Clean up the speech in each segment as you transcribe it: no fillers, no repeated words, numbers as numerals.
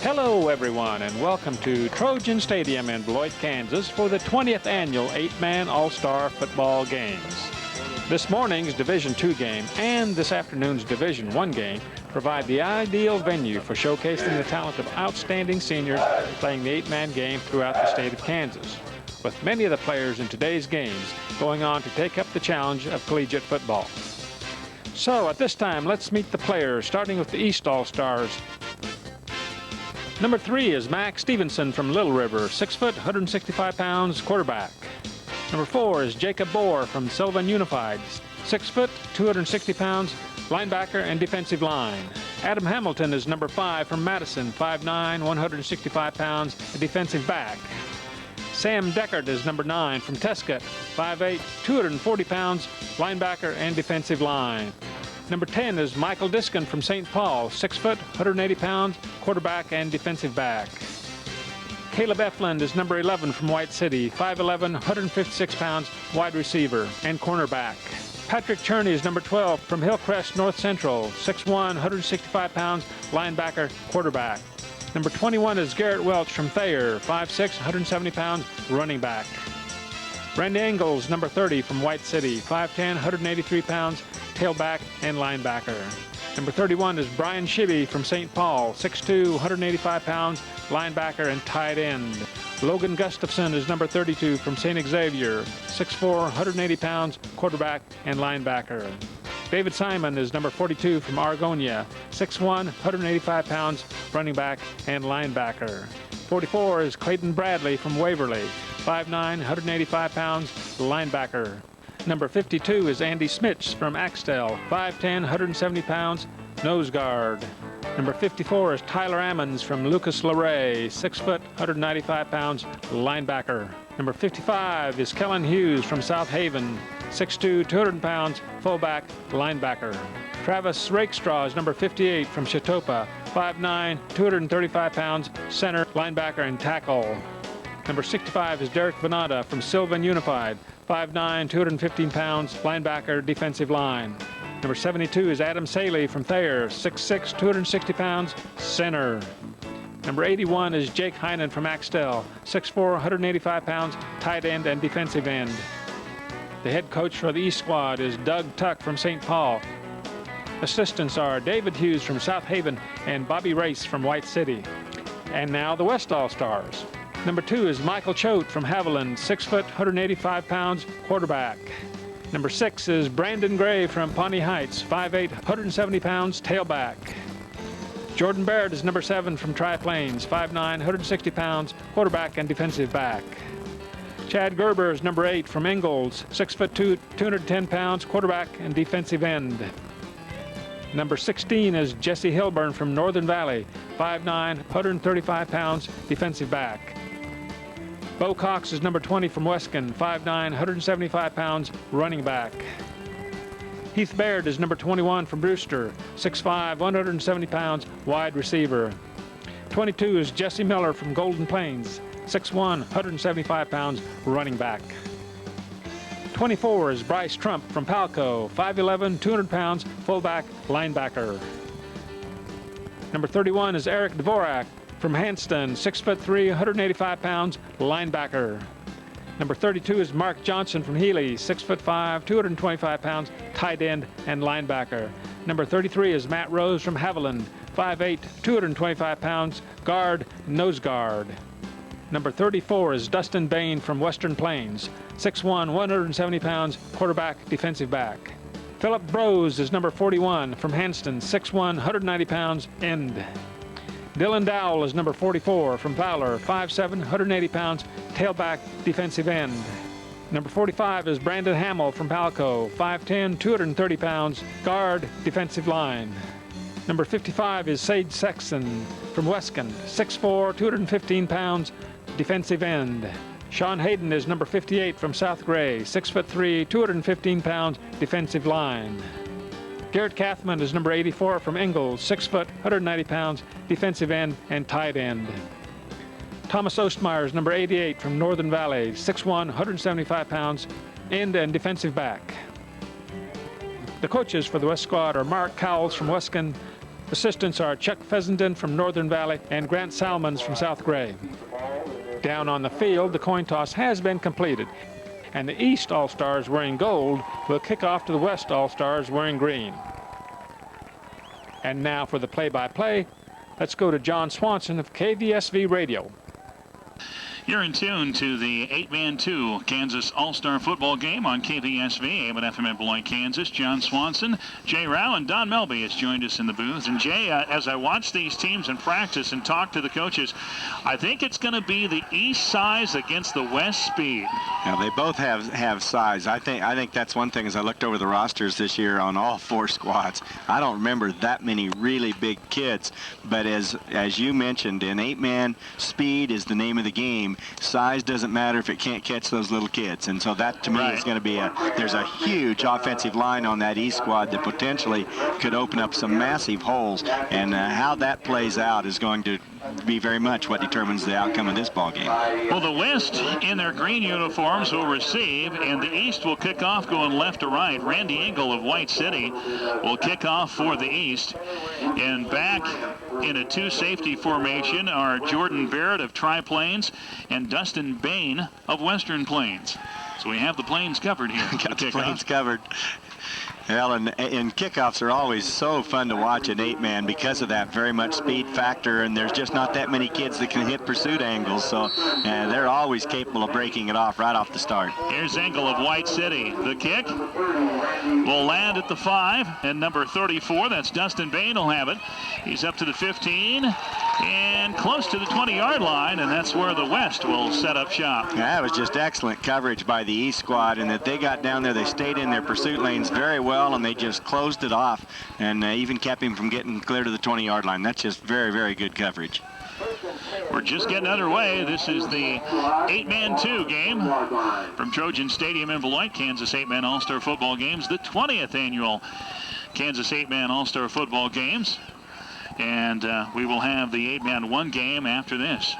Hello, everyone, and welcome to Trojan Stadium in Beloit, Kansas for the 20th annual 8-man All-Star Football Games. This morning's Division II game and this afternoon's Division I game provide the ideal venue for showcasing the talent of outstanding seniors playing the 8-man game throughout the state of Kansas, with many of the players in today's games going on to take up the challenge of collegiate football. So at this time, let's meet the players, starting with the East All-Stars. Number 3 is Max Stevenson from Little River, 6 foot, 165 pounds, quarterback. Number 4 is Jacob Bohr from Sylvan Unified, 6 foot, 260 pounds, linebacker and defensive line. Adam Hamilton is number 5 from Madison, 5'9", 165 pounds, a defensive back. Sam Deckard is number 9 from Tescott, 5'8", 240 pounds, linebacker and defensive line. Number 10 is Michael Diskin from St. Paul, 6 foot, 180 pounds, quarterback and defensive back. Caleb Eflin is number 11 from White City, 5'11", 156 pounds, wide receiver and cornerback. Patrick Cherney is number 12 from Hillcrest North Central, 6'1", 165 pounds, linebacker, quarterback. Number 21 is Garrett Welch from Thayer, 5'6", 170 pounds, running back. Randy Engels, number 30 from White City, 5'10", 183 pounds, tailback and linebacker. Number 31 is Brian Shibby from St. Paul, 6'2", 185 pounds, linebacker and tight end. Logan Gustafson is number 32 from St. Xavier, 6'4", 180 pounds, quarterback and linebacker. David Simon is number 42 from Argonia, 6'1", 185 pounds, running back and linebacker. 44 is Clayton Bradley from Waverly, 5'9", 185 pounds, linebacker. Number 52 is Andy Smits from Axtell, 5'10", 170 pounds, nose guard. Number 54 is Tyler Ammons from Lucas Luray, 6 foot, 195 pounds, linebacker. Number 55 is Kellen Hughes from South Haven, 6'2", 200 pounds, fullback, linebacker. Travis Rakestraw is number 58 from Chetopa, 5'9", 235 pounds, center, linebacker, and tackle. Number 65 is Derek Venata from Sylvan Unified, 5'9", 215 pounds, linebacker, defensive line. Number 72 is Adam Saley from Thayer, 6'6", 260 pounds, center. Number 81 is Jake Heinen from Axtell, 6'4", 185 pounds, tight end and defensive end. The head coach for the East squad is Doug Tuck from St. Paul. Assistants are David Hughes from South Haven and Bobby Race from White City. And now the West All-Stars. Number 2 is Michael Choate from Haviland, 6 foot, 185 pounds, quarterback. Number 6 is Brandon Gray from Pawnee Heights, 5'8", 170 pounds, tailback. Jordan Barrett is number 7 from Tri-Plains, 5'9", 160 pounds, quarterback and defensive back. Chad Gerber is number 8 from Ingalls, 6'2", 210 pounds, quarterback and defensive end. Number 16 is Jesse Hilburn from Northern Valley, 5'9", 135 pounds, defensive back. Bo Cox is number 20 from Weskin, 5'9", 175 pounds, running back. Heath Baird is number 21 from Brewster, 6'5", 170 pounds, wide receiver. 22 is Jesse Miller from Golden Plains, 6'1", 175 pounds, running back. 24 is Bryce Trump from Palco, 5'11", 200 pounds, fullback, linebacker. Number 31 is Eric Dvorak from Hanston, 6'3", 185 pounds, linebacker. Number 32 is Mark Johnson from Healy, 6'5", 225 pounds, tight end and linebacker. Number 33 is Matt Rose from Haviland, 5'8", 225 pounds, guard, nose guard. Number 34 is Dustin Bain from Western Plains, 6'1", 170 pounds, quarterback, defensive back. Philip Brose is number 41 from Hanston, 6'1", 190 pounds, end. Dylan Dowell is number 44 from Fowler, 5'7", 180 pounds, tailback, defensive end. Number 45 is Brandon Hamill from Palco, 5'10", 230 pounds, guard, defensive line. Number 55 is Sage Sexton from Weskin, 6'4", 215 pounds, defensive end. Sean Hayden is number 58 from South Gray, 6'3", 215 pounds, defensive line. Garrett Kathman is number 84 from Ingalls, 6 foot, 190 pounds, defensive end and tight end. Thomas Ostmeyer is number 88 from Northern Valley, 6'1", 175 pounds, end and defensive back. The coaches for the West squad are Mark Cowles from Weskin, Assistants are Chuck Fessenden from Northern Valley and Grant Salmons from South Gray. Down on the field, the coin toss has been completed, and the East All-Stars wearing gold will kick off to the West All-Stars wearing green. And now for the play-by-play, let's go to John Swanson of KVSV Radio. You're in tune to the 8-man-2 Kansas All-Star Football game on KVSV, AM and FM in Beloit, Kansas. John Swanson, Jay Rao, and Don Melby has joined us in the booth. And Jay, as I watch these teams in practice and talk to the coaches, I think it's going to be the East size against the West speed. Now, they both have size. I think that's one thing as I looked over the rosters this year on all 4 squads. I don't remember that many really big kids, but as you mentioned, in 8-man, speed is the name of the game. Size doesn't matter if it can't catch those little kids, and so that to me is going to be there's a huge offensive line on that East squad that potentially could open up some massive holes, and how that plays out is going to be very much what determines the outcome of this ball game. Well, the West in their green uniforms will receive, and the East will kick off going left to right. Randy Engel of White City will kick off for the East, and back in a 2-safety formation are Jordan Barrett of Tri-Plains and Dustin Bain of Western Plains. So we have the Plains covered here. Got the Plains covered. Well, and kickoffs are always so fun to watch at 8-man because of that very much speed factor, and there's just not that many kids that can hit pursuit angles, so they're always capable of breaking it off right off the start. Here's Engel of White City. The kick will land at the 5, and number 34, that's Dustin Bain, will have it. He's up to the 15 and close to the 20-yard line, and that's where the West will set up shop. Yeah, that was just excellent coverage by the East squad, and that they got down there, they stayed in their pursuit lanes very well, and they just closed it off and even kept him from getting clear to the 20-yard line. That's just very, very good coverage. We're just getting underway. This is the 8-man-2 game from Trojan Stadium in Beloit, Kansas 8-man All-Star Football Games, the 20th annual Kansas 8-man All-Star Football Games. And we will have the 8-man 1 game after this.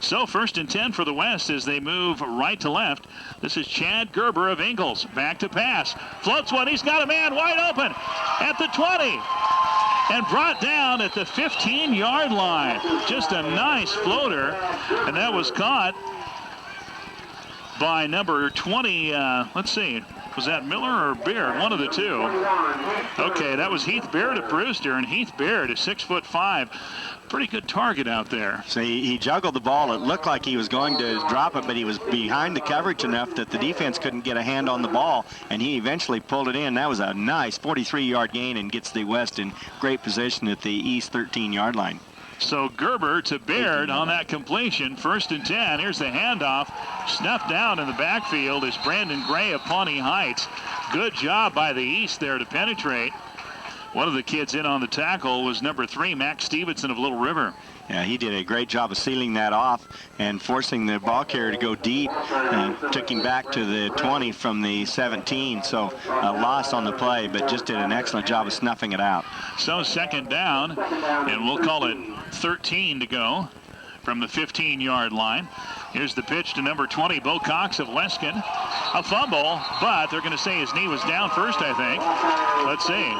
So 1st and 10 for the West as they move right to left. This is Chad Gerber of Ingalls. Back to pass. Floats one. He's got a man wide open at the 20. And brought down at the 15-yard line. Just a nice floater. And that was caught by number 20. Let's see. Was that Miller or Beard? One of the two. Okay, that was Heath Beard of Brewster. And Heath Beard is 6'5". Pretty good target out there. So he juggled the ball. It looked like he was going to drop it, but he was behind the coverage enough that the defense couldn't get a hand on the ball, and he eventually pulled it in. That was a nice 43-yard gain and gets the West in great position at the East 13-yard line. So Gerber to Baird on that completion. 1st and 10. Here's the handoff. Snuffed down in the backfield is Brandon Gray of Pawnee Heights. Good job by the East there to penetrate. One of the kids in on the tackle was number 3, Max Stevenson of Little River. Yeah, he did a great job of sealing that off and forcing the ball carrier to go deep, and took him back to the 20 from the 17. So a loss on the play, but just did an excellent job of snuffing it out. So 2nd down, and we'll call it 13 to go from the 15-yard line. Here's the pitch to number 20, Bo Cox of Weskin. A fumble, but they're going to say his knee was down first, I think. Let's see.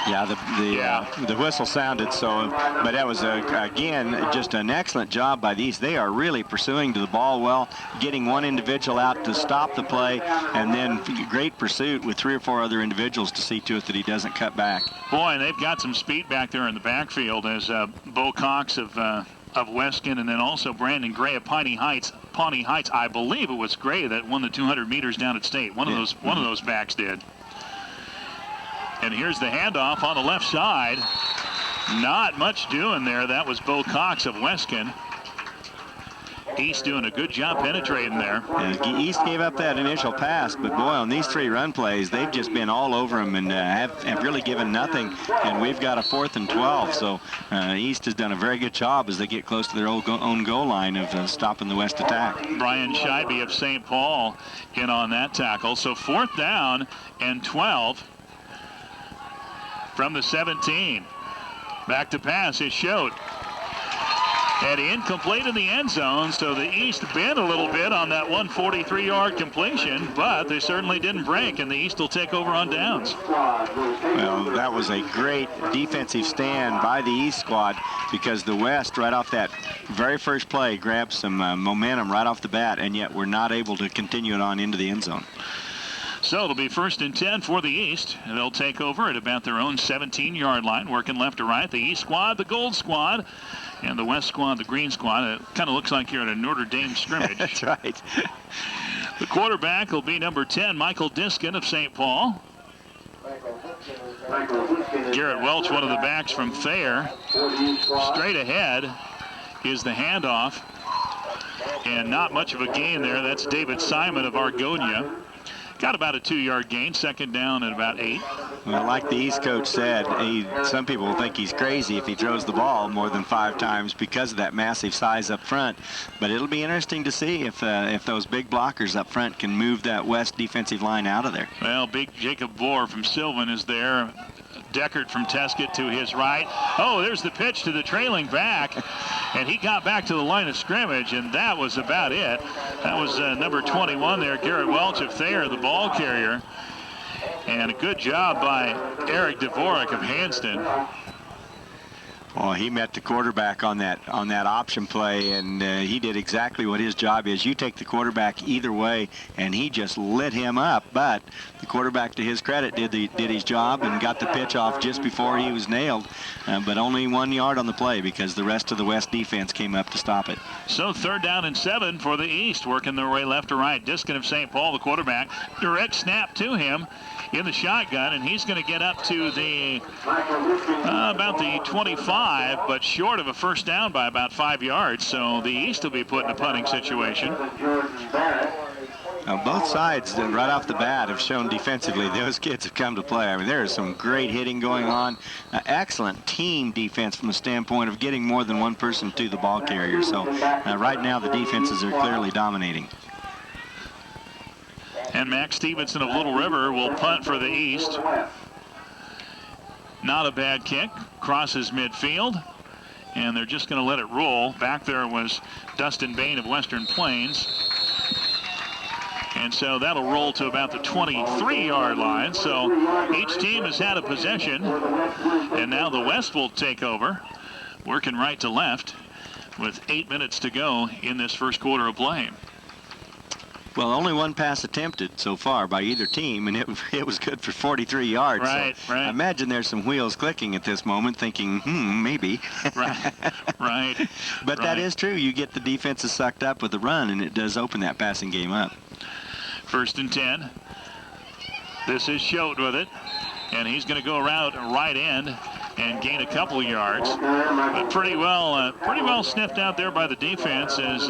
Yeah, the whistle sounded, so, but that was, again, just an excellent job by these. They are really pursuing to the ball well, getting one individual out to stop the play, and then great pursuit with 3 or 4 other individuals to see to it that he doesn't cut back. Boy, and they've got some speed back there in the backfield as Bo Cox of Weskin, and then also Brandon Gray of Pawnee Heights. I believe it was Gray that won the 200 meters down at State. One of those backs did. And here's the handoff on the left side. Not much doing there. That was Bo Cox of Weskin. East doing a good job penetrating there. Yeah, East gave up that initial pass, but boy, on these 3 run plays, they've just been all over them and have really given nothing. And we've got a 4th and 12, so East has done a very good job as they get close to their own goal line of stopping the West attack. Brian Scheibe of St. Paul in on that tackle. So 4th down and 12 from the 17. Back to pass is Schott. And incomplete in the end zone, so the East bent a little bit on that 143-yard completion, but they certainly didn't break, and the East will take over on downs. Well, that was a great defensive stand by the East squad, because the West, right off that very first play, grabbed some momentum right off the bat, and yet we're not able to continue it on into the end zone. So it'll be 1st and 10 for the East. And they'll take over at about their own 17-yard line, working left to right. The East squad, the gold squad, and the West squad, the green squad. It kind of looks like you're at a Notre Dame scrimmage. That's right. The quarterback will be number 10, Michael Diskin of St. Paul. Garrett Welch, one of the backs from Thayer. Straight ahead is the handoff. And not much of a gain there. That's David Simon of Argonia. Got about a 2-yard gain, 2nd down at about 8. Well, like the East coach said, some people will think he's crazy if he throws the ball more than 5 times because of that massive size up front. But it'll be interesting to see if those big blockers up front can move that West defensive line out of there. Well, big Jacob Bohr from Sylvan is there. Deckert from Teskett to his right. Oh, there's the pitch to the trailing back, and he got back to the line of scrimmage, and that was about it. That was number 21 there, Garrett Welch of Thayer, the ball carrier. And a good job by Eric Dvorak of Hanston. Well, he met the quarterback on that option play, and he did exactly what his job is. You take the quarterback either way, and he just lit him up. But the quarterback, to his credit, did his job and got the pitch off just before he was nailed, but only 1 yard on the play because the rest of the West defense came up to stop it. So 3rd down and 7 for the East, working their way left to right. Diskin of St. Paul, the quarterback, direct snap to him in the shotgun, and he's going to get up to the about the 25, but short of a 1st down by about 5 yards. So the East will be put in a punting situation. Now, both sides, right off the bat, have shown defensively those kids have come to play. I mean, there is some great hitting going on. Excellent team defense from the standpoint of getting more than one person to the ball carrier. So right now the defenses are clearly dominating. And Max Stevenson of Little River will punt for the East. Not a bad kick. Crosses midfield. And they're just going to let it roll. Back there was Dustin Bain of Western Plains. And so that'll roll to about the 23-yard line. So each team has had a possession. And now the West will take over, working right to left with 8 minutes to go in this first quarter of play. Well, only one pass attempted so far by either team, and it was good for 43 yards. Right, so right. I imagine there's some wheels clicking at this moment, thinking, maybe. Right, right. But that is true. You get the defenses sucked up with the run, and it does open that passing game up. 1st and 10. This is Schote with it, and he's going to go around right end and gain a couple of yards. But pretty well sniffed out there by the defense as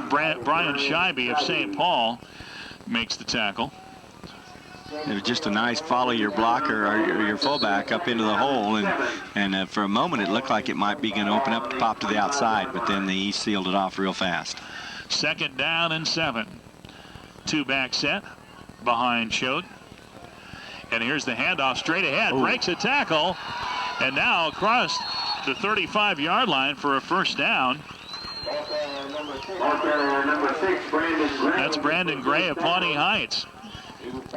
Brian Scheibe of St. Paul makes the tackle. It was just a nice follow your blocker or your fullback up into the hole, and for a moment it looked like it might be going to open up to pop to the outside, but then the East sealed it off real fast. 2nd down and 7. 2-back set behind Schote. And here's the handoff straight ahead. Breaks a tackle. And now across the 35-yard line for a 1st down. That's Brandon Gray of Pawnee Heights.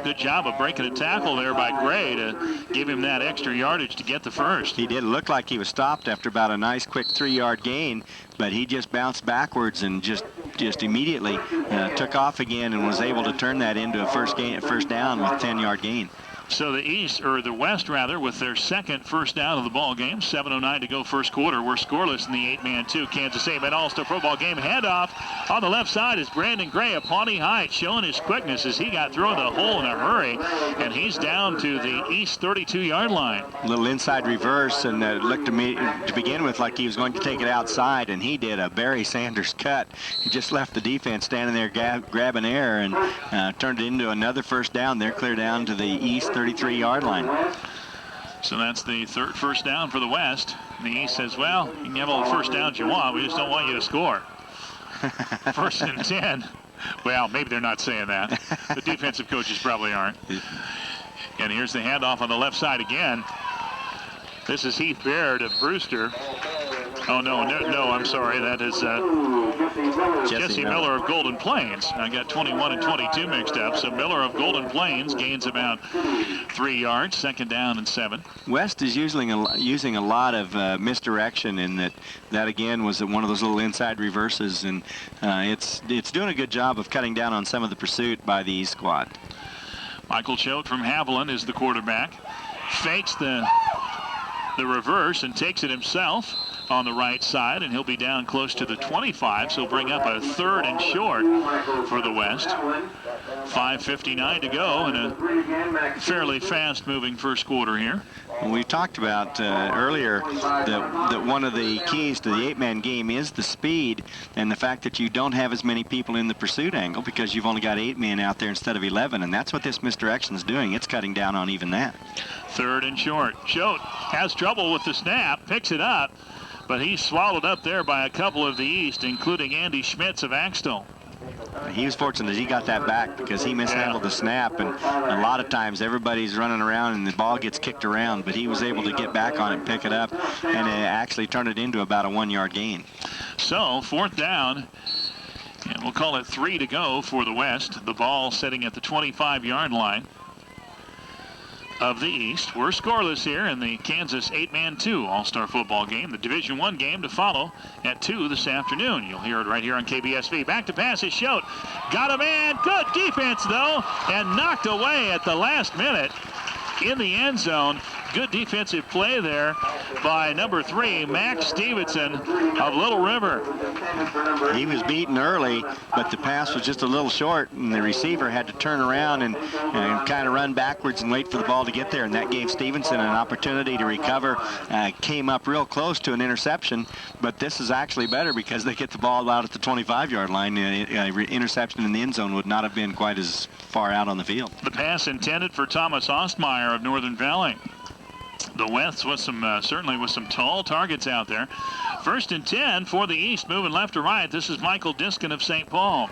Good job of breaking a tackle there by Gray to give him that extra yardage to get the 1st. He did look like he was stopped after about a nice quick 3-yard gain, but he just bounced backwards and just immediately took off again and was able to turn that into a first down with 10-yard gain. So the West with their 2nd 1st down of the ball game. 7:09 to go first quarter. We're scoreless in the 8-man 2 Kansas 8-man All-Star football game. Handoff on the left side is Brandon Gray of Pawnee Heights, showing his quickness as he got through the hole in a hurry, and he's down to the East 32-yard line. A little inside reverse, and it looked to me to begin with like he was going to take it outside, and he did a Barry Sanders cut. He just left the defense standing there grabbing air and turned it into another 1st down. They're clear down to the East 33-yard line. So that's the 3rd 1st down for the West. The East says, well, you can have all the 1st downs you want. We just don't want you to score. 1st and 10. Well, maybe they're not saying that. The defensive coaches probably aren't. And here's the handoff on the left side again. This is Heath Baird of Brewster. Oh, no, I'm sorry. That is Jesse Miller of Golden Plains. I got 21 and 22 mixed up. So Miller of Golden Plains gains about 3 yards, 2nd down and 7. West is using a lot of misdirection, and that again was one of those little inside reverses, and it's doing a good job of cutting down on some of the pursuit by the East squad. Michael Choate from Haviland is the quarterback. Fakes the reverse and takes it himself on the right side, and he'll be down close to the 25, so he'll bring up a 3rd and short for the West. 5:59 to go in a fairly fast-moving first quarter here. Well, we talked about earlier that one of the keys to the 8-man game is the speed and the fact that you don't have as many people in the pursuit angle because you've only got 8 men out there instead of 11, and that's what this misdirection is doing. It's cutting down on even that. 3rd and short. Choate has trouble with the snap, picks it up, but he's swallowed up there by a couple of the East, including Andy Schmitz of Axtell. He was fortunate he got that back because he mishandled the snap, and a lot of times everybody's running around and the ball gets kicked around, but he was able to get back on it, pick it up, and actually turn it into about a 1-yard gain. So 4th down, and we'll call it 3 to go for the West. The ball sitting at the 25-yard line of the East. We're scoreless here in the Kansas 8-man 2 All-Star football game. The Division I game to follow at 2 this afternoon. You'll hear it right here on KBSV. Back to pass is Choate. Got a man. Good defense, though, and knocked away at the last minute in the end zone. Good defensive play there by number 3, Max Stevenson of Little River. He was beaten early, but the pass was just a little short, and the receiver had to turn around and kind of run backwards and wait for the ball to get there, and that gave Stevenson an opportunity to recover. Came up real close to an interception, but this is actually better because they get the ball out at the 25-yard line. Interception in the end zone would not have been quite as far out on the field. The pass intended for Thomas Ostmeyer of Northern Valley. The West with some, certainly with some tall targets out there. 1st and 10 for the East, moving left to right. This is Michael Diskin of St. Paul.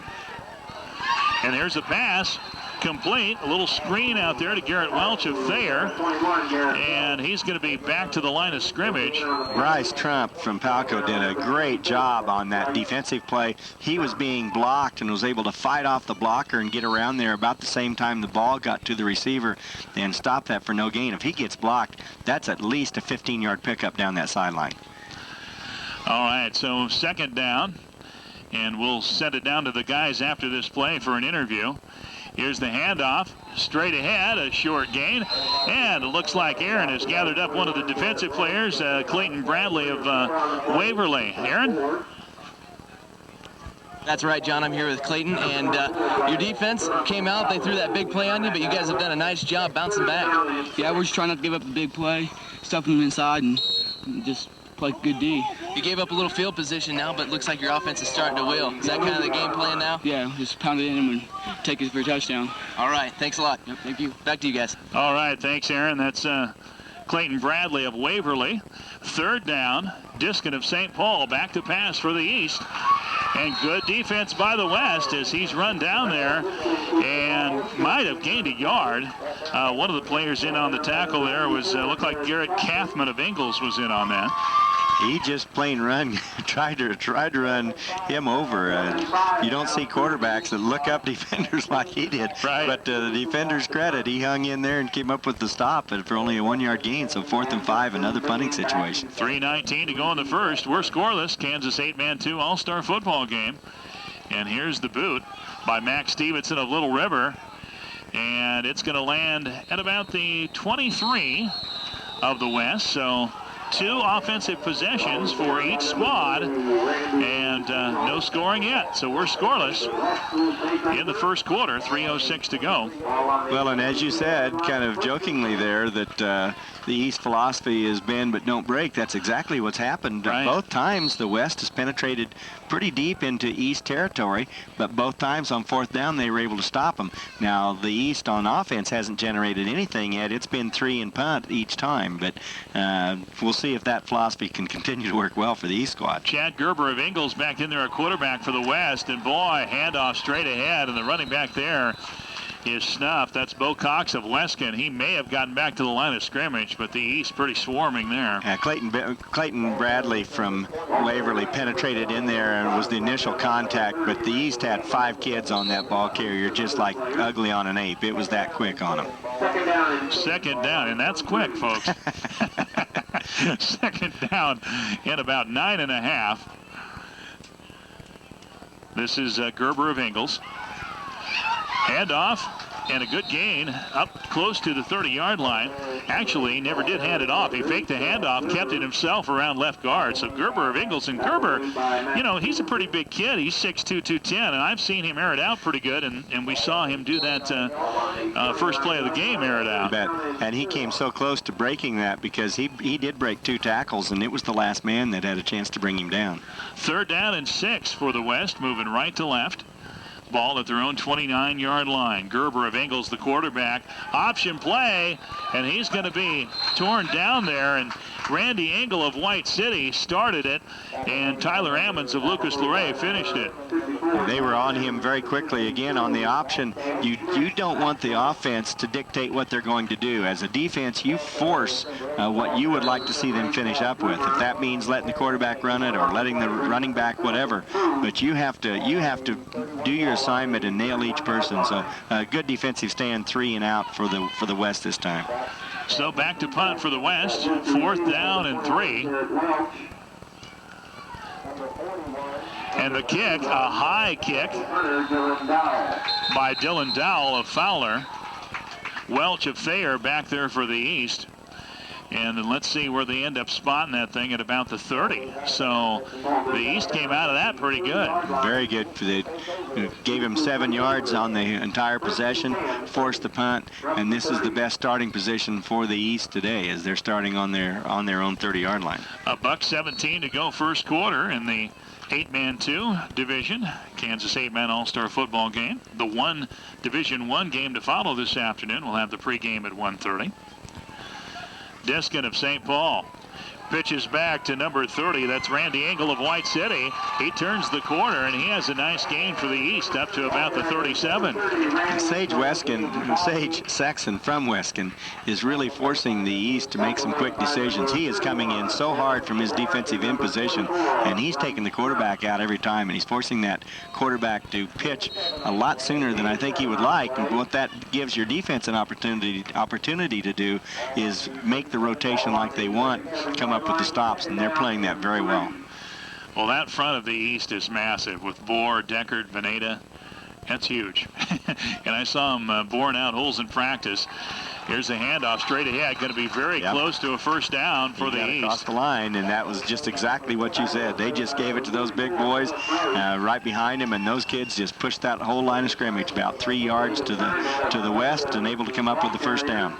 And there's a pass, complete. A little screen out there to Garrett Welch of Thayer. And he's going to be back to the line of scrimmage. Bryce Trump from Palco did a great job on that defensive play. He was being blocked and was able to fight off the blocker and get around there about the same time the ball got to the receiver and stop that for no gain. If he gets blocked, that's at least a 15-yard pickup down that sideline. All right, so 2nd down. And we'll send it down to the guys after this play for an interview. Here's the handoff, straight ahead, a short gain, and it looks like Aaron has gathered up one of the defensive players, Clayton Bradley of Waverly. Aaron? That's right, John. I'm here with Clayton, and your defense came out. They threw that big play on you, but you guys have done a nice job bouncing back. Yeah, we're just trying not to give up the big play, stuffing them inside, and just play good D. You gave up a little field position now, but it looks like your offense is starting to wheel. Is that kind of the game plan now? Yeah, just pound it in them and take it for a touchdown. All right, thanks a lot. Yep, thank you. Back to you guys. All right, thanks, Aaron. That's Clayton Bradley of Waverly. 3rd down, Diskin of St. Paul back to pass for the East. And good defense by the West as he's run down there and might have gained a yard. One of the players in on the tackle there was, looked like Garrett Kathman of Ingalls was in on that. He just plain tried to run him over. You don't see quarterbacks that look up defenders like he did. Right. But the defender's credit, he hung in there and came up with the stop for only a 1-yard gain. So 4th and 5, another punting situation. 3:19 to go in the first. We're scoreless. Kansas 8-man 2 All-Star football game. And here's the boot by Max Stevenson of Little River. And it's going to land at about the 23 of the West. So 2 offensive possessions for each squad, and no scoring yet. So we're scoreless in the first quarter, 3:06 to go. Well, and as you said, kind of jokingly there, that the East philosophy is bend but don't break. That's exactly what's happened. Right. Both times the West has penetrated pretty deep into East territory, but both times on 4th down they were able to stop them. Now, the East on offense hasn't generated anything yet. It's been 3 and punt each time, but we'll see if that philosophy can continue to work well for the East squad. Chad Gerber of Ingalls back in there, a quarterback for the West, and boy, handoff straight ahead, and the running back there is snuffed. That's Bo Cox of Weskin. He may have gotten back to the line of scrimmage, but the East pretty swarming there. Clayton Bradley from Waverly penetrated in there and was the initial contact, but the East had 5 kids on that ball carrier, just like ugly on an ape. It was that quick on them. Second down, and that's quick, folks. Second down in about 9.5. This is Gerber of Ingalls. Handoff, and a good gain up close to the 30-yard line. Actually, he never did hand it off. He faked the handoff, kept it himself around left guard. So Gerber of Ingalls, and Gerber, you know, he's a pretty big kid. He's 6'2", 210, and I've seen him air it out pretty good, and we saw him do that first play of the game, air it out. And he came so close to breaking that because he did break 2 tackles, and it was the last man that had a chance to bring him down. 3rd down and 6 for the West, moving right to left. Ball at their own 29-yard line. Gerber of Ingalls, the quarterback. Option play, and he's going to be torn down there. And Randy Engel of White City started it, and Tyler Ammons of Lucas Luray finished it. They were on him very quickly. Again, on the option, you don't want the offense to dictate what they're going to do. As a defense, you force what you would like to see them finish up with. If that means letting the quarterback run it or letting the running back, whatever. But you have to do your assignment and nail each person. So good defensive stand, 3 and out for the West this time. So back to punt for the West. 4th down and 3. And the kick, a high kick by Dylan Dowell of Fowler. Welch of Thayer back there for the East. And then let's see where they end up spotting that thing at about the 30. So the East came out of that pretty good. Very good. They gave him 7 yards on the entire possession, forced the punt, and this is the best starting position for the East today as they're starting on their own 30-yard line. $1:17 to go first quarter in the 8-man 2 division, Kansas 8-man All-Star football game. The one Division I game to follow this afternoon. We'll have the pregame at 1:30. Diskin of St. Paul pitches back to number 30. That's Randy Engel of White City. He turns the corner, and he has a nice gain for the East up to about the 37. Sage Saxon from Weskin is really forcing the East to make some quick decisions. He is coming in so hard from his defensive end position, and he's taking the quarterback out every time, and he's forcing that quarterback to pitch a lot sooner than I think he would like. And what that gives your defense an opportunity to do is make the rotation like they want, come up with the stops, and they're playing that very well. Well, that front of the East is massive with Bohr, Deckard, Veneta. That's huge. And I saw him boring out holes in practice. Here's the handoff straight ahead. Going to be very close to a first down for the East. Across the line, and that was just exactly what you said. They just gave it to those big boys right behind him, and those kids just pushed that whole line of scrimmage about 3 yards to the west and able to come up with the first down.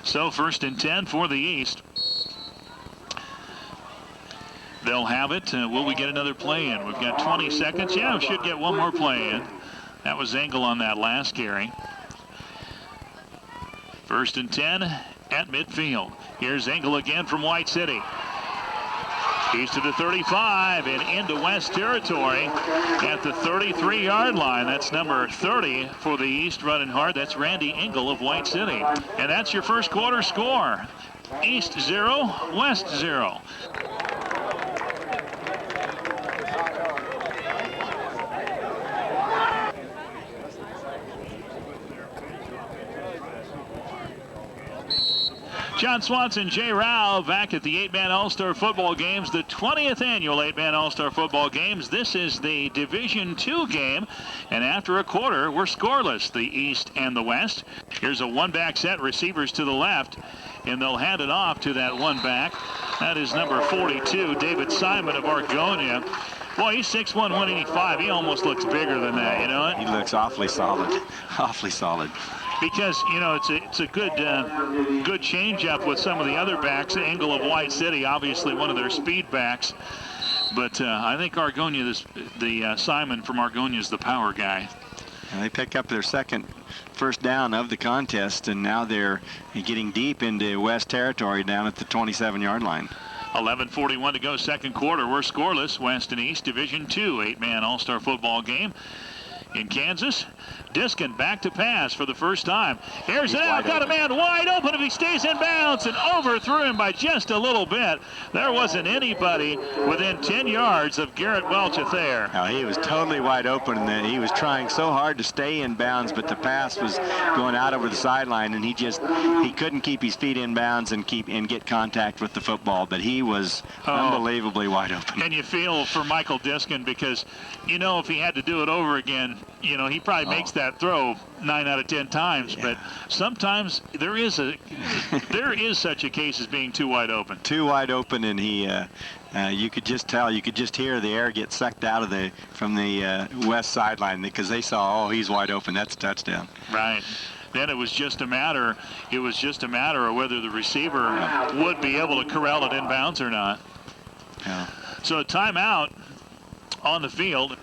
So 1st and 10 for the East. They'll have it. Will we get another play in? We've got 20 seconds. Yeah, we should get one more play in. That was Engel on that last carry. 1st and 10 at midfield. Here's Engel again from White City. He's to the 35 and into West territory at the 33-yard line. That's number 30 for the East running hard. That's Randy Engel of White City. And that's your first quarter score. East 0, West 0. John Swanson, Jay Rao back at the 8-man All-Star Football Games, the 20th annual 8-man All-Star Football Games. This is the Division II game, and after a quarter, we're scoreless, the East and the West. Here's a one-back set, receivers to the left, and they'll hand it off to that one-back. That is number 42, David Simon of Argonia. Boy, he's 6'1", 185. He almost looks bigger than that, you know? He looks awfully solid, awfully solid. Because, you know, it's a good change-up with some of the other backs. Engel of White City, obviously one of their speed backs. But I think Argonia, Simon from Argonia is the power guy. And they pick up their second first down of the contest, and now they're getting deep into West territory down at the 27-yard line. 11:41 to go, second quarter. We're scoreless, West and East, Division II, 8-man All-Star football game. in Kansas. Diskin back to pass for the first time. Airs it out, wide got a open. man wide open if he stays in bounds, and overthrew him by just a little bit. There wasn't anybody within 10 yards of Garrett Welcheth there. Now, he was totally wide open, and then he was trying so hard to stay in bounds, but the pass was going out over the sideline, and he couldn't keep his feet in bounds and get contact with the football. But he was unbelievably wide open. And you feel for Michael Diskin, because you know if he had to do it over again, you know he probably makes that throw 9 out of 10 times. Yeah. But sometimes there is such a case as being too wide open. Too wide open, and he you could just tell, you could just hear the air get sucked out of from the west sideline, because they saw, he's wide open, that's a touchdown. Right. Then it was just a matter of whether the receiver would be able to corral it in bounds or not. Yeah. So a timeout on the field.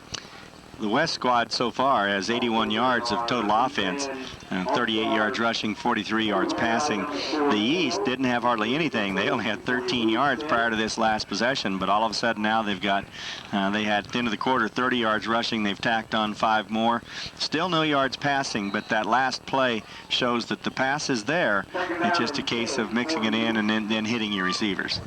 The West squad so far has 81 yards of total offense, 38 yards rushing, 43 yards passing. The East didn't have hardly anything. They only had 13 yards prior to this last possession, but all of a sudden now they've got, they had at the end of the quarter 30 yards rushing. They've tacked on 5 more. Still no yards passing, but that last play shows that the pass is there. It's just a case of mixing it in and then hitting your receivers.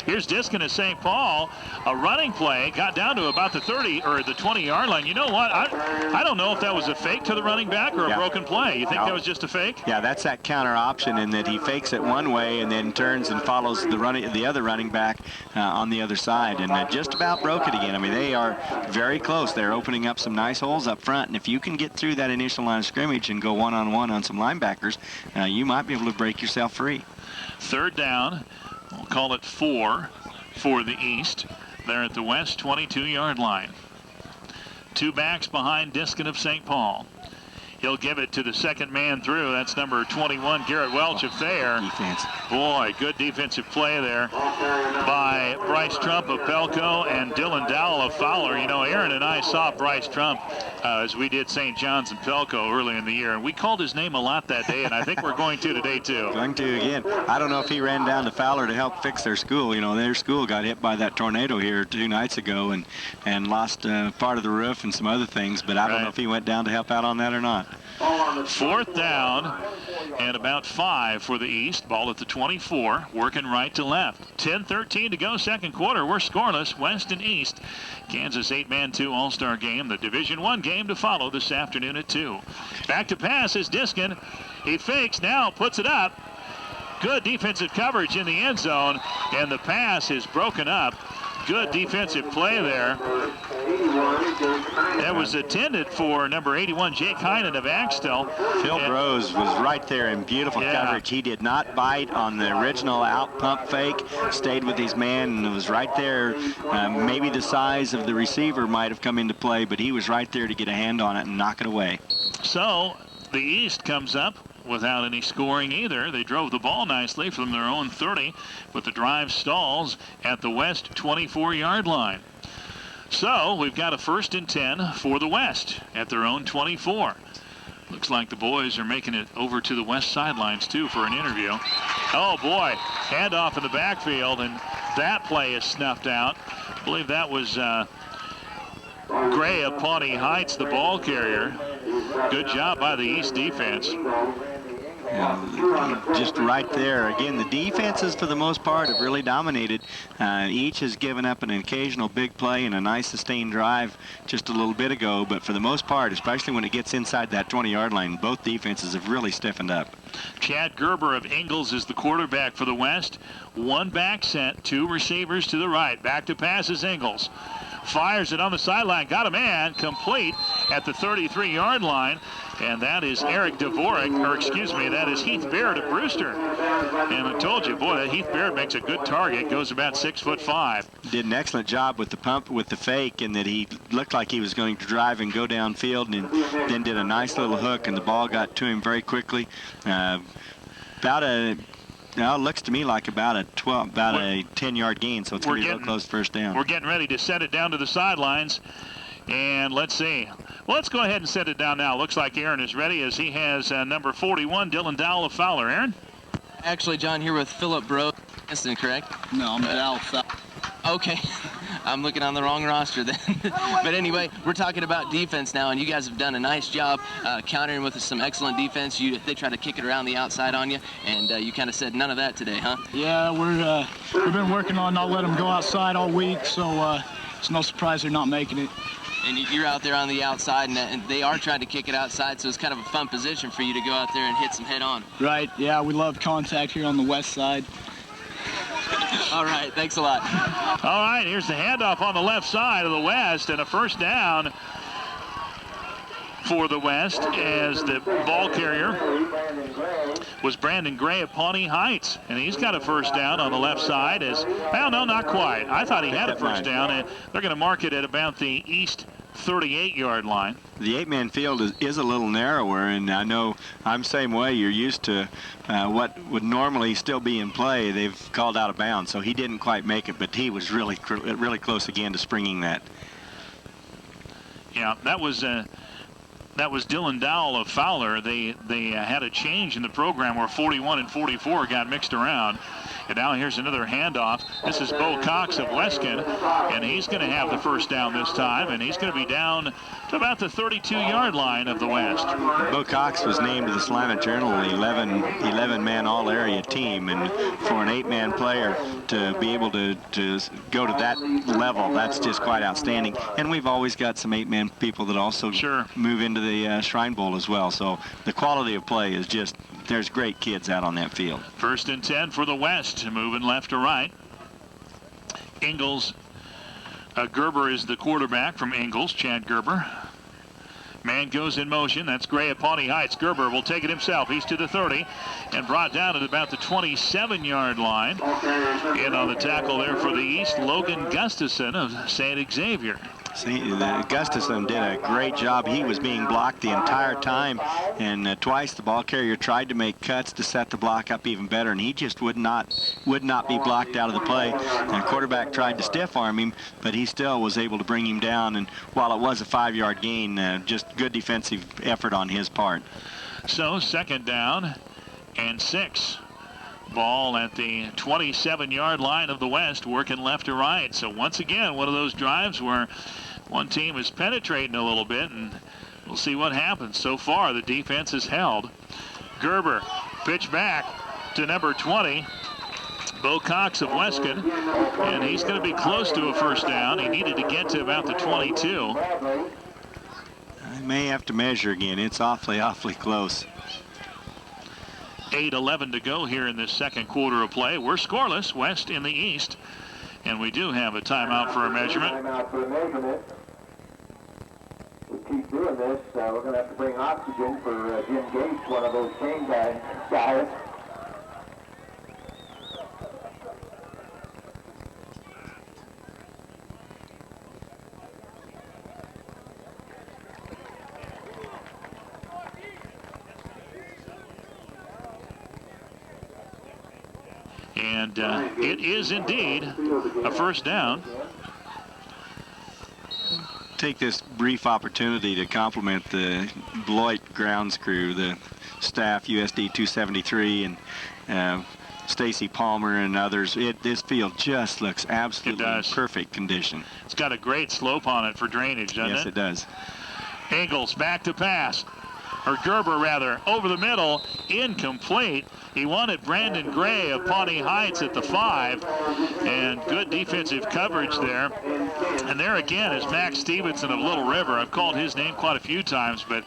Here's Diskin at St. Paul. A running play got down to about the 30 or the 20-yard line. You know what? I don't know if that was a fake to the running back or a broken play. You think that was just a fake? Yeah, that's that counter option, in that he fakes it one way and then turns and follows the other running back on the other side, and just about broke it again. I mean, they are very close. They're opening up some nice holes up front, and if you can get through that initial line of scrimmage and go one-on-one on some linebackers, you might be able to break yourself free. Third down. We'll call it 4 for the East. They're at the West 22-yard line. 2 backs behind Diskin of St. Paul. He'll give it to the second man through. That's number 21, Garrett Welcheth there. Defense. Boy, good defensive play there by Bryce Trump of Pelco and Dylan Dowell of Fowler. You know, Aaron and I saw Bryce Trump as we did St. John's and Pelco early in the year, and we called his name a lot that day, and I think we're going to today too. Going to again. I don't know if he ran down to Fowler to help fix their school. You know, their school got hit by that tornado here 2 nights ago and lost part of the roof and some other things, but I don't know if he went down to help out on that or not. 4th down and about 5 for the East. Ball at the 24, working right to left. 10:13 to go, second quarter. We're scoreless, West and East. Kansas 8-man 2 All-Star game, the Division I game to follow this afternoon at 2. Back to pass is Diskin. He fakes, now puts it up. Good defensive coverage in the end zone, and the pass is broken up. Good defensive play there. That was intended for number 81, Jake Heinen of Axtell. Phil Brose was right there in beautiful coverage. He did not bite on the original out pump fake, stayed with his man, and it was right there. Maybe the size of the receiver might have come into play, but he was right there to get a hand on it and knock it away. So the East comes up without any scoring either. They drove the ball nicely from their own 30, but the drive stalls at the West 24-yard line. So we've got a 1st and 10 for the West at their own 24. Looks like the boys are making it over to the West sidelines too for an interview. Oh boy, handoff in the backfield, and that play is snuffed out. I believe that was Gray of Pawnee Heights, the ball carrier. Good job by the East defense. Just right there. Again, the defenses for the most part have really dominated. Each has given up an occasional big play and a nice sustained drive just a little bit ago, but for the most part, especially when it gets inside that 20-yard line, both defenses have really stiffened up. Chad Gerber of Ingalls is the quarterback for the West. 1 back set, 2 receivers to the right. Back to pass is Ingalls. Fires it on the sideline, got a man, complete at the 33-yard line, and that is Eric Dvorak, or excuse me, that is Heath Baird of Brewster. And I told you, boy, that Heath Baird makes a good target, goes about 6'5". Did an excellent job with the pump, with the fake, in that he looked like he was going to drive and go downfield, and then did a nice little hook, and the ball got to him very quickly. Now it looks to me like about a 10-yard gain, so it's going to be a real close first down. We're getting ready to set it down to the sidelines, and let's see. Well, let's go ahead and set it down now. Looks like Aaron is ready as he has number 41, Dylan Dowell of Fowler. Aaron? Actually, John, here with Philip Brose, correct? No, I'm at Alpha. Okay. I'm looking on the wrong roster then. But anyway, we're talking about defense now, and you guys have done a nice job countering with some excellent defense. They try to kick it around the outside on you, and you kind of said none of that today, huh? Yeah, we've been working on not letting them go outside all week, so it's no surprise they're not making it. And you're out there on the outside, and they are trying to kick it outside, so it's kind of a fun position for you to go out there and hit some head-on. Right, yeah, we love contact here on the west side. All right, thanks a lot. All right, here's the handoff on the left side of the West, and a first down for the West as the ball carrier was Brandon Gray of Pawnee Heights, and he's got a first down on the left side. Well, no, not quite. I thought he had a first down, and they're going to mark it at about the east 38-yard line. The 8-man field is a little narrower, and I know I'm same way. You're used to what would normally still be in play. They've called out of bounds, so he didn't quite make it, but he was really close again to springing that. Yeah, that was Dylan Dowell of Fowler. They had a change in the program where 41 and 44 got mixed around. And now here's another handoff. This is Bo Cox of Weskin, and he's going to have the first down this time, and he's going to be down to about the 32-yard line of the West. Bo Cox was named to the Slammet Journal 11-man all-area team, and for an 8-man player to be able to go to that level, that's just quite outstanding. And we've always got some 8-man people that also move into the Shrine Bowl as well. So the quality of play is just, there's great kids out on that field. First and 10 for the West, moving left to right. Ingalls, Gerber is the quarterback from Ingalls, Chad Gerber. Man goes in motion. That's Gray at Pawnee Heights. Gerber will take it himself. He's to the 30 and brought down at about the 27-yard line. In on the tackle there for the East, Logan Gustafson of St. Xavier. See, Gustafson did a great job. He was being blocked the entire time, and twice the ball carrier tried to make cuts to set the block up even better, and he just would not be blocked out of the play. And the quarterback tried to stiff arm him, but he still was able to bring him down. And while it was a 5-yard gain, just good defensive effort on his part. So second down and 6. Ball at the 27-yard line of the West, working left to right. So once again, one of those drives where one team is penetrating a little bit, and we'll see what happens. So far, the defense is held. Gerber, pitch back to number 20, Bo Cox of Weskin, and he's going to be close to a first down. He needed to get to about the 22. I may have to measure again. It's awfully close. 8:11 to go here in this second quarter of play. We're scoreless, West in the East, and we do have a timeout for a measurement. We keep doing this, we're going to have to bring oxygen for Jim Gates, one of those chain guys. And it is indeed a first down. Take this brief opportunity to compliment the Beloit grounds crew, the staff, USD 273, and Stacy Palmer and others. This field just looks absolutely in perfect condition. It's got a great slope on it for drainage, doesn't it? Yes, it does. Ingalls back to pass. Or Gerber, rather, over the middle, incomplete. He wanted Brandon Gray of Pawnee Heights at the 5, and good defensive coverage there. And there again is Max Stevenson of Little River. I've called his name quite a few times, but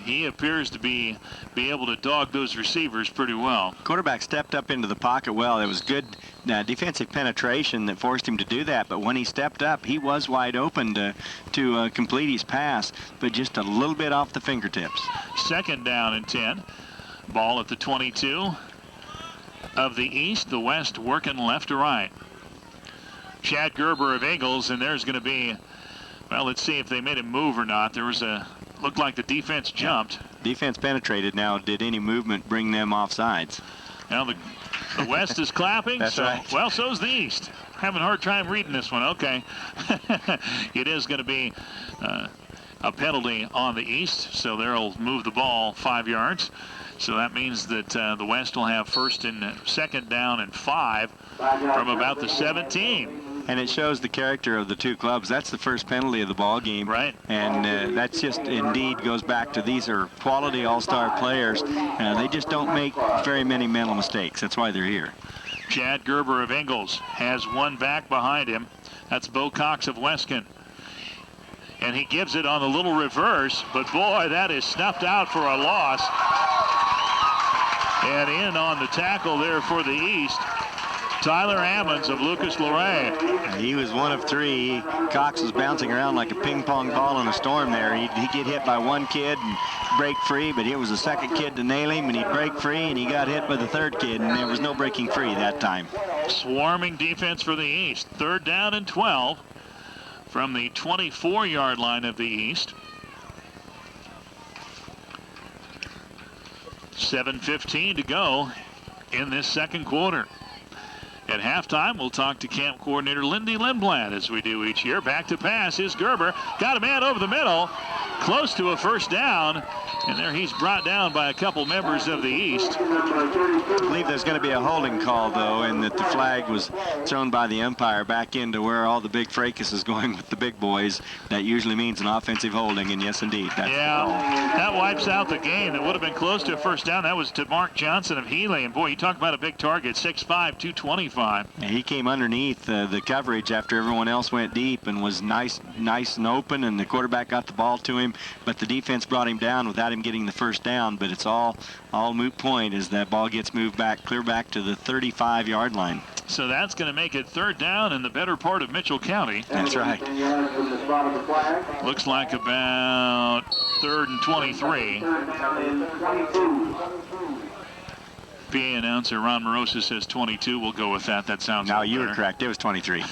he appears to be able to dog those receivers pretty well. Quarterback stepped up into the pocket well. It was good defensive penetration that forced him to do that, but when he stepped up, he was wide open to complete his pass, but just a little bit off the fingertips. Second down and 10. Ball at the 22 of the East. The West working left to right. Chad Gerber of Ingalls, and there's going to be, well, let's see if they made him move or not. There was looked like the defense jumped. Defense penetrated. Now, did any movement bring them off sides? Now the West is clapping. That's right. Well, so's the East. Having a hard time reading this one. Okay. It is going to be a penalty on the East, so they'll move the ball 5 yards. So that means that the West will have second down and 5 from about the 17. and it shows the character of the two clubs. That's the first penalty of the ball game. Right. And that's just indeed goes back to these are quality all-star players. They just don't make very many mental mistakes. That's why they're here. Chad Gerber of Ingalls has one back behind him. That's Bo Cox of Weston. And he gives it on a little reverse, but boy, that is snuffed out for a loss. And in on the tackle there for the East, Tyler Ammons of Lucas Luray. He was one of three. Cox was bouncing around like a ping pong ball in a storm there. He'd get hit by one kid and break free, but it was the second kid to nail him, and he'd break free, and he got hit by the third kid, and there was no breaking free that time. Swarming defense for the East. 3rd down and 12 from the 24-yard line of the East. 7:15 to go in this second quarter. At halftime, we'll talk to camp coordinator Lindy Lindblad, as we do each year. Back to pass is Gerber. Got a man over the middle, close to a first down. And there he's brought down by a couple members of the East. I believe there's going to be a holding call, though, and that the flag was thrown by the umpire back into where all the big fracas is going with the big boys. That usually means an offensive holding, and yes, indeed, that's yeah, that wipes out the game. That would have been close to a first down. That was to Mark Johnson of Healy. And, boy, you talk about a big target, 6'5", 225. And he came underneath the coverage after everyone else went deep and was nice and open, and the quarterback got the ball to him, but the defense brought him down without him getting the first down. But it's all moot point as that ball gets moved back, clear back to the 35-yard line. So that's going to make it 3rd down in the better part of Mitchell County. That's right. Looks like about 3rd and 23. PA announcer Ron Morosa says 22. We'll go with that. That sounds No, you better. were correct. It was 23.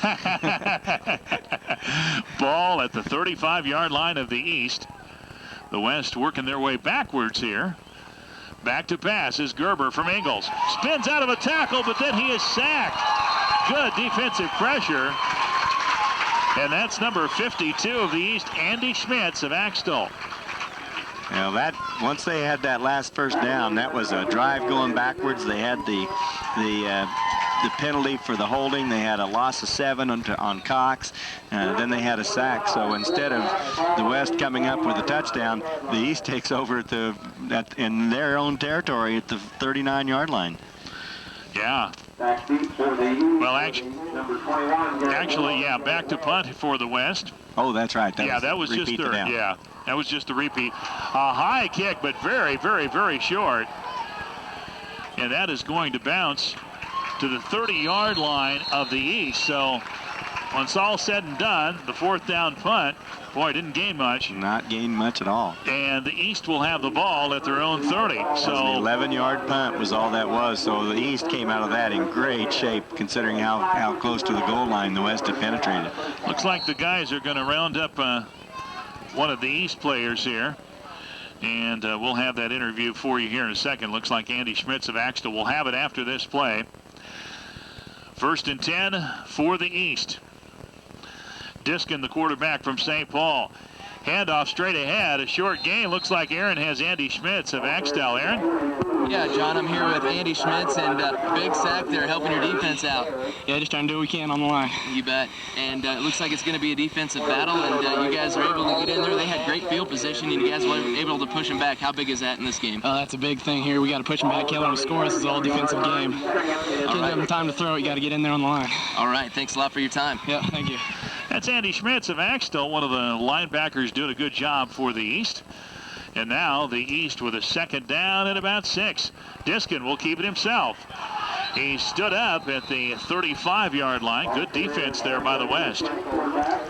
Ball at the 35-yard line of the East. The West working their way backwards here. Back to pass is Gerber from Ingalls. Spins out of a tackle, but then he is sacked. Good defensive pressure. And that's number 52 of the East, Andy Schmitz of Axtell. Now that once they had that last first down, that was a drive going backwards. They had the penalty for the holding. They had a loss of 7 on Cox. Then they had a sack. So instead of the West coming up with a touchdown, the East takes over in their own territory at the 39-yard line. Yeah. Well, actually, yeah, back to punt for the West. Oh, that's right. That was just third. Yeah, that was just a repeat. A high kick, but very, very, very short. And that is going to bounce to the 30-yard line of the East. So once all said and done, the 4th down punt, boy, didn't gain much. Not gain much at all. And the East will have the ball at their own 30. So an 11-yard punt was all that was. So the East came out of that in great shape, considering how close to the goal line the West had penetrated. Looks like the guys are going to round up one of the East players here. And we'll have that interview for you here in a second. Looks like Andy Schmitz of Axtell will have it after this play. 1st and 10 for the East. Diskin, the quarterback from St. Paul. Handoff straight ahead. A short gain. Looks like Aaron has Andy Schmitz of Axtell. Aaron? Yeah, John, I'm here with Andy Schmitz, and big sack there helping your defense out. Yeah, just trying to do what we can on the line. You bet. And it looks like it's going to be a defensive battle, and you guys are able to get in there. They had great field position, and you guys were able to push them back. How big is that in this game? That's a big thing here. We got to push them back, kill them to score. This is all defensive game. Give them time to throw it. You got to get in there on the line. All right. Thanks a lot for your time. Yeah, thank you. That's Andy Schmitz of Axtell, one of the linebackers doing a good job for the East. And now the East with a 2nd down and about 6. Diskin will keep it himself. He stood up at the 35-yard line. Good defense there by the West.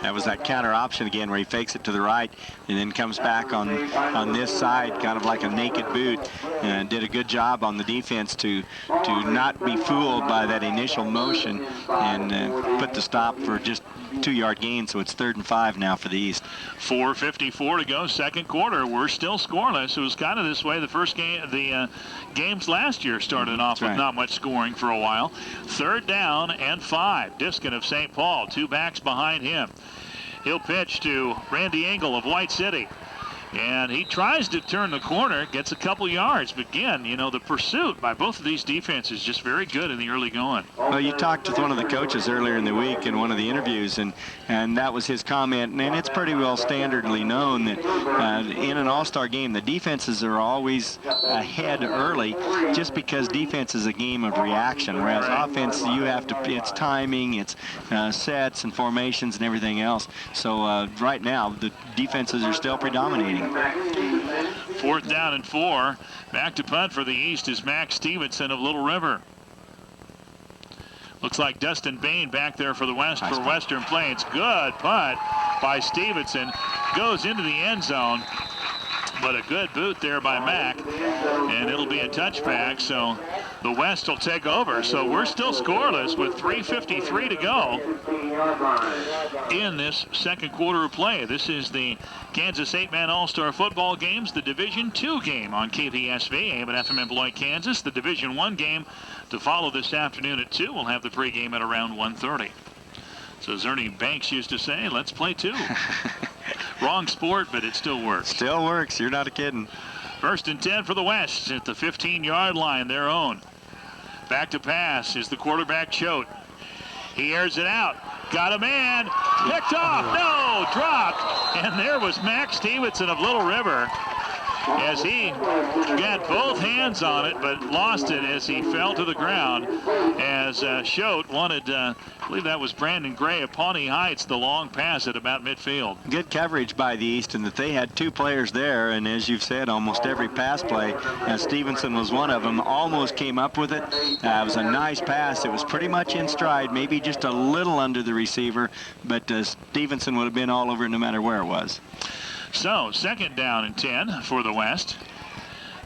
That was that counter option again where he fakes it to the right and then comes back on this side, kind of like a naked boot, and did a good job on the defense to not be fooled by that initial motion and put the stop for just 2-yard gain. So it's 3rd and 5 now for the East. 4:54 to go, second quarter. We're still scoreless. It was kind of this way the first game. The games last year started off with not much scoring for a while. 3rd down and 5. Diskin of St. Paul, 2 backs behind him. He'll pitch to Randy Engel of White City. And he tries to turn the corner, gets a couple yards. But again, you know, the pursuit by both of these defenses just very good in the early going. Well, you talked with one of the coaches earlier in the week in one of the interviews, and that was his comment. And it's pretty well standardly known that in an all-star game, the defenses are always ahead early just because defense is a game of reaction, whereas offense, you have to, it's timing, it's sets and formations and everything else. So right now, the defenses are still predominating. 4th down and 4. Back to punt for the East is Max Stevenson of Little River. Looks like Dustin Bain back there for the West for Western Plains. Good punt by Stevenson. Goes into the end zone. But a good boot there by Mack, and it'll be a touchback, so the West will take over. So we're still scoreless with 3:53 to go in this second quarter of play. This is the Kansas 8-man All-Star Football Games, the Division II game on KPSV, AM and FM in Beloit, Kansas. The Division I game to follow this afternoon at 2. We'll have the pregame at around 1:30. So as Ernie Banks used to say, let's play 2. Wrong sport, but it still works. Still works. You're not kidding. 1st and 10 for the West at the 15-yard line, their own. Back to pass is the quarterback, Choate. He airs it out. Got a man. Picked off. No, dropped. And there was Max Stevenson of Little River as he got both hands on it, but lost it as he fell to the ground. As Choate wanted, I believe that was Brandon Gray of Pawnee Heights, the long pass at about midfield. Good coverage by the East, and that they had 2 players there, and as you've said, almost every pass play, Stevenson was one of them, almost came up with it. It was a nice pass. It was pretty much in stride, maybe just a little under the receiver, but Stevenson would have been all over it no matter where it was. So 2nd down and 10 for the West.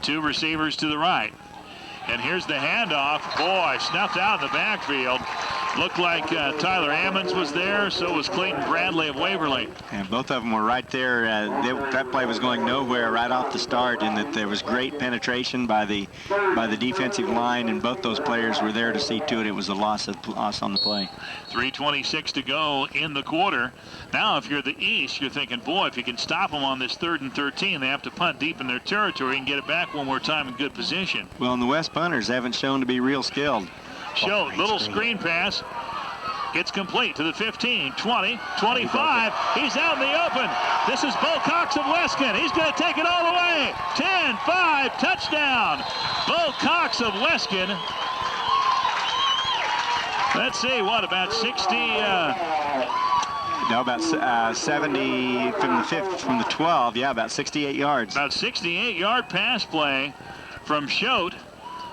2 receivers to the right. And here's the handoff. Boy, snuffed out in the backfield. Looked like Tyler Ammons was there, so was Clayton Bradley of Waverly. And both of them were right there. That play was going nowhere right off the start, and that there was great penetration by the defensive line, and both those players were there to see to it. It was a loss on the play. 3:26 to go in the quarter. Now, if you're the East, you're thinking, boy, if you can stop them on this 3rd and 13, they have to punt deep in their territory and get it back one more time in good position. Well, and the West punters haven't shown to be real skilled. Choate, little screen pass. It's complete to the 15, 20, 25. He's out in the open. This is Bo Cox of Weskin. He's going to take it all the way. 10, 5, touchdown. Bo Cox of Weskin. Let's see, what, about 60? No, about 70 from the 12. Yeah, about 68 yards. About 68-yard pass play from Choate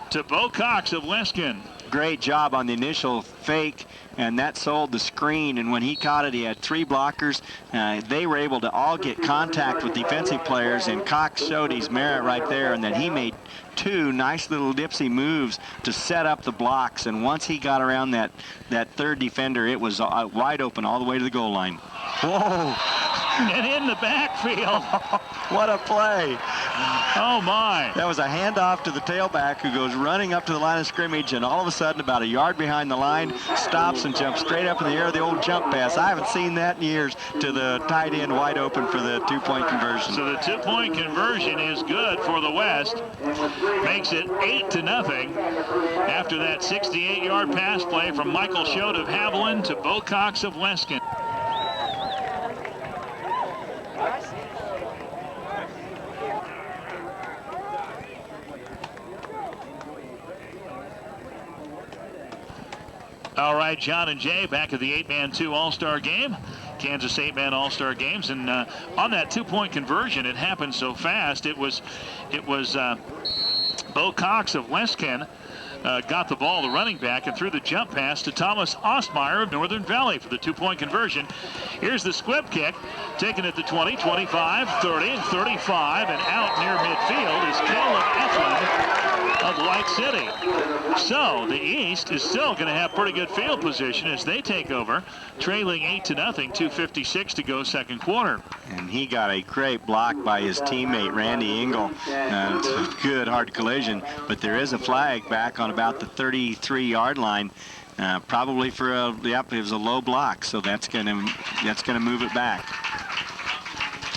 to Bo Cox of Weskin. Great job on the initial fake, and that sold the screen, and when he caught it, he had 3 blockers. They were able to all get contact with defensive players, and Cox showed his merit right there, and then he made 2 nice little dipsy moves to set up the blocks, and once he got around that 3rd defender, it was wide open all the way to the goal line. Whoa! And in the backfield. What a play. Oh, my. That was a handoff to the tailback who goes running up to the line of scrimmage, and all of a sudden, about a yard behind the line, stops and jumps straight up in the air, the old jump pass. I haven't seen that in years, to the tight end wide open for the 2-point conversion. So the 2-point conversion is good for the West. Makes it 8-0 after that 68-yard pass play from Michael Choate of Haviland to Bo Cox of Weskin. All right, John and Jay back at the 8-man 2 All-Star game. Kansas 8-man All-Star games. And on that 2-point conversion, it happened so fast. It was Bo Cox of Weskin got the ball, the running back, and threw the jump pass to Thomas Ostmeyer of Northern Valley for the 2-point conversion. Here's the squib kick, taken at the 20, 25, 30, 35, and out near midfield is Caleb Eflin of White City. So the East is still going to have pretty good field position as they take over, trailing 8-0, 2:56 to go second quarter. And he got a great block by his teammate Randy Engel. It's a good hard collision, but there is a flag back on about the 33-yard line, probably for it was a low block, so that's going to move it back.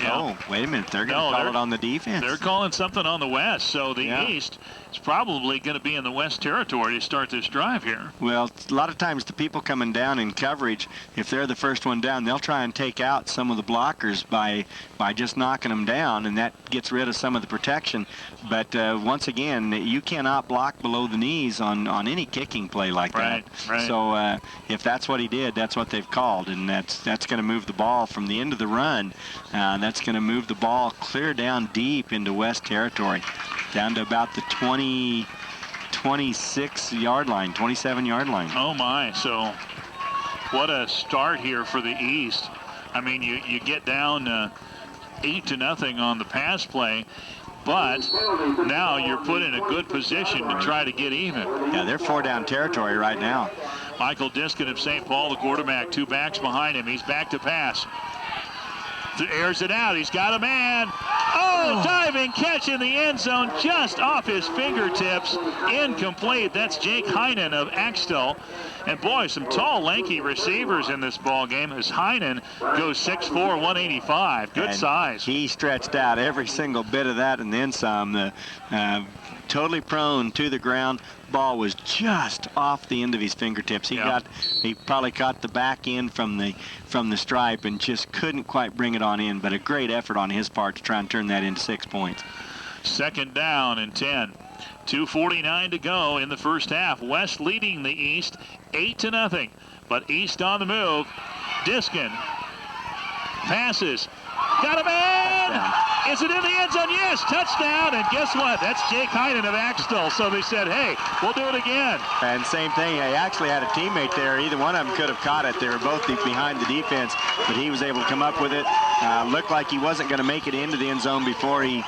Yeah. Oh, wait a minute. They're going to call it on the defense. They're calling something on the West. So the East is probably going to be in the West territory to start this drive here. Well, a lot of times the people coming down in coverage, if they're the first one down, they'll try and take out some of the blockers by just knocking them down, and that gets rid of some of the protection. But once again, you cannot block below the knees on any kicking play like that. Right. So if that's what he did, that's what they've called, and that's going to move the ball from the end of the run. That's going to move the ball clear down deep into West territory, down to about the 26-yard line, 27-yard line. Oh, my. So what a start here for the East. I mean, you get down 8-0 on the pass play, but now you're put in a good position to try to get even. Yeah, they're 4-down territory right now. Michael Diskin of St. Paul, the quarterback, 2 backs behind him. He's back to pass. Airs it out. He's got a man. Oh, diving catch in the end zone just off his fingertips. Incomplete. That's Jake Heinen of Axtell. And boy, some tall, lanky receivers in this ball game as Heinen goes 6'4", 185. Good size. He stretched out every single bit of that and then some. Totally prone to the ground. Ball was just off the end of his fingertips. He probably caught the back end from the stripe and just couldn't quite bring it on in, but a great effort on his part to try and turn that into 6 points. 2nd down and 10. 2:49 to go in the first half. West leading the East 8-0, but East on the move. Diskin passes. Got a man! Touchdown. Is it in the end zone? Yes, touchdown. And guess what? That's Jake Heinen of Axtell. So they said, hey, we'll do it again. And same thing, he actually had a teammate there. Either one of them could have caught it. They were both behind the defense, but he was able to come up with it. Looked like he wasn't going to make it into the end zone before he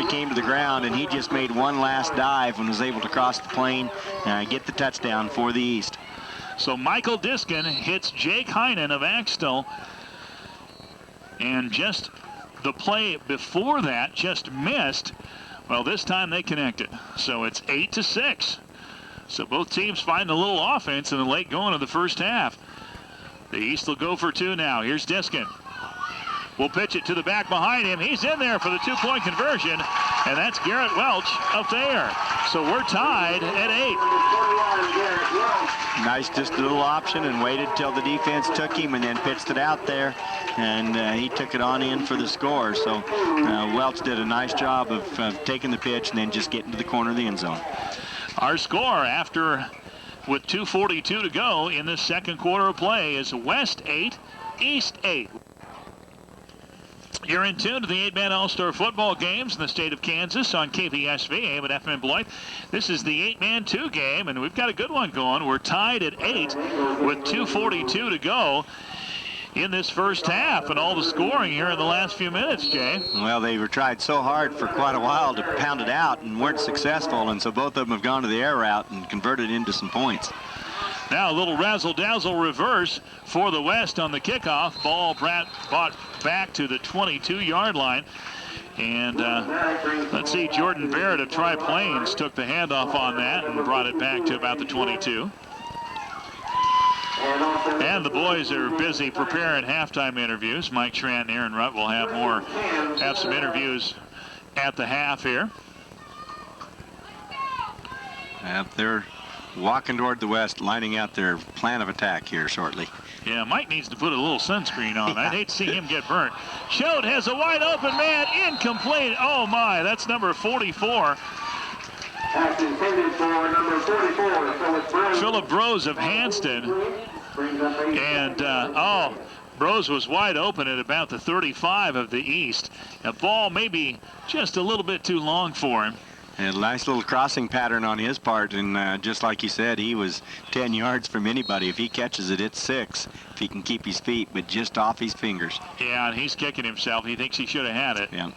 came to the ground, and he just made one last dive and was able to cross the plane and get the touchdown for the East. So Michael Diskin hits Jake Heinen of Axtell. And just the play before that just missed. Well, this time they connected. So it's 8-6. So both teams find a little offense in the late going of the first half. The East will go for 2 now. Here's Diskin. Will pitch it to the back behind him. He's in there for the 2-point conversion. And that's Garrett Welch up there. So we're tied at 8. Nice, just a little option and waited till the defense took him and then pitched it out there. And he took it on in for the score. So Welch did a nice job of taking the pitch and then just getting to the corner of the end zone. Our score with 2:42 to go in this second quarter of play is West 8, East 8. You're in tune to the 8-man All-Star football games in the state of Kansas on KPSV, AM and FM Beloit. This is the 8-man 2 game, and we've got a good one going. We're tied at 8 with 2:42 to go in this first half, and all the scoring here in the last few minutes, Jay. Well, they were tried so hard for quite a while to pound it out and weren't successful, and so both of them have gone to the air route and converted into some points. Now a little razzle-dazzle reverse for the West on the kickoff. Ball brought back to the 22-yard line. And let's see, Jordan Barrett of Tri-Plains took the handoff on that and brought it back to about the 22. And the boys are busy preparing halftime interviews. Mike Schrant and Aaron Rutt will have some interviews at the half here. They're walking toward the West, lining out their plan of attack here shortly. Yeah, Mike needs to put a little sunscreen on. I'd hate to see him get burnt. Choate has a wide open man, incomplete. Oh my, that's number 44. Philip Brose of Hanston. And, Brose was wide open at about the 35 of the East. A ball maybe just a little bit too long for him. And a nice little crossing pattern on his part, and just like you said, he was 10 yards from anybody. If he catches it, it's 6, if he can keep his feet, but just off his fingers. Yeah, and he's kicking himself. He thinks he should have had it. Yeah.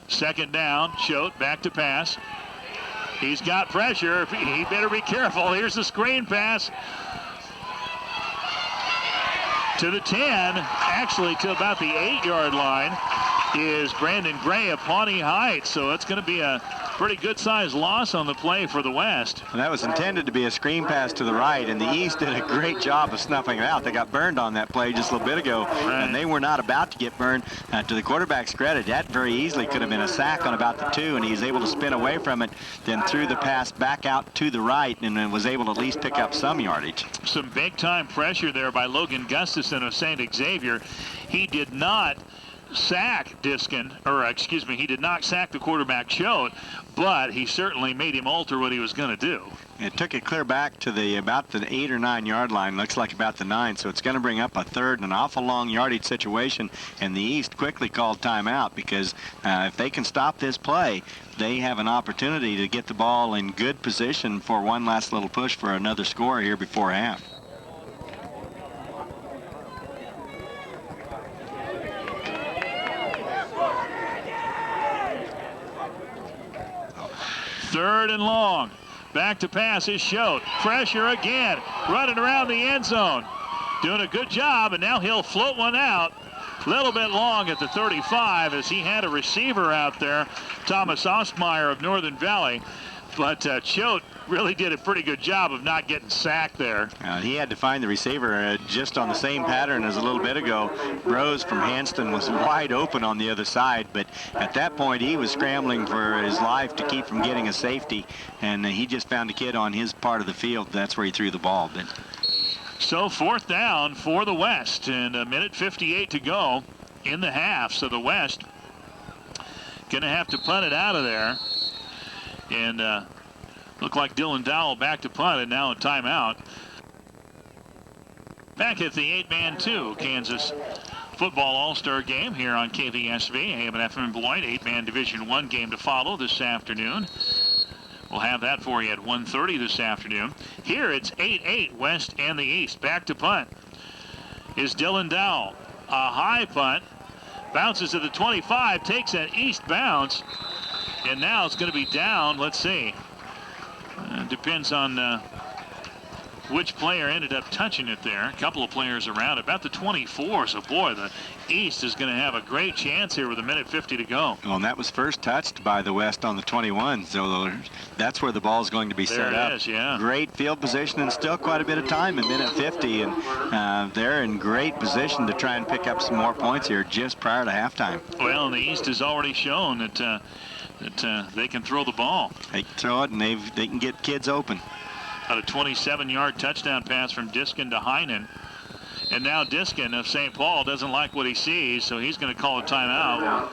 2nd down, Choate back to pass. He's got pressure. He better be careful. Here's the screen pass. To the 10, actually to about the 8-yard line. is Brandon Gray of Pawnee Heights. So it's going to be a pretty good-sized loss on the play for the West. And that was intended to be a screen pass to the right, and the East did a great job of snuffing it out. They got burned on that play just a little bit ago, and they were not about to get burned. To the quarterback's credit, that very easily could have been a sack on about the 2, and he's able to spin away from it, then threw the pass back out to the right, and then was able to at least pick up some yardage. Some big-time pressure there by Logan Gustafson of St. Xavier. He did not sack Diskin, or excuse me, he did not sack the quarterback Choate, but he certainly made him alter what he was going to do. It took it clear back to about the 8 or 9 yard line, looks like about the 9, so it's going to bring up a third and an awful long yardage situation, and the East quickly called timeout because if they can stop this play, they have an opportunity to get the ball in good position for one last little push for another score here before half. Third and long. Back to pass is Choate. Pressure again. Running around the end zone. Doing a good job, and now he'll float one out. A little bit long at the 35 as he had a receiver out there, Thomas Ostmeyer of Northern Valley. But Choate really did a pretty good job of not getting sacked there. He had to find the receiver just on the same pattern as a little bit ago. Rose from Hanston was wide open on the other side, but at that point he was scrambling for his life to keep from getting a safety, and he just found a kid on his part of the field. That's where he threw the ball. But so 4th down for the West, and 1:58 to go in the half. So the West going to have to punt it out of there. And looked like Dylan Dowell back to punt, and now a timeout. Back at the 8-man 2 Kansas football all-star game here on KVSV, AM and FM Beloit. 8-man Division I game to follow this afternoon. We'll have that for you at 1:30 this afternoon. Here it's 8-8 West and the East. Back to punt is Dylan Dowell. A high punt. Bounces to the 25, takes an east bounce. And now it's going to be down. Let's see. Depends on which player ended up touching it there. A couple of players around about the 24. So, boy, the East is going to have a great chance here with 1:50 to go. Well, and that was first touched by the West on the 21. So that's where the ball is going to be set up. There it is, yeah. Great field position and still quite a bit of time at 1:50. And they're in great position to try and pick up some more points here just prior to halftime. Well, and the East has already shown that they can throw the ball. They can throw it, and they can get kids open. Got a 27-yard touchdown pass from Diskin to Heinen. And now Diskin of St. Paul doesn't like what he sees, so he's going to call a timeout.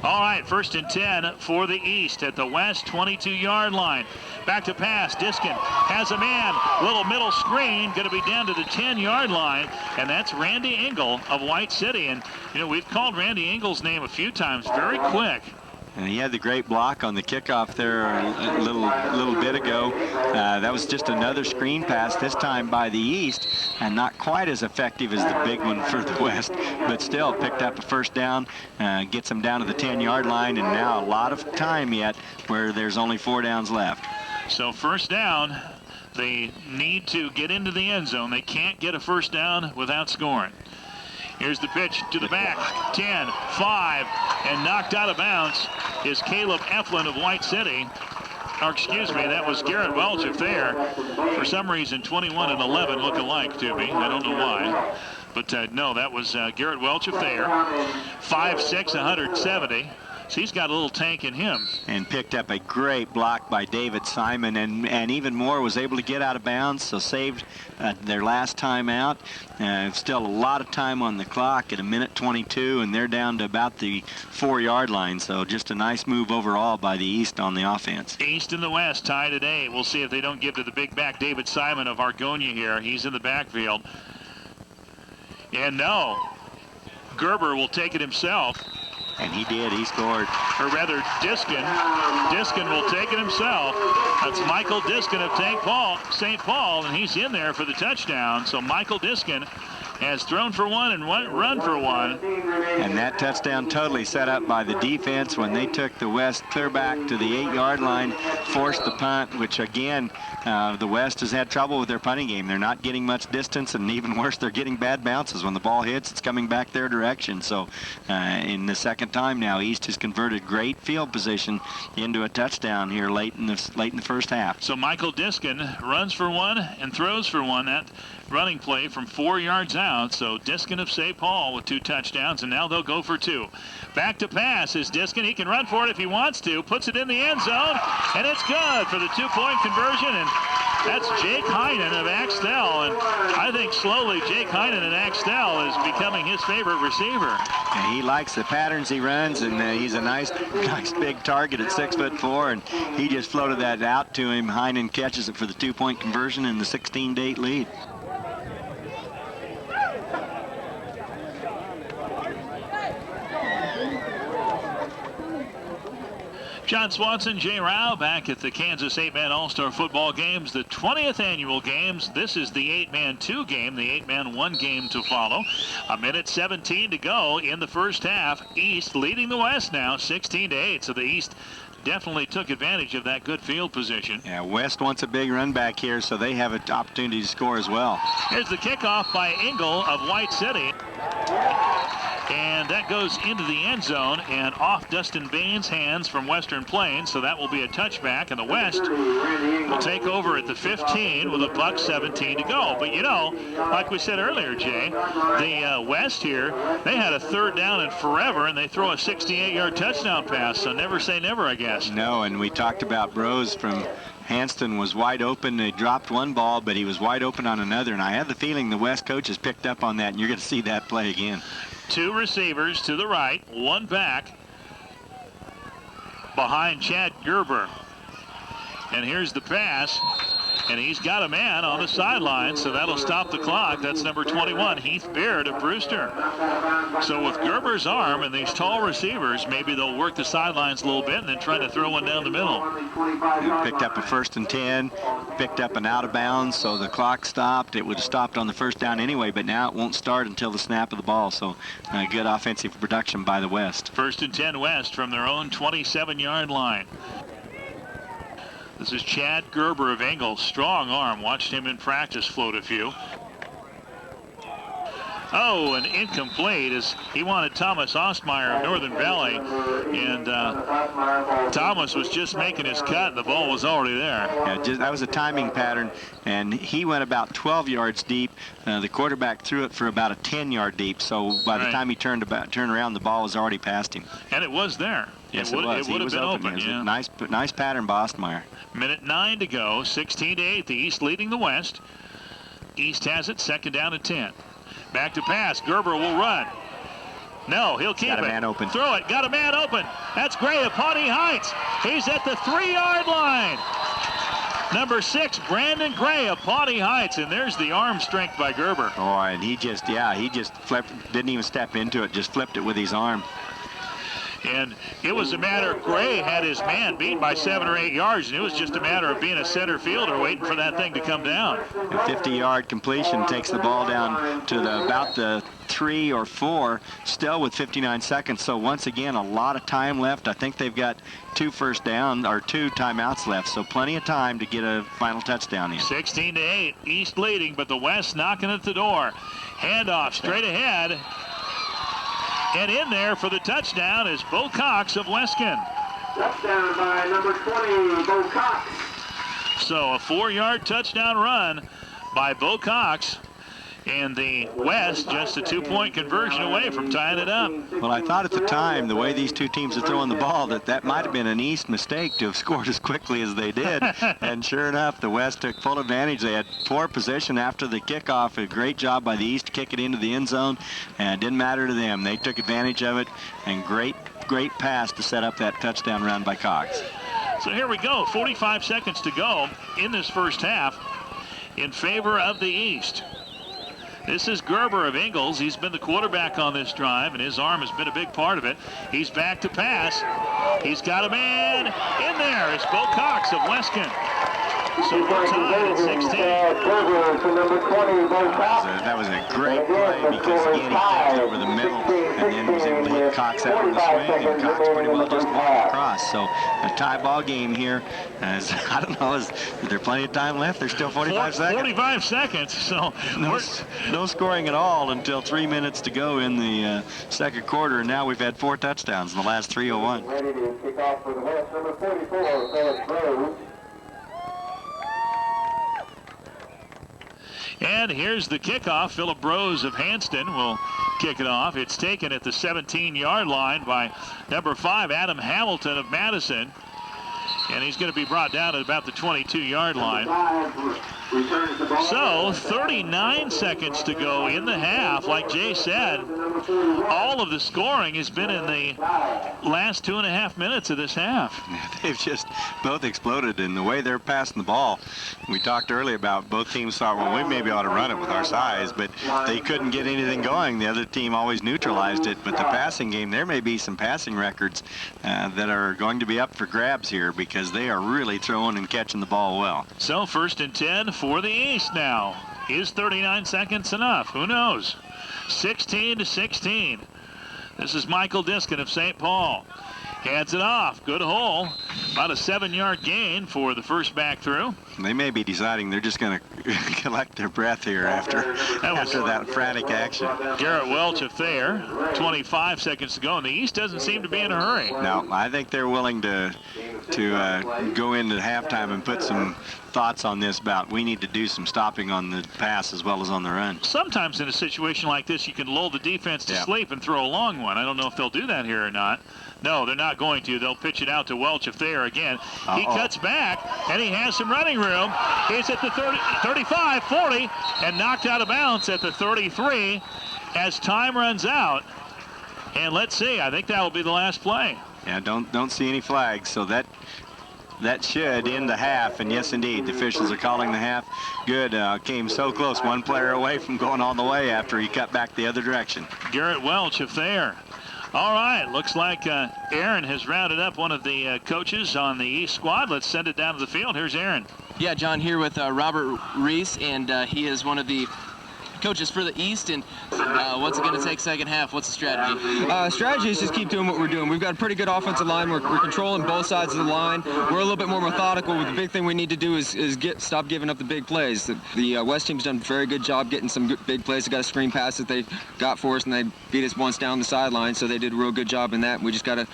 All right, 1st and 10 for the East at the West 22-yard line. Back to pass. Diskin has a man. Little middle screen. Going to be down to the 10-yard line. And that's Randy Engel of White City. And, you know, we've called Randy Engel's name a few times. Very quick. And he had the great block on the kickoff there a little bit ago. That was just another screen pass, this time by the East, and not quite as effective as the big one for the West, but still picked up a first down, gets them down to the 10-yard line, and now a lot of time yet where there's only 4 downs left. So 1st down, they need to get into the end zone. They can't get a 1st down without scoring. Here's the pitch to the back, 10, 5, and knocked out of bounds is Caleb Eflin of White City. Or excuse me, that was Garrett Welch of there. For some reason, 21 and 11 look alike to me. I don't know why. But no, that was Garrett Welch of there. 5'6", 170. So he's got a little tank in him. And picked up a great block by David Simon, and even more was able to get out of bounds, so saved their last time out. Still a lot of time on the clock at 1:22, and they're down to about the 4-yard line. So just a nice move overall by the East on the offense. East and the West tied at 8. We'll see if they don't give to the big back David Simon of Argonia here. He's in the backfield. And no, Gerber will take it himself. And he did. He scored. Or rather, Diskin. Diskin will take it himself. That's Michael Diskin of St. Paul, and he's in there for the touchdown. So Michael Diskin has thrown for one and run for one. And that touchdown totally set up by the defense when they took the West clear back to the 8-yard line, forced the punt, which again, the West has had trouble with their punting game. They're not getting much distance, and even worse, they're getting bad bounces. When the ball hits, it's coming back their direction. So in the second time now, East has converted great field position into a touchdown here late in the first half. So Michael Diskin runs for one and throws for one. That running play from 4 yards out. So Diskin of St. Paul with 2 touchdowns, and now they'll go for 2. Back to pass is Diskin. He can run for it if he wants to. Puts it in the end zone, and it's good for the 2-point conversion. And that's Jake Heinen of Axtell. And I think slowly Jake Heinen at Axtell is becoming his favorite receiver. And he likes the patterns he runs, and he's a nice big target at 6'4", and he just floated that out to him. Heinen catches it for the 2-point conversion and the 16-8 lead. John Swanson, Jay Rao back at the Kansas 8-Man All-Star Football Games, the 20th annual games. This is the 8-Man 2 game, the 8-Man 1 game to follow. 1:17 to go in the first half. East leading the West now, 16-8. So the East definitely took advantage of that good field position. Yeah, West wants a big run back here, so they have an opportunity to score as well. Here's the kickoff by Engel of White City. And that goes into the end zone and off Dustin Bain's hands from Western Plains, so that will be a touchback, and the West will take over at the 15 with $1:17 to go. But you know, like we said earlier, Jay, the West here, they had a 3rd down and forever, and they throw a 68-yard touchdown pass, so never say never, I guess. No, and we talked about Brose from Hanston was wide open. They dropped one ball, but he was wide open on another, and I have the feeling the West coaches picked up on that, and you're going to see that play again. 2 receivers to the right, 1 back behind Chad Gerber. And here's the pass, and he's got a man on the sideline, so that'll stop the clock. That's number 21, Heath Baird of Brewster. So with Gerber's arm and these tall receivers, maybe they'll work the sidelines a little bit and then try to throw one down the middle. Picked up a 1st and 10, picked up an out of bounds, so the clock stopped. It would have stopped on the 1st down anyway, but now it won't start until the snap of the ball. So good offensive production by the West. 1st and 10 West from their own 27-yard line. This is Chad Gerber of Engel. Strong arm. Watched him in practice float a few. Oh, an incomplete as he wanted Thomas Ostmeyer of Northern Valley. And Thomas was just making his cut, and the ball was already there. Yeah, that was a timing pattern, and he went about 12 yards deep. The quarterback threw it for about a 10-yard deep, so by the time he turned around, the ball was already past him. And it was there. Yes, it was. It would have been open. It was yeah. a nice pattern by Ostmeyer. 1:09 to go, 16-8. The East leading the West. East has it, 2nd down and 10. Back to pass. Gerber will run. No, he'll keep it. Got a man open. Throw it. Got a man open. That's Gray of Pawnee Heights. He's at the 3-yard line. Number 6, Brandon Gray of Pawnee Heights, and there's the arm strength by Gerber. Oh, and he just flipped, didn't even step into it, just flipped it with his arm. And it was a matter of Gray had his man beat by 7 or 8 yards, and it was just a matter of being a center fielder waiting for that thing to come down. A 50-yard completion takes the ball down to about the 3 or 4, still with 59 seconds. So once again, a lot of time left. I think they've got 2 first down or 2 timeouts left, so plenty of time to get a final touchdown in. 16-8, East leading, but the West knocking at the door. Handoff straight ahead. And in there for the touchdown is Bo Cox of Weskin. Touchdown by number 20, Bo Cox. So a 4-yard touchdown run by Bo Cox. And the West just a 2-point conversion away from tying it up. Well, I thought at the time, the way these two teams are throwing the ball, that might have been an East mistake to have scored as quickly as they did. And sure enough, the West took full advantage. They had poor possession after the kickoff. A great job by the East to kick it into the end zone. And it didn't matter to them. They took advantage of it. And great pass to set up that touchdown run by Cox. So here we go. 45 seconds to go in this first half in favor of the East. This is Gerber of Ingalls. He's been the quarterback on this drive, and his arm has been a big part of it. He's back to pass. He's got a man in there. It's Bo Cox of Weskin. So we're tied at 16. That was a great play because, again, he faked over the middle and then was able to hit Cox out of the swing, and Cox pretty well just walked across. So a tie ball game here. As I don't know, is there plenty of time left? There's still 45 seconds. 45 seconds. So no scoring at all until 3 minutes to go in the second quarter. And now we've had 4 touchdowns in the last 3:01. Ready to kick off for the West, number 44, Philip Groves. And here's the kickoff. Philip Brose of Hanston will kick it off. It's taken at the 17-yard line by number 5, Adam Hamilton of Madison. And he's going to be brought down at about the 22-yard line. So 39 seconds to go in the half. Like Jay said, all of the scoring has been in the last 2.5 minutes of this half. They've just both exploded in the way they're passing the ball. We talked earlier about both teams thought, well, we maybe ought to run it with our size, but they couldn't get anything going. The other team always neutralized it. But the passing game, there may be some passing records that are going to be up for grabs here because they are really throwing and catching the ball well. So 1st and 10 for the East now. Is 39 seconds enough? Who knows? 16-16. This is Michael Diskin of St. Paul. Hands it off. Good hole. About a 7-yard gain for the first back through. They may be deciding they're just going to collect their breath here after that frantic action. Garrett Welch of Thayer. 25 seconds to go, and the East doesn't seem to be in a hurry. No, I think they're willing to go into halftime and put some thoughts on this about we need to do some stopping on the pass as well as on the run. Sometimes in a situation like this, you can lull the defense to sleep and throw a long one. I don't know if they'll do that here or not. No, they're not going to. They'll pitch it out to Welch of Thayer again. He cuts back, and he has some running room. He's at the 30, 35, 40, and knocked out of bounds at the 33 as time runs out. And let's see. I think that will be the last play. Yeah, don't see any flags, so that should end the half. And yes, indeed, the officials are calling the half. Good. Came so close, one player away from going all the way after he cut back the other direction. Garrett Welch of Thayer. All right, looks like Aaron has rounded up one of the coaches on the East squad. Let's send it down to the field. Here's Aaron. Yeah, John, here with Robert Reese, and he is one of the coaches for the East. And what's it going to take second half? What's the strategy? Strategy is just keep doing what we're doing. We've got a pretty good offensive line. We're controlling both sides of the line. We're a little bit more methodical. The big thing we need to do is stop giving up the big plays. The West team's done a very good job getting some big plays. They got a screen pass that they got for us, and they beat us once down the sideline, so they did a real good job in that. We just got to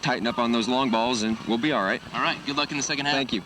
tighten up on those long balls, and we'll be all right. All right. Good luck in the second half. Thank you.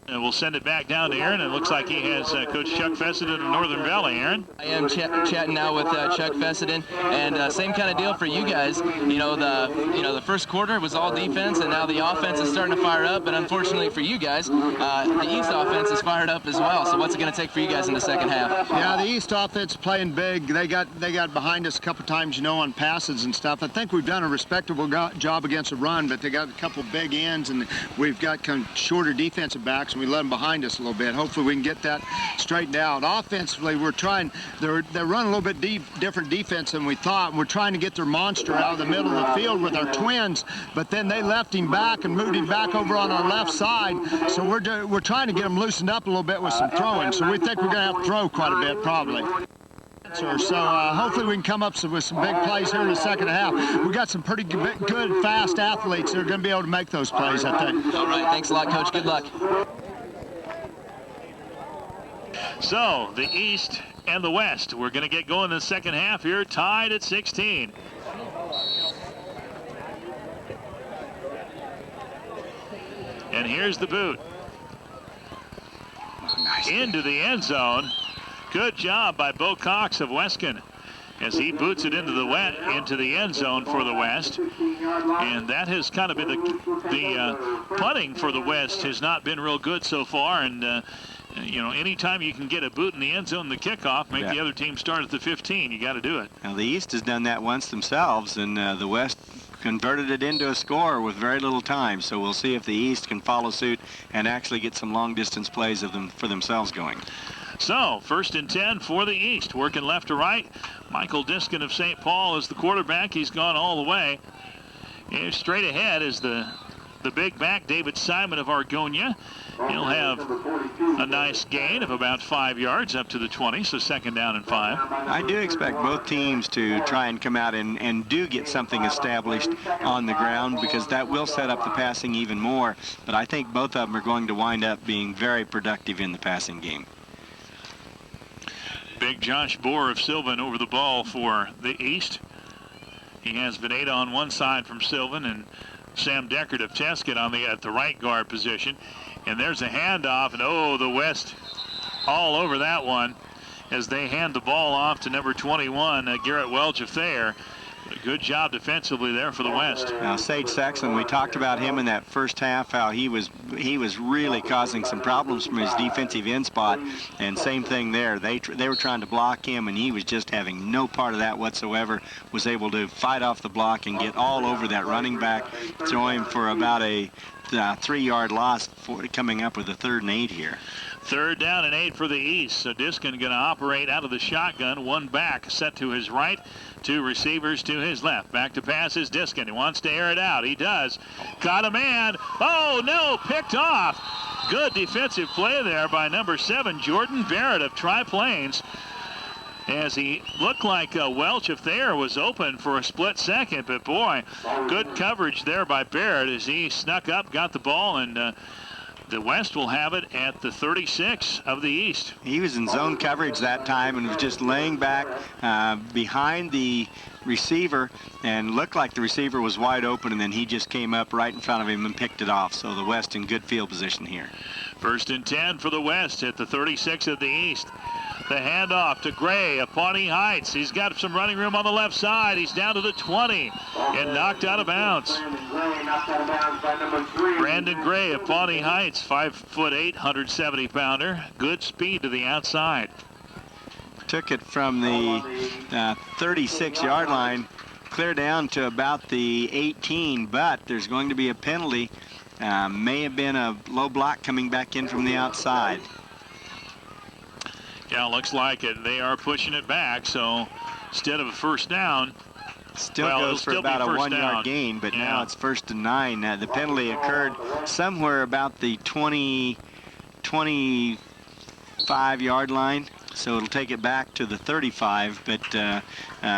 And we'll send it back down to Aaron. It looks like he has Coach Chuck Fessenden of Northern Valley. Aaron? I am chatting now with Chuck Fessenden, and same kind of deal for you guys. The first quarter was all defense, and now the offense is starting to fire up. But unfortunately for you guys, the East offense is fired up as well. So what's it going to take for you guys in the second half? Yeah, the East offense playing big. They got behind us a couple times, on passes and stuff. I think we've done a respectable job against the run, but they got a couple big ends, and we've got kind of shorter defensive backs. We let them behind us a little bit. Hopefully we can get that straightened out. Offensively, we're trying. They're running a little bit different defense than we thought. We're trying to get their monster out of the middle of the field with our twins, but then they left him back and moved him back over on our left side. So we're trying to get them loosened up a little bit with some throwing. So we think we're going to have to throw quite a bit probably. So hopefully we can come up with some big plays here in the second half. We've got some pretty good, fast athletes that are going to be able to make those plays, I think. All right, thanks a lot, Coach. Good luck. So the East and the West, we're going to get going in the second half here, tied at 16. And here's the boot. Into the end zone. Good job by Bo Cox of Weskin as he boots it into the end zone for the West. And that has kind of been the punting for the West has not been real good so far. And anytime you can get a boot in the end zone, the kickoff, make the other team start at the 15. You got to do it. Now the East has done that once themselves, and the West converted it into a score with very little time. So we'll see if the East can follow suit and actually get some long distance plays for themselves going. So, 1st and 10 for the East. Working left to right. Michael Diskin of St. Paul is the quarterback. He's gone all the way. And straight ahead is the the big back, David Simon of Argonia. He'll have a nice gain of about 5 yards up to the 20, so 2nd down and 5. I do expect both teams to try and come out and do get something established on the ground, because that will set up the passing even more. But I think both of them are going to wind up being very productive in the passing game. Big Josh Bohr of Sylvan over the ball for the East. He has Veneta on one side from Sylvan and Sam Deckard of Tesket at the right guard position. And there's a handoff, and oh, the West all over that one as they hand the ball off to number 21, Garrett Welch of Thayer. Good job defensively there for the West. Now, Sage Sexton, we talked about him in that first half, how he was really causing some problems from his defensive end spot, and same thing there. They were trying to block him, and he was just having no part of that whatsoever. Was able to fight off the block and get all over that running back, throw him for about a 3-yard loss coming up with a 3rd and 8 here. 3rd down and 8 for the East. So Diskin going to operate out of the shotgun. One back set to his right, 2 receivers to his left. Back to pass is Diskin. He wants to air it out. He does. Caught a man. Oh, no, picked off. Good defensive play there by number 7, Jordan Barrett of Tri-Plains, as he looked like Welch of Thayer was open for a split second. But boy, good coverage there by Barrett as he snuck up, got the ball, and the West will have it at the 36 of the East. He was in zone coverage that time and was just laying back behind the receiver and looked like the receiver was wide open, and then he just came up right in front of him and picked it off. So the West in good field position here. 1st and 10 for the West at the 36 of the East. The handoff to Gray of Pawnee Heights. He's got some running room on the left side. He's down to the 20 and knocked out of bounds. Brandon Gray of Pawnee Heights, 5'8", 170-pounder. Good speed to the outside. Took it from the 36-yard line clear down to about the 18, but there's going to be a penalty. May have been a low block coming back in from the outside. Yeah, looks like it. They are pushing it back, so instead of a 1st down, still goes for about a 1-yard gain, but now it's 1st and 9. The penalty occurred somewhere about the 25-yard line, so it'll take it back to the 35, but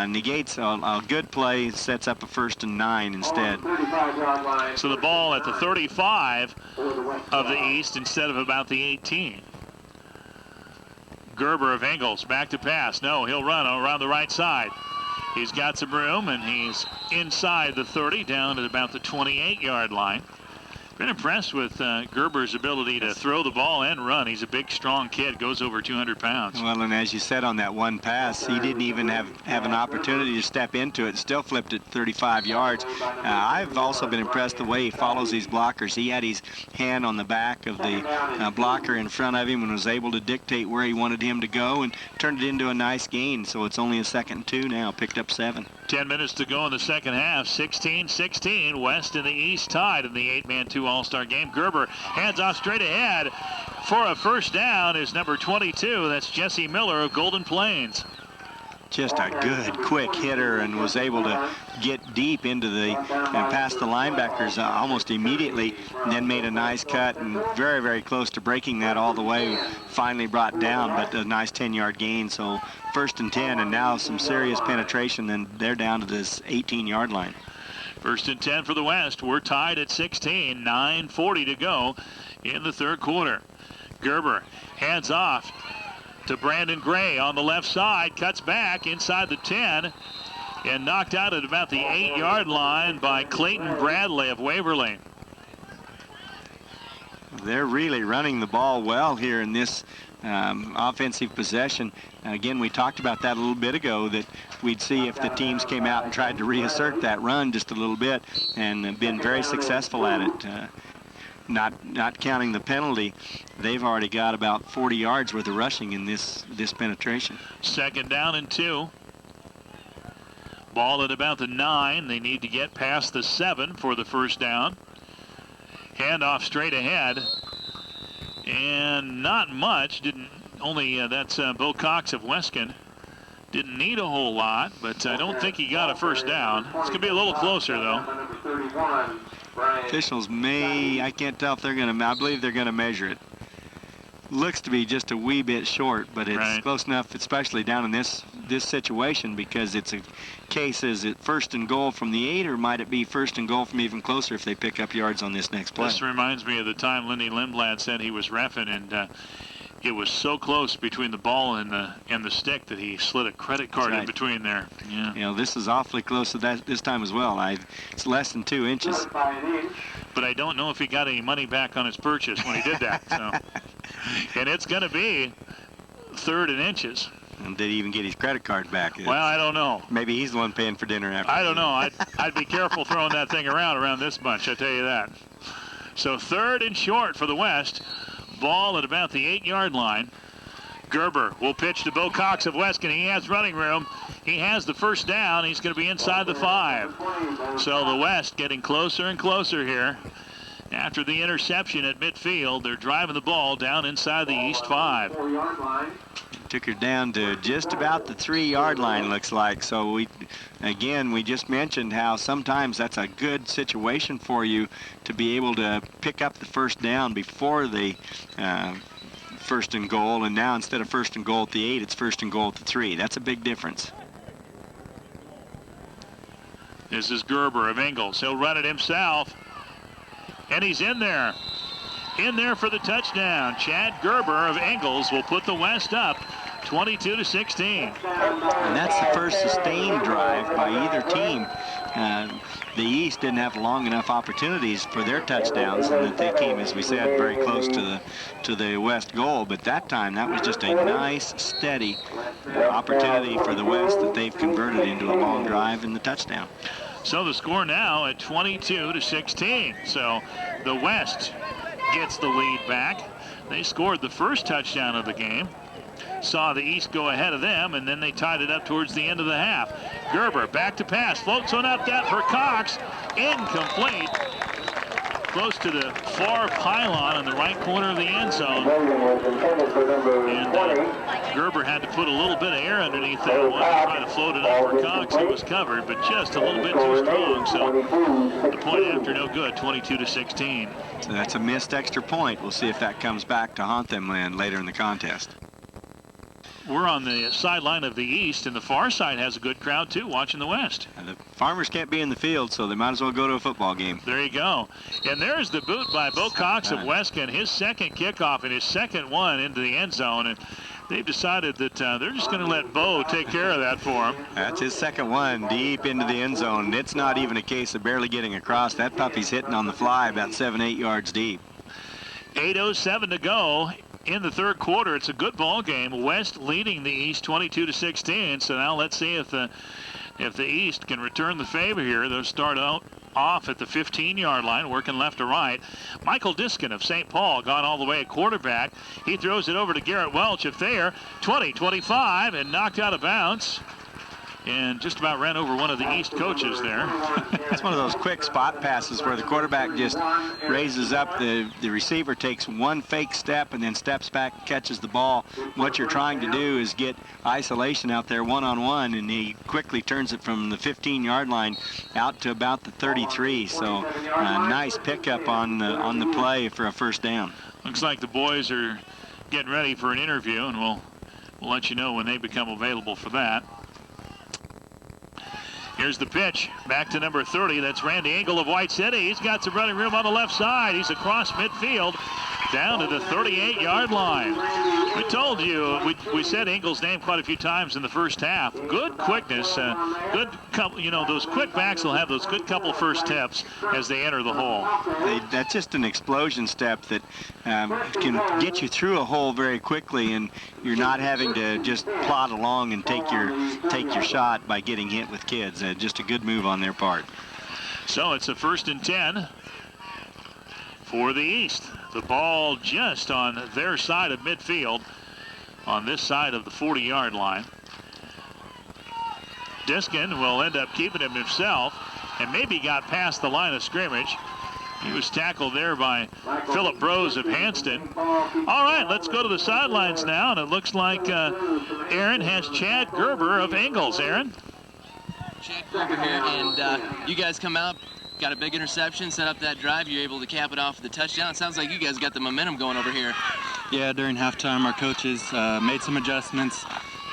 negates a good play, sets up a 1st and 9 instead. So the ball at the 35 of the East instead of about the 18. Gerber of Ingalls back to pass. No, he'll run around the right side. He's got some room, and he's inside the 30, down at about the 28-yard line. Been impressed with Gerber's ability to throw the ball and run. He's a big, strong kid, goes over 200 pounds. Well, and as you said on that one pass, he didn't even have an opportunity to step into it. Still flipped it 35 yards. I've also been impressed the way he follows these blockers. He had his hand on the back of the blocker in front of him and was able to dictate where he wanted him to go and turned it into a nice gain. So it's only a 2nd and 2 now. Picked up 7. 10 minutes to go in the second half. 16-16. West and the East tied in the 8-man 2 All-Star game. Gerber hands off straight ahead for a 1st down is number 22. That's Jesse Miller of Golden Plains. Just a good, quick hitter, and was able to get deep into the and past the linebackers almost immediately, and then made a nice cut and very, very close to breaking that all the way. Finally brought down, but a nice 10-yard gain. So 1st and 10, and now some serious penetration, and they're down to this 18-yard line. 1st and 10 for the West. We're tied at 16. 9:40 to go in the 3rd quarter. Gerber hands off to Brandon Gray on the left side, cuts back inside the 10, and knocked out at about the 8-yard line by Clayton Bradley of Waverly. They're really running the ball well here in this offensive possession. Again, we talked about that a little bit ago, that we'd see if the teams came out and tried to reassert that run just a little bit, and been very successful at it. Not counting the penalty, they've already got about 40 yards worth of rushing in this penetration. 2nd down and 2. Ball at about the 9. They need to get past the 7 for the 1st down. Handoff straight ahead, and not much. That's Bo Cox of Weskin. Didn't need a whole lot, but I don't think he got a 1st down. It's going to be a little closer, though. Officials may, I can't tell if they're going to, I believe they're going to measure it. Looks to be just a wee bit short, but it's close enough, especially down in this situation, because it's a case, is it first and goal from the 8, or might it be first and goal from even closer if they pick up yards on this next play? This reminds me of the time Lindy Lindblad said he was reffing, and it was so close between the ball and the stick that he slid a credit card in between there. Yeah. You know, this is awfully close to that this time as well. It's less than 2 inches. But I don't know if he got any money back on his purchase when he did that. So. And it's going to be 3rd and inches. And did he even get his credit card back? Well, I don't know. Maybe he's the one paying for dinner after. I don't know. I'd be careful throwing that thing around this much, I tell you that. So 3rd and short for the West. Ball at about the 8-yard line. Gerber will pitch to Bo Cox of Weston. He has running room. He has the first down. He's going to be inside the 5. So the West getting closer and closer here. After the interception at midfield, they're driving the ball down inside the East 5. Took her down to just about the 3-yard line, looks like. So we just mentioned how sometimes that's a good situation for you to be able to pick up the first down before the first and goal, and now instead of first and goal at the 8, it's first and goal at the 3. That's a big difference. This is Gerber of Ingalls. He'll run it himself. And he's in there. In there for the touchdown. Chad Gerber of Ingalls will put the West up 22-16. And that's the first sustained drive by either team. The East didn't have long enough opportunities for their touchdowns, and that they came, as we said, very close to the West goal. But that time, that was just a nice, steady opportunity for the West that they've converted into a long drive and the touchdown. So the score now at 22-16. So the West gets the lead back. They scored the first touchdown of the game. Saw the East go ahead of them, and then they tied it up towards the end of the half. Gerber back to pass. Floats one up, that for Cox. Incomplete. Close to the far pylon in the right corner of the end zone. And Gerber had to put a little bit of air underneath that one to try to float it up for Cox. It was covered, but just a little bit too strong. So the point after no good, 22-16. So that's a missed extra point. We'll see if that comes back to haunt them later in the contest. We're on the sideline of the East, and the far side has a good crowd, too, watching the West. And the Farmers can't be in the field, so they might as well go to a football game. There you go. And there's the boot by Bo Cox of Weston, his second kickoff and his second one into the end zone. And they've decided that they're just going to let Bo take care of that for him. That's his second one deep into the end zone. It's not even a case of barely getting across. That puppy's hitting on the fly about 7-8 yards deep. 8:07 to go. In the third quarter, it's a good ball game. West leading the East 22-16. So now let's see if the East can return the favor here. They'll start out off at the 15-yard line, working left to right. Michael Diskin of St. Paul gone all the way at quarterback. He throws it over to Garrett Welch of Thayer. 20-25 and knocked out of bounds. And just about ran over one of the East coaches there. It's one of those quick spot passes where the quarterback just raises up. The receiver takes one fake step and then steps back, catches the ball. What you're trying to do is get isolation out there one-on-one, and he quickly turns it from the 15-yard line out to about the 33. So a nice pickup on the play for a first down. Looks like the boys are getting ready for an interview, and we'll let you know when they become available for that. Here's the pitch, back to number 30. That's Randy Engel of White City. He's got some running room on the left side. He's across midfield, down to the 38-yard line. We told you, we said Engel's name quite a few times in the first half. Good quickness, good couple, those quick backs will have those good couple first steps as they enter the hole. That's just an explosion step that can get you through a hole very quickly, and you're not having to just plod along and take your shot by getting hit with kids. Just a good move on their part. So it's a 1st and 10 for the East. The ball just on their side of midfield, on this side of the 40-yard line. Diskin will end up keeping him himself, and maybe got past the line of scrimmage. He was tackled there by Philip Brose of Hanston. All right, let's go to the sidelines now, and it looks like Aaron has Chad Gerber of Ingalls. Aaron? Chad Gerber here, and you guys come out, got a big interception, set up that drive. You're able to cap it off with the touchdown. It sounds like you guys got the momentum going over here. Yeah, during halftime, our coaches made some adjustments.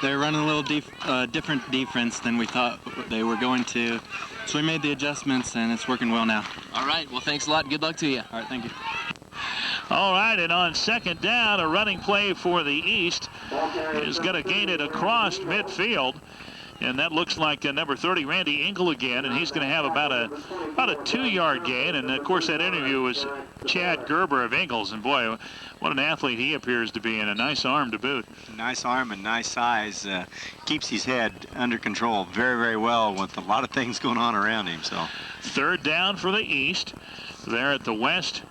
They're running a little different defense than we thought they were going to. So we made the adjustments, and it's working well now. All right. Well, thanks a lot. Good luck to you. All right, thank you. All right, and on second down, a running play for the East is going to gain it across midfield. And that looks like number 30, Randy Engel again, and he's going to have about a 2-yard gain. And of course, that interview was Chad Gerber of Ingles, and boy, what an athlete he appears to be, and a nice arm to boot. Nice arm and nice size. Keeps his head under control very, very well with a lot of things going on around him. So, third down for the East. They're at the West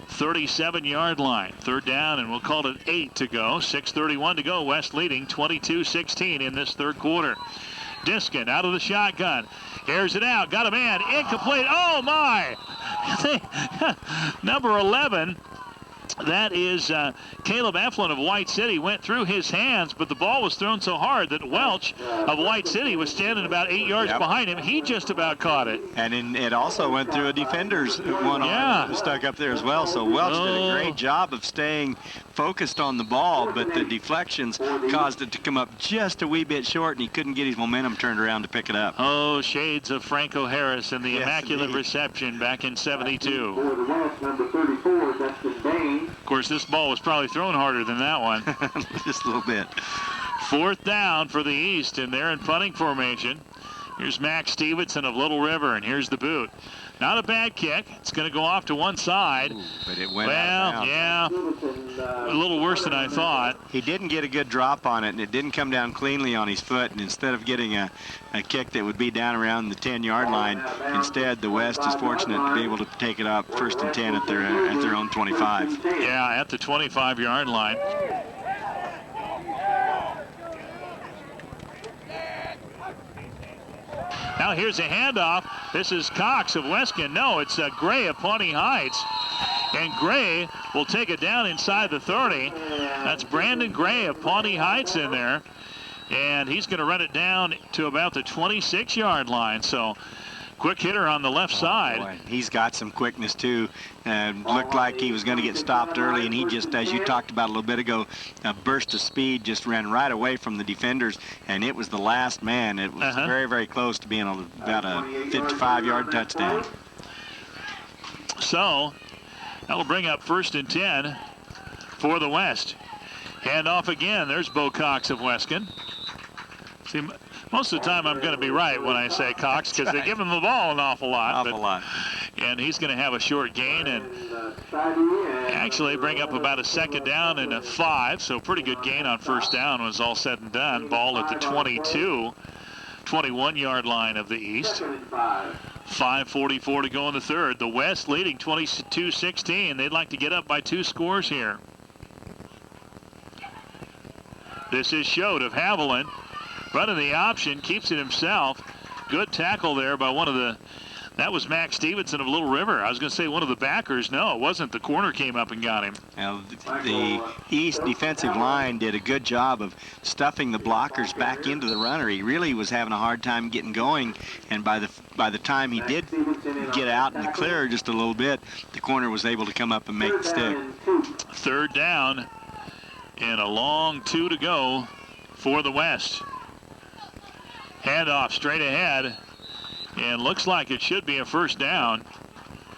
37-yard line. Third down, and we'll call it 8 to go. 6:31 to go. West leading 22-16 in this third quarter. Diskin out of the shotgun. Airs it out. Got a man. Incomplete. Oh, my. Number 11. That is Caleb Eflin of White City. Went through his hands, but the ball was thrown so hard that Welch of White City was standing about 8 yards behind him. He just about caught it. And it also went through a defender's one arm stuck up there as well. So Welch did a great job of staying focused on the ball, but the deflections caused it to come up just a wee bit short, and he couldn't get his momentum turned around to pick it up. Oh, shades of Franco Harris and the immaculate reception back in 72. For the West, number 34, Dustin Bain. Of course, this ball was probably thrown harder than that one. Just a little bit. Fourth down for the East, and they're in punting formation. Here's Max Stevenson of Little River, and here's the boot. Not a bad kick. It's going to go off to one side. Ooh, but it went out of bounds. Yeah, a little worse than I thought. He didn't get a good drop on it, and it didn't come down cleanly on his foot. And instead of getting a kick that would be down around the 10-yard line, instead the West is fortunate to be able to take it up 1st and 10 at their own 25. Yeah, at the 25-yard line. Now here's a handoff. This is Cox of Weskin. No, it's Gray of Pawnee Heights. And Gray will take it down inside the 30. That's Brandon Gray of Pawnee Heights in there. And he's going to run it down to about the 26-yard line. So quick hitter on the left side. Boy, he's got some quickness too. Looked like he was going to get stopped early, and he just, as you talked about a little bit ago, a burst of speed, just ran right away from the defenders, and it was the last man. It was very, very close to being about a 55-yard touchdown. So that'll bring up 1st and 10 for the West. Handoff again. There's Bo Cox of Weskin. See, most of the time I'm going to be right when I say Cox, because they give him the ball an awful lot. And he's going to have a short gain and actually bring up about a 2nd down and a 5. So pretty good gain on 1st down when it's all said and done. Ball at the 21-yard line of the East. 5:44 to go in the third. The West leading 22-16. They'd like to get up by 2 scores here. This is Schode of Haviland. Running the option, keeps it himself. Good tackle there by that was Max Stevenson of Little River. I was going to say one of the backers. No, it wasn't. The corner came up and got him. Now, the East defensive line did a good job of stuffing the blockers back into the runner. He really was having a hard time getting going, and by the time he did get out in the clear just a little bit, the corner was able to come up and make the stick. 3rd down and a long 2 to go for the West. Handoff straight ahead, and looks like it should be a 1st down.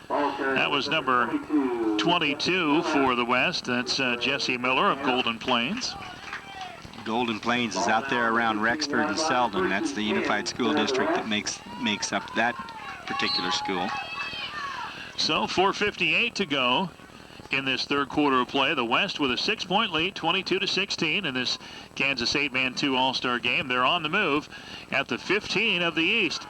That was number 22 for the West. That's Jesse Miller of Golden Plains. Golden Plains is out there around Rexford and Selden. That's the unified school district that makes up that particular school. So 4:58 to go in this third quarter of play. The West with a 6-point lead, 22-16 in this Kansas 8-man 2 All-Star game. They're on the move at the 15 of the East.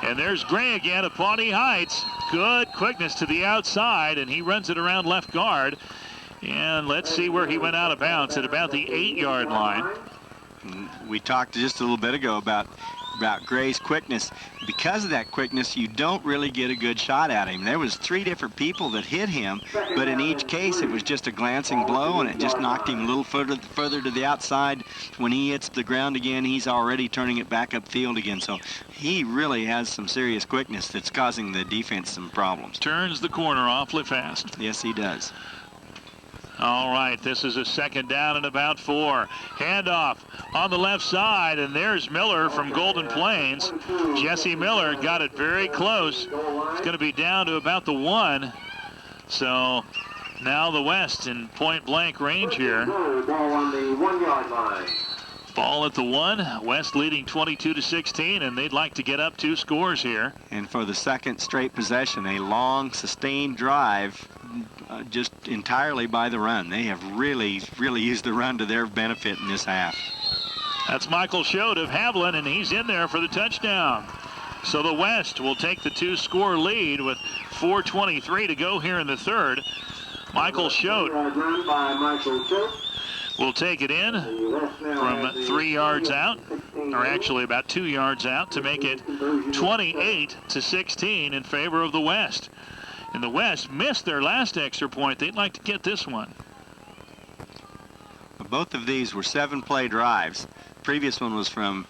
And there's Gray again of Pawnee Heights. Good quickness to the outside, and he runs it around left guard. And let's see where he went out of bounds at about the 8-yard line. We talked just a little bit ago about about Gray's quickness. Because of that quickness, you don't really get a good shot at him. There was 3 different people that hit him, but in each case, it was just a glancing blow, and it just knocked him a little further to the outside. When he hits the ground again, he's already turning it back upfield again. So he really has some serious quickness that's causing the defense some problems. Turns the corner awfully fast. Yes, he does. All right, this is a second down and about 4. Handoff on the left side, and there's Miller from Golden Plains. Jesse Miller got it very close. It's going to be down to about the 1. So now the West in point-blank range here. Ball on the 1-yard line. Ball at the 1. West leading 22-16, and they'd like to get up 2 scores here. And for the second straight possession, a long, sustained drive, just entirely by the run. They have really used the run to their benefit in this half. That's Michael Schott of Haviland, and he's in there for the touchdown. So the West will take the 2-score lead with 4:23 to go here in the third. Michael Schott will take it in from 3 yards out, or actually about 2 yards out, to make it 28-16 in favor of the West. And the West missed their last extra point. They'd like to get this one. Both of these were 7-play drives. The previous one was from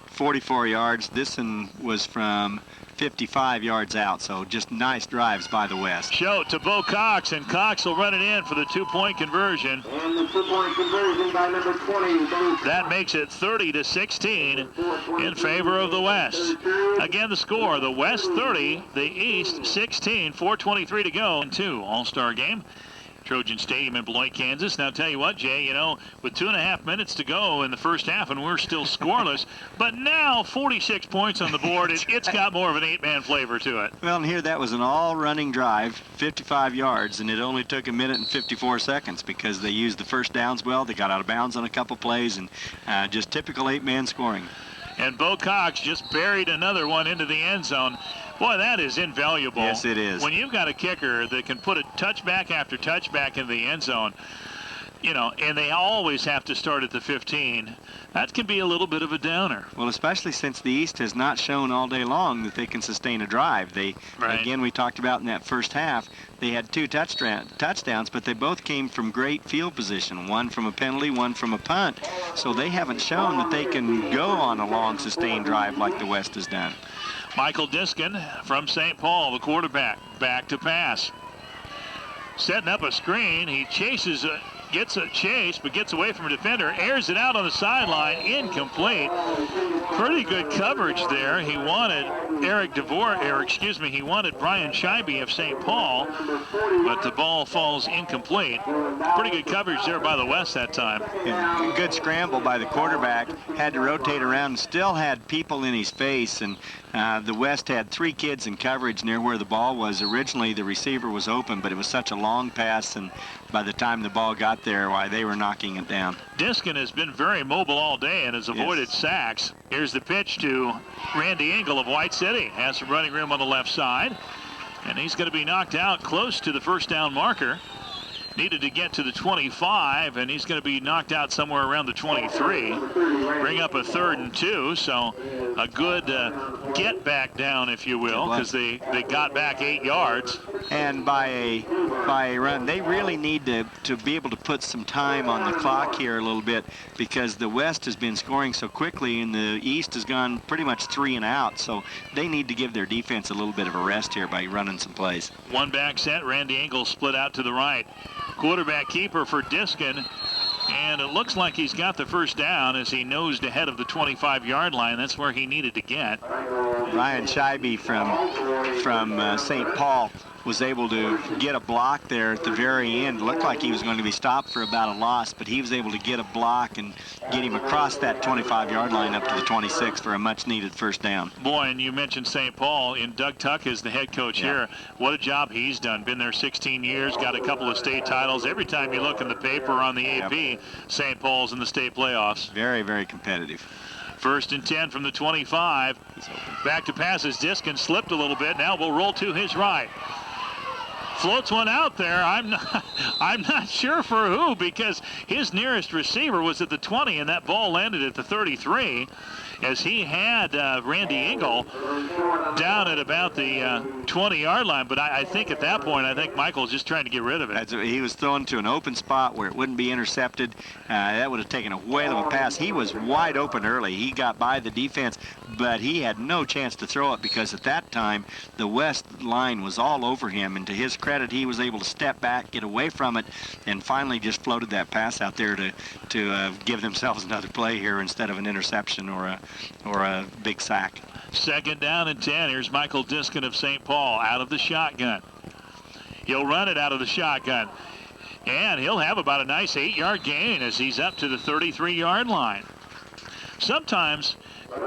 44 yards. This one was from 55 yards out, so just nice drives by the West. Schott to Bo Cox, and Cox will run it in for the 2-point conversion. And the 2-point conversion by number 20. That makes it 30-16 in favor of the West. Again, the score, the West 30, the East 16, 4:23 to go in 2 All-Star game. Trojan Stadium in Beloit, Kansas. Now, tell you what, Jay, you know, with 2.5 minutes to go in the first half, and we're still scoreless, but now 46 points on the board. It's got more of an 8-man flavor to it. Well, and here that was an all-running drive, 55 yards, and it only took 1 minute and 54 seconds because they used the first downs well. They got out of bounds on a couple plays, and just typical 8-man scoring. And Bo Cox just buried another one into the end zone. Boy, that is invaluable. Yes, it is. When you've got a kicker that can put a touchback after touchback in the end zone, you know, and they always have to start at the 15, that can be a little bit of a downer. Well, especially since the East has not shown all day long that they can sustain a drive. Again, we talked about in that first half, they had 2 touchdowns, but they both came from great field position, one from a penalty, one from a punt. So they haven't shown that they can go on a long, sustained drive like the West has done. Michael Diskin from St. Paul, the quarterback, back to pass. Setting up a screen, he chases, gets a chase, but gets away from a defender, airs it out on the sideline, incomplete. Pretty good coverage there. He wanted he wanted Brian Scheibe of St. Paul, but the ball falls incomplete. Pretty good coverage there by the West that time. And good scramble by the quarterback, had to rotate around, still had people in his face, and the West had 3 kids in coverage near where the ball was. Originally, the receiver was open, but it was such a long pass, and by the time the ball got there, why, they were knocking it down. Diskin has been very mobile all day and has avoided sacks. Here's the pitch to Randy Engel of White City. Has some running room on the left side, and he's going to be knocked out close to the first down marker. Needed to get to the 25, and he's going to be knocked out somewhere around the 23. Bring up a 3rd and 2, so a good get back down, if you will, because they got back 8 yards. And by a run, they really need to be able to put some time on the clock here a little bit, because the West has been scoring so quickly, and the East has gone pretty much 3 and out, so they need to give their defense a little bit of a rest here by running some plays. One back set, Randy Engel split out to the right. Quarterback keeper for Diskin, and it looks like he's got the first down as he nosed ahead of the 25-yard line. That's where he needed to get. Ryan Scheibe from St. Paul was able to get a block there at the very end. It looked like he was going to be stopped for about a loss, but he was able to get a block and get him across that 25-yard line up to the 26 for a much-needed first down. Boy, and you mentioned St. Paul, and Doug Tuck is the head coach here. What a job he's done. Been there 16 years, got a couple of state titles. Every time you look in the paper on the AP, St. Paul's in the state playoffs. Very, very competitive. 1st and 10 from the 25. Back to passes. Diskin slipped a little bit. Now we'll roll to his right. floats one out there. I'm not sure for who, because his nearest receiver was at the 20, and that ball landed at the 33, as he had Randy Engel down at about the 20-yard line. But I think at that point, I think Michael's just trying to get rid of it. He was thrown to an open spot where it wouldn't be intercepted. That would have taken a whale of a pass. He was wide open early. He got by the defense, but he had no chance to throw it because at that time the West line was all over him. And to his credit, he was able to step back, get away from it, and finally just floated that pass out there to give themselves another play here instead of an interception or a big sack. 2nd down and 10. Here's Michael Diskin of St. Paul out of the shotgun. He'll run it out of the shotgun, and he'll have about a nice 8-yard gain as he's up to the 33-yard line. Sometimes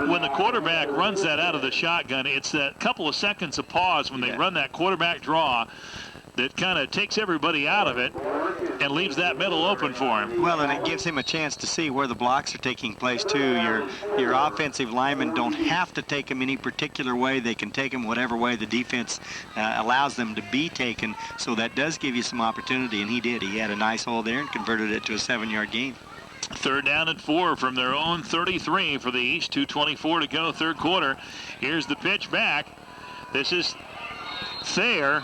when the quarterback runs that out of the shotgun, it's that couple of seconds of pause when they run that quarterback draw that kind of takes everybody out of it and leaves that middle open for him. Well, and it gives him a chance to see where the blocks are taking place too. Your offensive linemen don't have to take them any particular way. They can take them whatever way the defense allows them to be taken. So that does give you some opportunity, and he did. He had a nice hole there and converted it to a 7-yard gain. 3rd down and 4 from their own 33 for the East. 2:24 to go, 3rd quarter. Here's the pitch back. This is Thayer.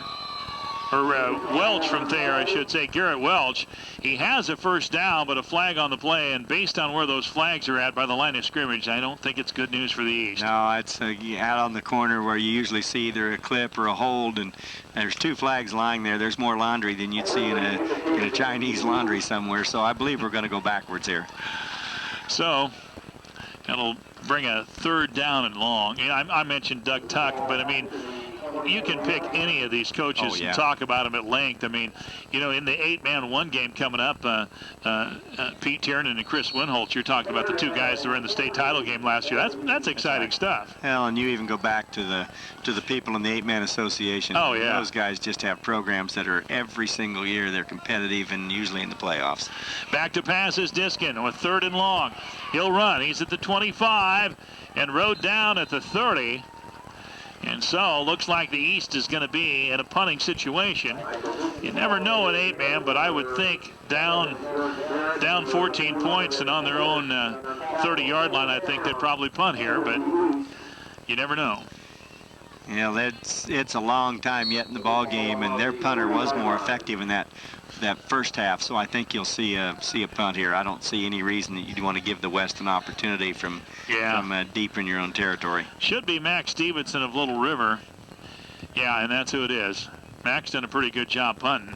Or Welch from Thayer, I should say, Garrett Welch. He has a 1st down, but a flag on the play, and based on where those flags are at by the line of scrimmage, I don't think it's good news for the East. No, it's out on the corner where you usually see either a clip or a hold, and there's 2 flags lying there. There's more laundry than you'd see in a Chinese laundry somewhere, so I believe we're going to go backwards here. So that'll bring a 3rd down and long. You know, I mentioned Doug Tuck, but I mean, you can pick any of these coaches and talk about them at length. I mean, you know, in the 8-man one game coming up, Pete Tiernan and Chris Winholtz, you're talking about the 2 guys that were in the state title game last year. That's exciting stuff. Hell, and you even go back to the people in the 8-man association. Oh, yeah. Those guys just have programs that are every single year. They're competitive and usually in the playoffs. Back to pass is Diskin with 3rd and long. He'll run. He's at the 25 and rode down at the 30. And so looks like the East is going to be in a punting situation. You never know an 8-man, but I would think down 14 points and on their own 30-yard line, I think they'd probably punt here, but you never know. You know, it's a long time yet in the ball game, and their punter was more effective in that first half, so I think you'll see a punt here. I don't see any reason that you'd want to give the West an opportunity from deep in your own territory. Should be Max Stevenson of Little River. Yeah, and that's who it is. Max done a pretty good job punting.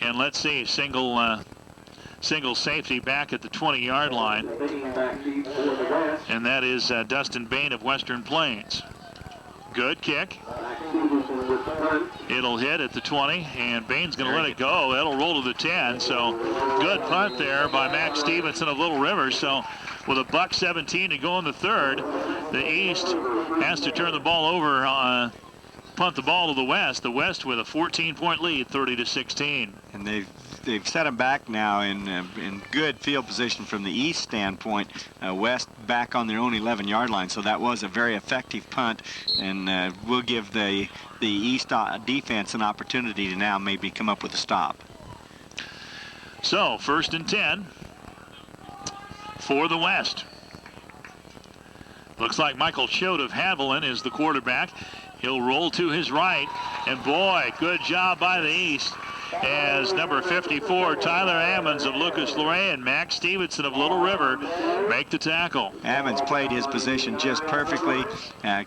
And let's see, single safety back at the 20-yard line, and that is Dustin Bain of Western Plains. Good kick. It'll hit at the 20, and Bain's going to let it go. That'll roll to the 10. So good punt there by Max Stevenson of Little River. So with a $1:17 to go in the 3rd, the East has to turn the ball over, punt the ball to the West. The West with a 14-point lead, 30-16. And they've set them back now in good field position from the East standpoint. West back on their own 11-yard line, so that was a very effective punt, and we'll give the East defense an opportunity to now maybe come up with a stop. So 1st and 10 for the West. Looks like Michael Choate of Haviland is the quarterback. He'll roll to his right, and boy, good job by the East, as number 54, Tyler Ammons of Lucas Luray and Max Stevenson of Little River make the tackle. Ammons played his position just perfectly,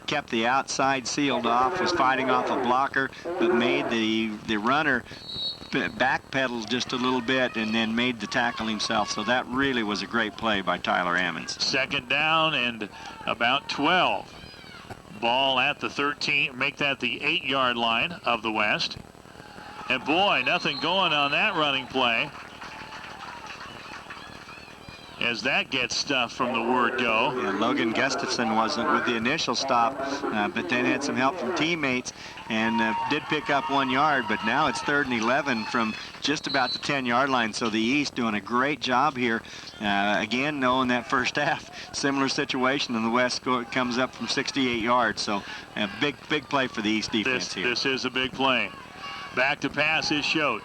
kept the outside sealed off, was fighting off a blocker, but made the runner backpedal just a little bit and then made the tackle himself. So that really was a great play by Tyler Ammons. 2nd down and about 12. Ball at the 13, make that the 8-yard line of the West. And boy, nothing going on that running play, as that gets stuff from the word go. Yeah, Logan Gustafson wasn't with the initial stop, but then had some help from teammates and did pick up 1 yard, but now it's 3rd and 11 from just about the 10-yard line. So the East doing a great job here. Again, knowing that first half, similar situation, and the West comes up from 68 yards. So a big play for the East defense here. This is a big play. Back to pass is Schote.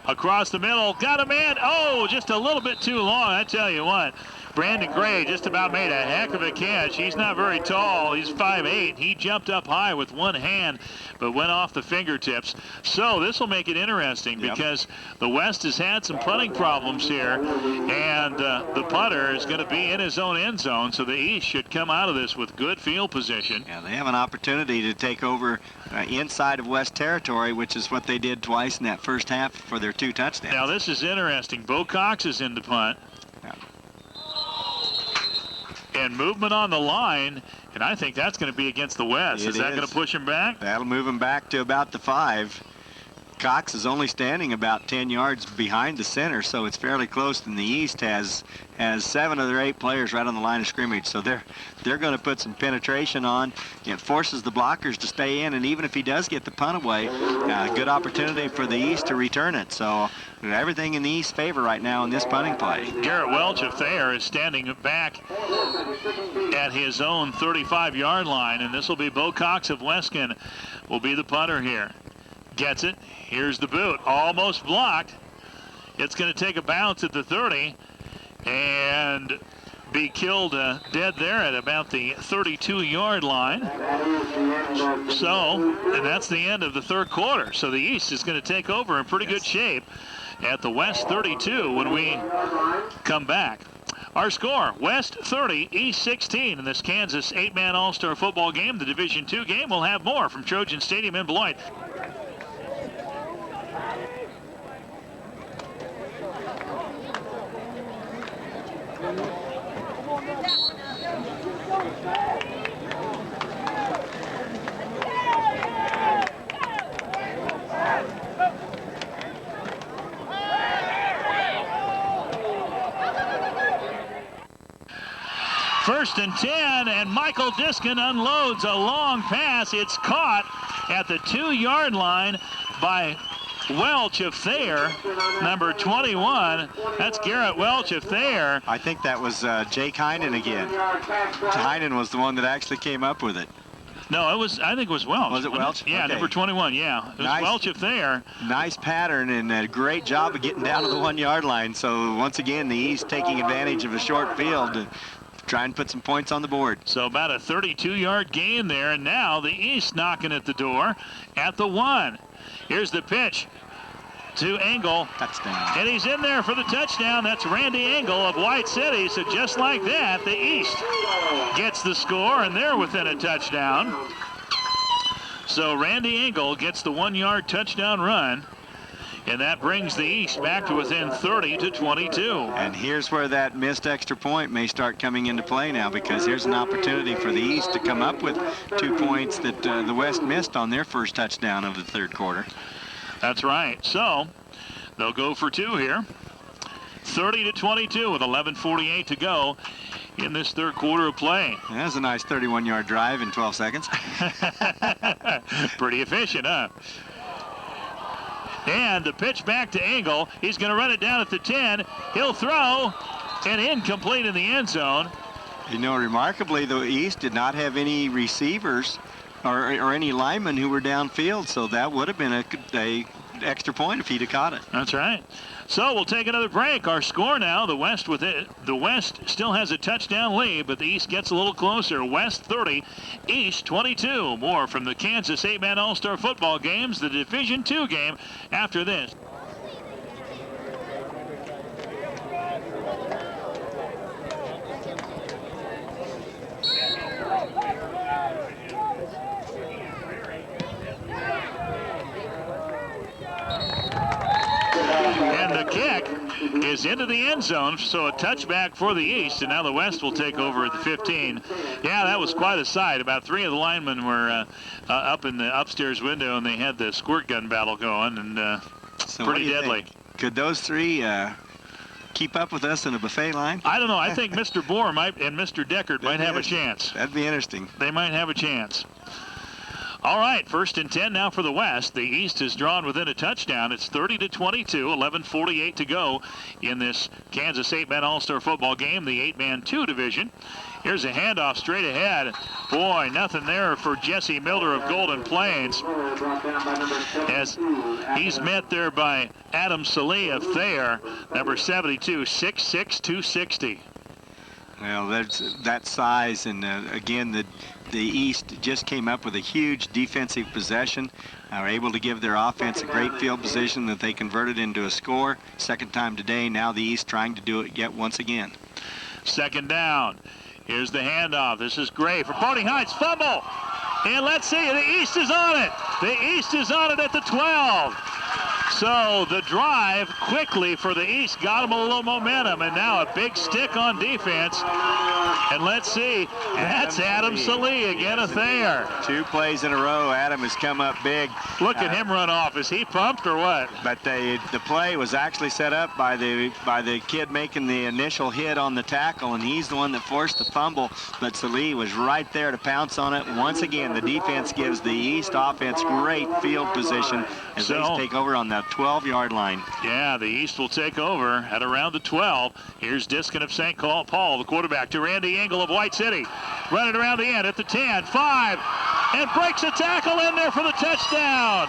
Across the middle, got a man. Oh, just a little bit too long. I tell you what, Brandon Gray just about made a heck of a catch. He's not very tall. He's 5'8". He jumped up high with one hand, but went off the fingertips. So this will make it interesting because the West has had some punting problems here, and the punter is going to be in his own end zone, so the East should come out of this with good field position. Yeah, they have an opportunity to take over inside of West territory, which is what they did twice in that first half for their 2 touchdowns. Now this is interesting. Bo Cox is in the punt. And movement on the line, and I think that's going to be against the West. Is that going to push him back? That'll move him back to about the 5. Cox is only standing about 10 yards behind the center, so it's fairly close. And the East has 7 of their 8 players right on the line of scrimmage, so they're going to put some penetration on. It forces the blockers to stay in, and even if he does get the punt away, good opportunity for the East to return it. So everything in the East's favor right now in this punting play. Garrett Welch of Thayer is standing back at his own 35-yard line, and this will be Bo Cox of Weskin will be the punter here. Gets it. Here's the boot. Almost blocked. It's going to take a bounce at the 30 and be killed dead there at about the 32-yard line. So, and that's the end of the third quarter. So the East is going to take over in pretty good shape at the West 32 when we come back. Our score, West 30, East 16 in this Kansas 8-man All-Star football game, the Division II game. We'll have more from Trojan Stadium in Beloit. First and 10, and Michael Diskin unloads a long pass. It's caught at the 2-yard line by Welch of Thayer, number 21. That's Garrett Welch of Thayer. I think that was Jake Heinen again. Heinen was the one that actually came up with it. No, I think it was Welch. Was it Welch? Yeah, okay. Number 21, yeah. It was nice, Welch of Thayer. Nice pattern and a great job of getting down to the 1-yard line. So once again, the East taking advantage of a short field to try and put some points on the board. So about a 32-yard gain there, and now the East knocking at the door at the 1. Here's the pitch to Engel. Touchdown. And he's in there for the touchdown. That's Randy Engel of White City. So just like that, the East gets the score, and they're within a touchdown. So Randy Engel gets the 1-yard touchdown run. And that brings the East back to within 30 to 22. And here's where that missed extra point may start coming into play now, because here's an opportunity for the East to come up with 2 points that the West missed on their first touchdown of the third quarter. That's right. So they'll go for 2 here. 30 to 22 with 11:48 to go in this third quarter of play. That was a nice 31-yard drive in 12 seconds. Pretty efficient, huh? And the pitch back to Engel. He's going to run it down at the 10. He'll throw, and incomplete in the end zone. You know, remarkably, the East did not have any receivers or any linemen who were downfield, so that would have been a extra point if he'd have caught it. That's right. So we'll take another break. Our score now, the West still has a touchdown lead, but the East gets a little closer. West 30, East 22. More from the Kansas 8-man All-Star football games, the Division II game, after this. And the kick is into the end zone, so a touchback for the East, and now the West will take over at the 15. Yeah, that was quite a sight. About 3 of the linemen were up in the upstairs window, and they had the squirt gun battle going, and so pretty deadly. Could those 3 keep up with us in a buffet line? I don't know. I think Mr. Bohr and Mr. Deckard might have a chance. That'd be interesting. They might have a chance. All right, 1st and 10 now for the West. The East has drawn within a touchdown. It's 30-22, 11:48 to go in this Kansas 8-man All-Star football game, the 8-man 2 division. Here's a handoff straight ahead. Boy, nothing there for Jesse Milder of Golden Plains, as he's met there by Adam Salee of Thayer, number 72, 6'6", 260. Well, that's that size, and again, the East just came up with a huge defensive possession. Are able to give their offense a great field position that they converted into a score. Second time today. Now the East trying to do it yet once again. 2nd down. Here's the handoff. This is Gray for Pony Heights. Fumble. And let's see. The East is on it. The East is on it at the 12. So the drive quickly for the East got them a little momentum, and now a big stick on defense. And let's see, that's Adam Salee again of Thayer. 2 plays in a row. Adam has come up big. Look at him run off. Is he pumped or what? But the play was actually set up by the kid making the initial hit on the tackle, and he's the one that forced the fumble. But Salee was right there to pounce on it. Once again, the defense gives the East offense great field position as they take over on the 12-yard line. Yeah, the East will take over at around the 12. Here's Diskin of St. Paul, the quarterback, to Randy Engel of White City. Running around the end at the 10, 5, and breaks a tackle in there for the touchdown.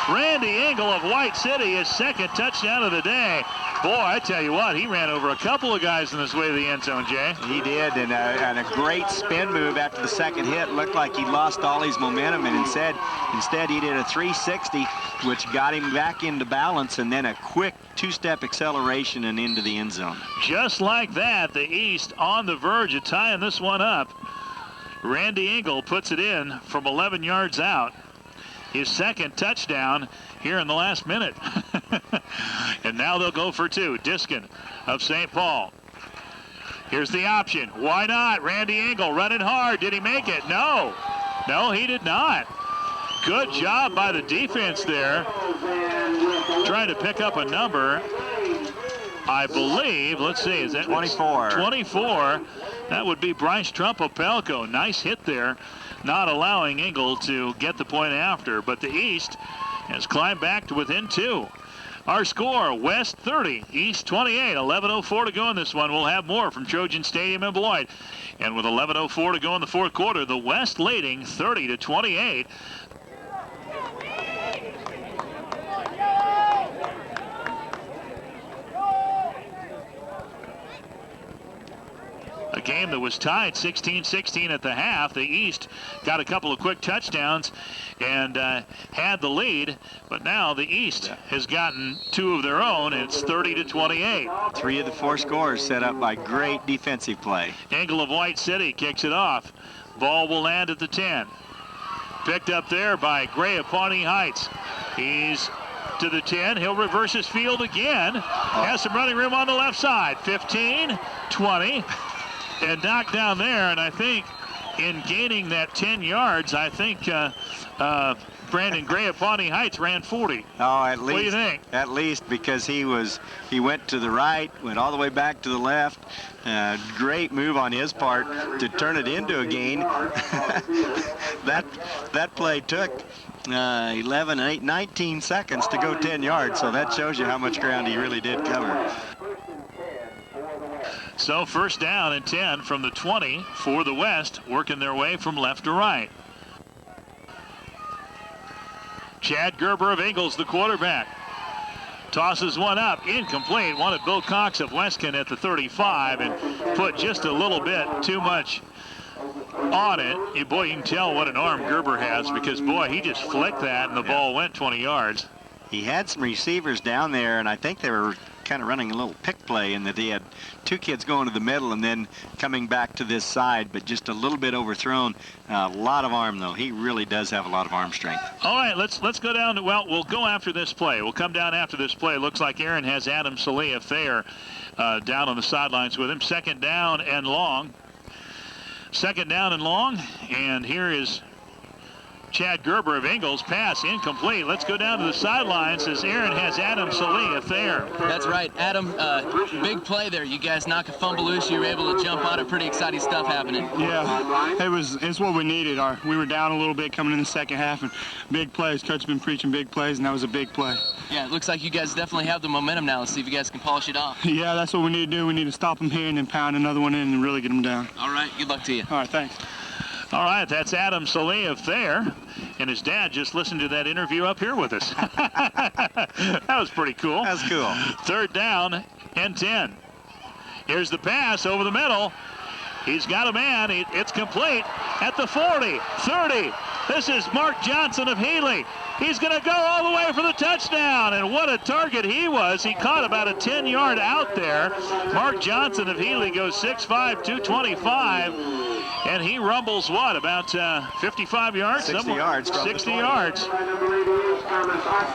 Randy Engel of White City, his 2nd touchdown of the day. Boy, I tell you what, he ran over a couple of guys in this way to the end zone, Jay. He did, and a great spin move after the 2nd hit. Looked like he lost all his momentum, and instead he did a 360, which got him back into balance, and then a quick 2-step acceleration and into the end zone. Just like that, the East on the verge of tying this one up. Randy Engel puts it in from 11 yards out. His 2nd touchdown here in the last minute. And now they'll go for 2. Diskin of St. Paul. Here's the option. Why not? Randy Engel running hard. Did he make it? No. No, he did not. Good job by the defense there. Trying to pick up a number. I believe, let's see, is that 24? 24. That would be Bryce Trump-Opelko. Nice hit there, not allowing Engel to get the point after. But the East has climbed back to within 2. Our score, West 30, East 28. 11:04 to go in this one. We'll have more from Trojan Stadium in Beloit. And with 11:04 to go in the 4th quarter, the West leading 30-28. A game that was tied 16-16 at the half. The East got a couple of quick touchdowns and had the lead, but now the East has gotten 2 of their own. It's 30-28. 3 of the 4 scores set up by great defensive play. Engel of White City kicks it off. Ball will land at the 10. Picked up there by Gray of Pawnee Heights. He's to the 10. He'll reverse his field again. Has some running room on the left side. 15, 20. And knocked down there, and I think in gaining that 10 yards, I think Brandon Gray of Pawnee Heights ran 40. Oh, at least. What do you think? At least, because he went to the right, went all the way back to the left. Great move on his part to turn it into a gain. that play took 11, 8, 19 seconds to go 10 yards, so that shows you how much ground he really did cover. So 1st down and 10 from the 20 for the West, working their way from left to right. Chad Gerber of Ingles, the quarterback. Tosses one up, incomplete. Wanted Bill Cox of Weston at the 35 and put just a little bit too much on it. Boy, you can tell what an arm Gerber has, because, boy, he just flicked that and the ball went 20 yards. He had some receivers down there, and I think they were kind of running a little pick play in that he had 2 kids going to the middle and then coming back to this side, but just a little bit overthrown. A lot of arm, though. He really does have a lot of arm strength. All right, let's go down to, well, we'll go after this play. We'll come down after this play. Looks like Aaron has Adam Salee of Thayer down on the sidelines with him. 2nd down and long. 2nd down and long, and here is Chad Gerber of Ingalls. Pass incomplete. Let's go down to the sidelines as Aaron has Adam Salih there. That's right, Adam. Big play there. You guys knock a fumble loose. You were able to jump on it. Pretty exciting stuff happening. Yeah, it's what we needed. We were down a little bit coming in the second half, and big plays. Coach has been preaching big plays, and that was a big play. Yeah, it looks like you guys definitely have the momentum now. Let's see if you guys can polish it off. Yeah, that's what we need to do. We need to stop them here and then pound another one in and really get them down. All right, good luck to you. All right, thanks. All right, that's Adam Salih of Thayer, and his dad just listened to that interview up here with us. That was pretty cool. That's cool. 3rd down and 10. Here's the pass over the middle. He's got a man. It's complete at the 40, 30. This is Mark Johnson of Healy. He's going to go all the way for the touchdown, and what a target he was. He caught about a 10-yard out there. Mark Johnson of Healy goes 6'5", 225, and he rumbles, what, about 55 yards? 60 yards. 60 yards.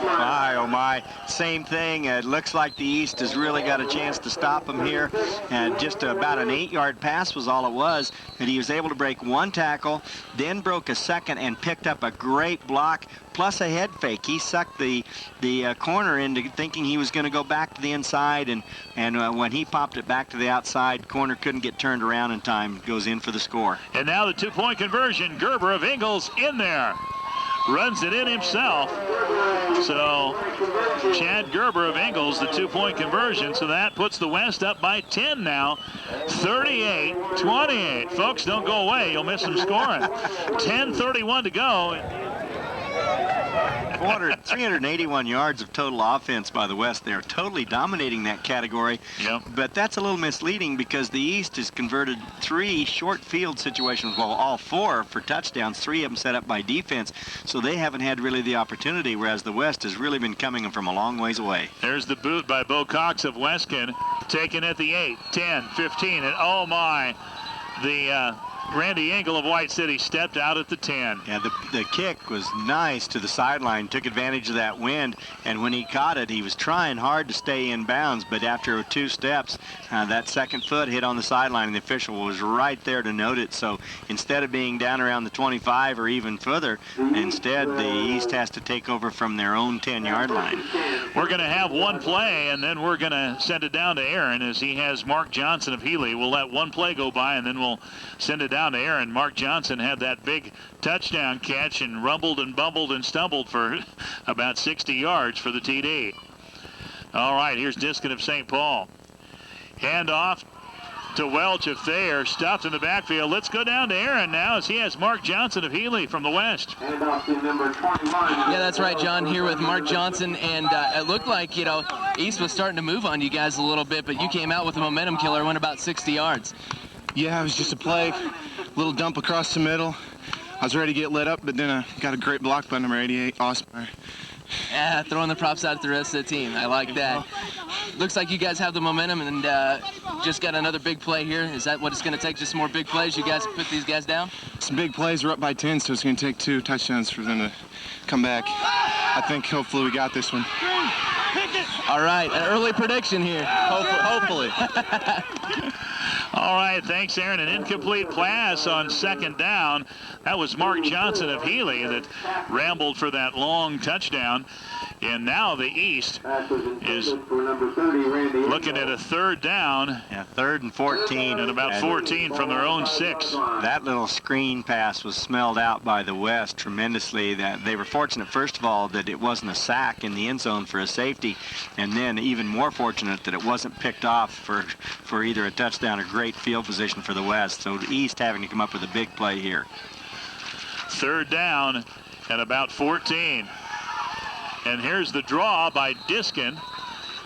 My, oh my. Same thing. It looks like the East has really got a chance to stop him here. And just about an 8-yard pass was all it was. And he was able to break 1 tackle, then broke a second and picked up a great block, plus a head fake. He sucked the corner into thinking he was going to go back to the inside, and when he popped it back to the outside, corner couldn't get turned around in time, goes in for the score. And now the 2-point conversion. Gerber of Ingalls in there. Runs it in himself. So Chad Gerber of Ingalls, the 2-point conversion. So that puts the West up by 10 now. 38-28. Folks, don't go away. You'll miss some scoring. 10:31 to go. 381 yards of total offense by the West. They're totally dominating that category. Yep. But that's a little misleading because the East has converted 3 short field situations, well, all 4 for touchdowns, 3 of them set up by defense. So they haven't had really the opportunity, whereas the West has really been coming from a long ways away. There's the boot by Bo Cox of Westkin, taken at the 8, 10, 15, and oh my, the Randy Engel of White City stepped out at the 10. Yeah, the kick was nice to the sideline, took advantage of that wind, and when he caught it, he was trying hard to stay in bounds, but after 2 steps, that second foot hit on the sideline, and the official was right there to note it. So instead of being down around the 25 or even further, instead the East has to take over from their own 10-yard line. We're going to have one play, and then we're going to send it down to Aaron as he has Mark Johnson of Healy. We'll let one play go by, and then we'll send it down to Aaron. Mark Johnson had that big touchdown catch and rumbled and bumbled and stumbled for about 60 yards for the TD. All right, here's Diskin of St. Paul. Hand off to Welch of Thayer, stopped in the backfield. Let's go down to Aaron now as he has Mark Johnson of Healy from the West. Yeah, that's right, John, here with Mark Johnson, and it looked like, East was starting to move on you guys a little bit, but you came out with a momentum killer, went about 60 yards. Yeah, it was just a play, little dump across the middle. I was ready to get lit up, but then I got a great block by number 88, Osmer. Yeah, throwing the props out at the rest of the team. I like that. Looks like you guys have the momentum and just got another big play here. Is that what it's going to take, just some more big plays? You guys put these guys down? Some big plays. We're up by 10, so it's going to take 2 touchdowns for them to come back. I think hopefully we got this one. All right, an early prediction here. Hopefully. All right, thanks, Aaron. An incomplete pass on 2nd down. That was Mark Johnson of Healy that rambled for that long touchdown. And now the East is looking at a 3rd down. Yeah, 3rd and 14. And about 14 from their own 6. That little screen pass was smelled out by the West tremendously. That they were fortunate, first of all, that it wasn't a sack in the end zone for a safety, and then even more fortunate that it wasn't picked off for either a touchdown or great field position for the West. So the East having to come up with a big play here. 3rd down at about 14. And here's the draw by Diskin,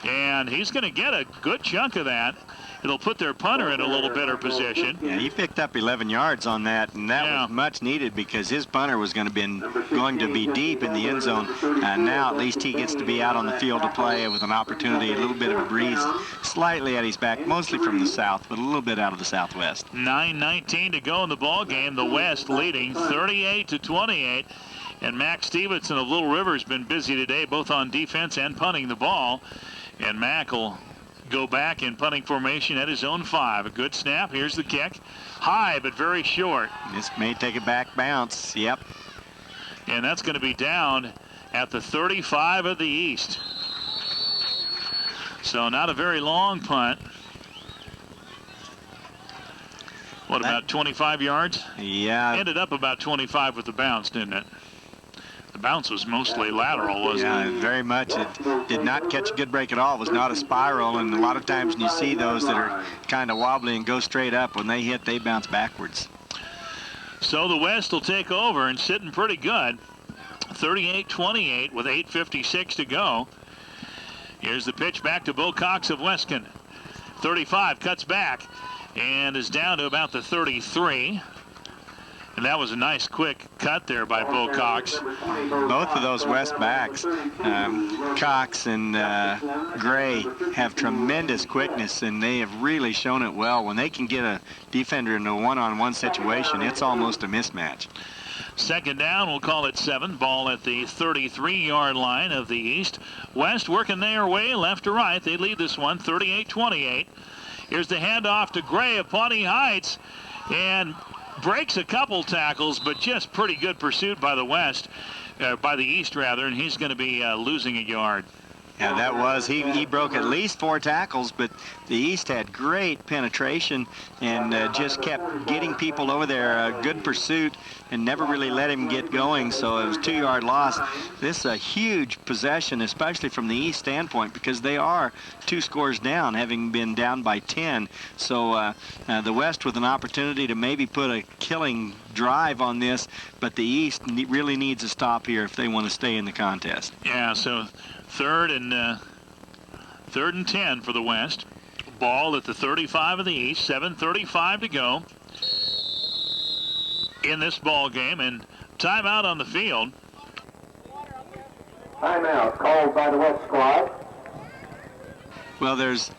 and he's going to get a good chunk of that. It'll put their punter in a little better position. Yeah, he picked up 11 yards on that, and that was much needed because his punter was going to be deep in the end zone. And now at least he gets to be out on the field to play with an opportunity, a little bit of a breeze, slightly at his back, mostly from the south, but a little bit out of the southwest. 9:19 to go in the ball game. The West leading 38-28. And Mac Stevenson of Little River has been busy today, both on defense and punting the ball. And Mac will go back in punting formation at his own 5. A good snap. Here's the kick. High, but very short. This may take a back bounce. Yep. And that's going to be down at the 35 of the East. So not a very long punt. What, about 25 yards? Yeah. Ended up about 25 with the bounce, didn't it? The bounce was mostly lateral, wasn't it? Yeah, very much. It did not catch a good break at all. It was not a spiral, and a lot of times when you see those that are kind of wobbly and go straight up, when they hit, they bounce backwards. So the West will take over and sitting pretty good. 38-28 with 8:56 to go. Here's the pitch back to Bo Cox of Weston. 35 cuts back and is down to about the 33. And that was a nice quick cut there by Bo Cox. Both of those West backs, Cox and Gray, have tremendous quickness, and they have really shown it well. When they can get a defender in a one-on-one situation, it's almost a mismatch. Second down, we'll call it 7. Ball at the 33-yard line of the East. West working their way left to right. They lead this one 38-28. Here's the handoff to Gray of Pawnee Heights, and breaks a couple tackles, but just pretty good pursuit by the West, by the East rather, and he's going to be losing a yard. Yeah, that was, he broke at least 4 tackles, but the East had great penetration and just kept getting people over there. Good pursuit and never really let him get going, so it was a 2-yard loss. This is a huge possession, especially from the East standpoint, because they are 2 scores down, having been down by 10. So the West with an opportunity to maybe put a killing drive on this, but the East really needs a stop here if they want to stay in the contest. Yeah, so third and 10 for the West. Ball at the 35 of the East. 7:35 to go in this ball game, and timeout on the field. Timeout called by the West squad. Well, there's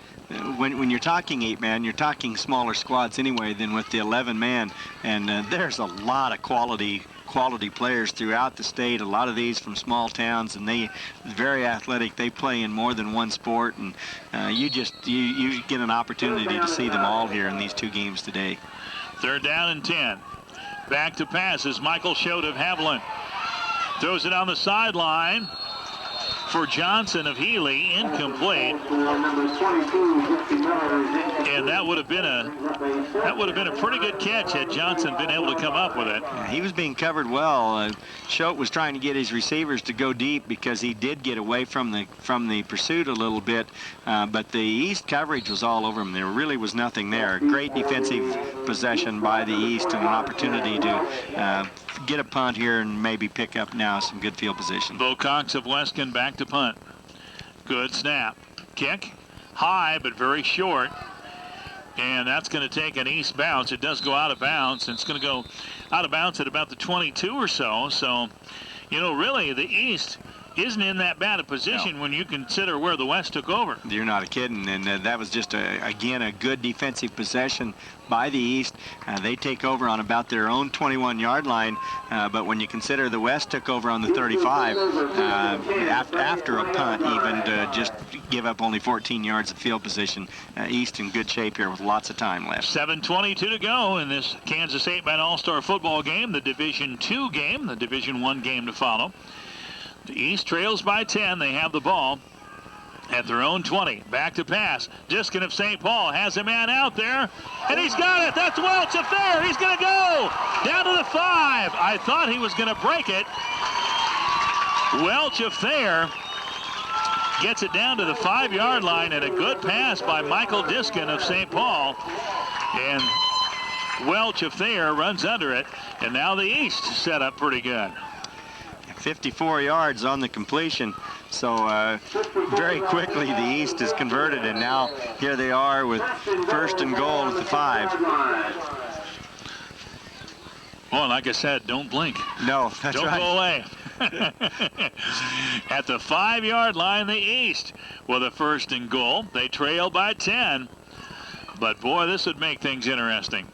when you're talking 8-man, you're talking smaller squads anyway than with the 11-man, and there's a lot of quality players throughout the state. A lot of these from small towns, and they very athletic. They play in more than one sport, and you get an opportunity to see them all here in these 2 games today. Third down and 10. Back to pass is Michael Schott of Haviland. Throws it on the sideline for Johnson of Healy, incomplete. And that would have been a pretty good catch had Johnson been able to come up with it. Yeah, he was being covered well. Schott was trying to get his receivers to go deep because he did get away from the pursuit a little bit, but the East coverage was all over him. There really was nothing there. Great defensive possession by the East and an opportunity to get a punt here and maybe pick up now some good field position. Bo Cox of Weston back to punt. Good snap. Kick high but very short. And that's going to take an East bounce. It does go out of bounds, and it's going to go out of bounds at about the 22 or so. So, really the East isn't in that bad a position when you consider where the West took over. You're not kidding, and that was just, again, a good defensive possession by the East. They take over on about their own 21-yard line, but when you consider the West took over on the 35, after a punt even, to just give up only 14 yards of field position. East in good shape here with lots of time left. 7:22 to go in this Kansas 8-man All-Star football game, the Division II game, the Division I game to follow. The East trails by 10. They have the ball at their own 20. Back to pass. Diskin of St. Paul has a man out there, and he's got it. That's Welch up there. He's going to go down to the 5. I thought he was going to break it. Welch up there gets it down to the 5-yard line, and a good pass by Michael Diskin of St. Paul. And Welch up there runs under it, and now the East set up pretty good. 54 yards on the completion. So very quickly the East is converted, and now here they are with 1st and goal at the 5. Well, like I said, don't blink. No, that's don't right. Go away. At the 5-yard line, the East with a 1st and goal. They trail by 10. But boy, this would make things interesting.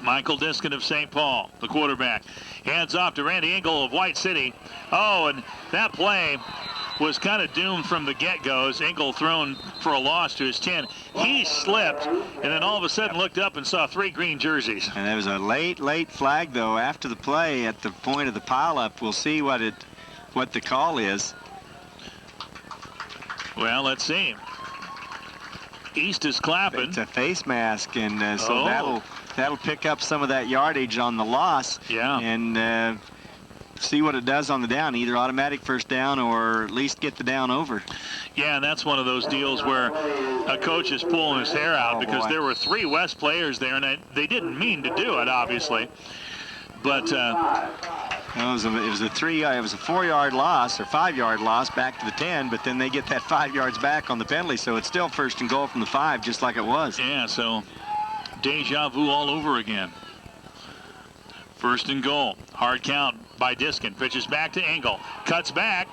Michael Diskin of St. Paul, the quarterback. Hands off to Randy Engel of White City. Oh, and that play was kind of doomed from the get-go as Engel thrown for a loss to his 10. He slipped and then all of a sudden looked up and saw 3 green jerseys. And there was a late flag, though, after the play at the point of the pileup. We'll see what the call is. Well, let's see. East is clapping. It's a face mask, and so that'll pick up some of that yardage on the loss. Yeah. And see what it does on the down, either automatic first down or at least get the down over. Yeah, and that's one of those deals where a coach is pulling his hair out because there were 3 West players there, and they didn't mean to do it, obviously. But it was a 4-yard loss or 5-yard loss back to the 10, but then they get that 5 yards back on the penalty, so it's still first and goal from the 5, just like it was. Yeah, so deja vu all over again. First and goal. Hard count by Diskin. Pitches back to Engel. Cuts back.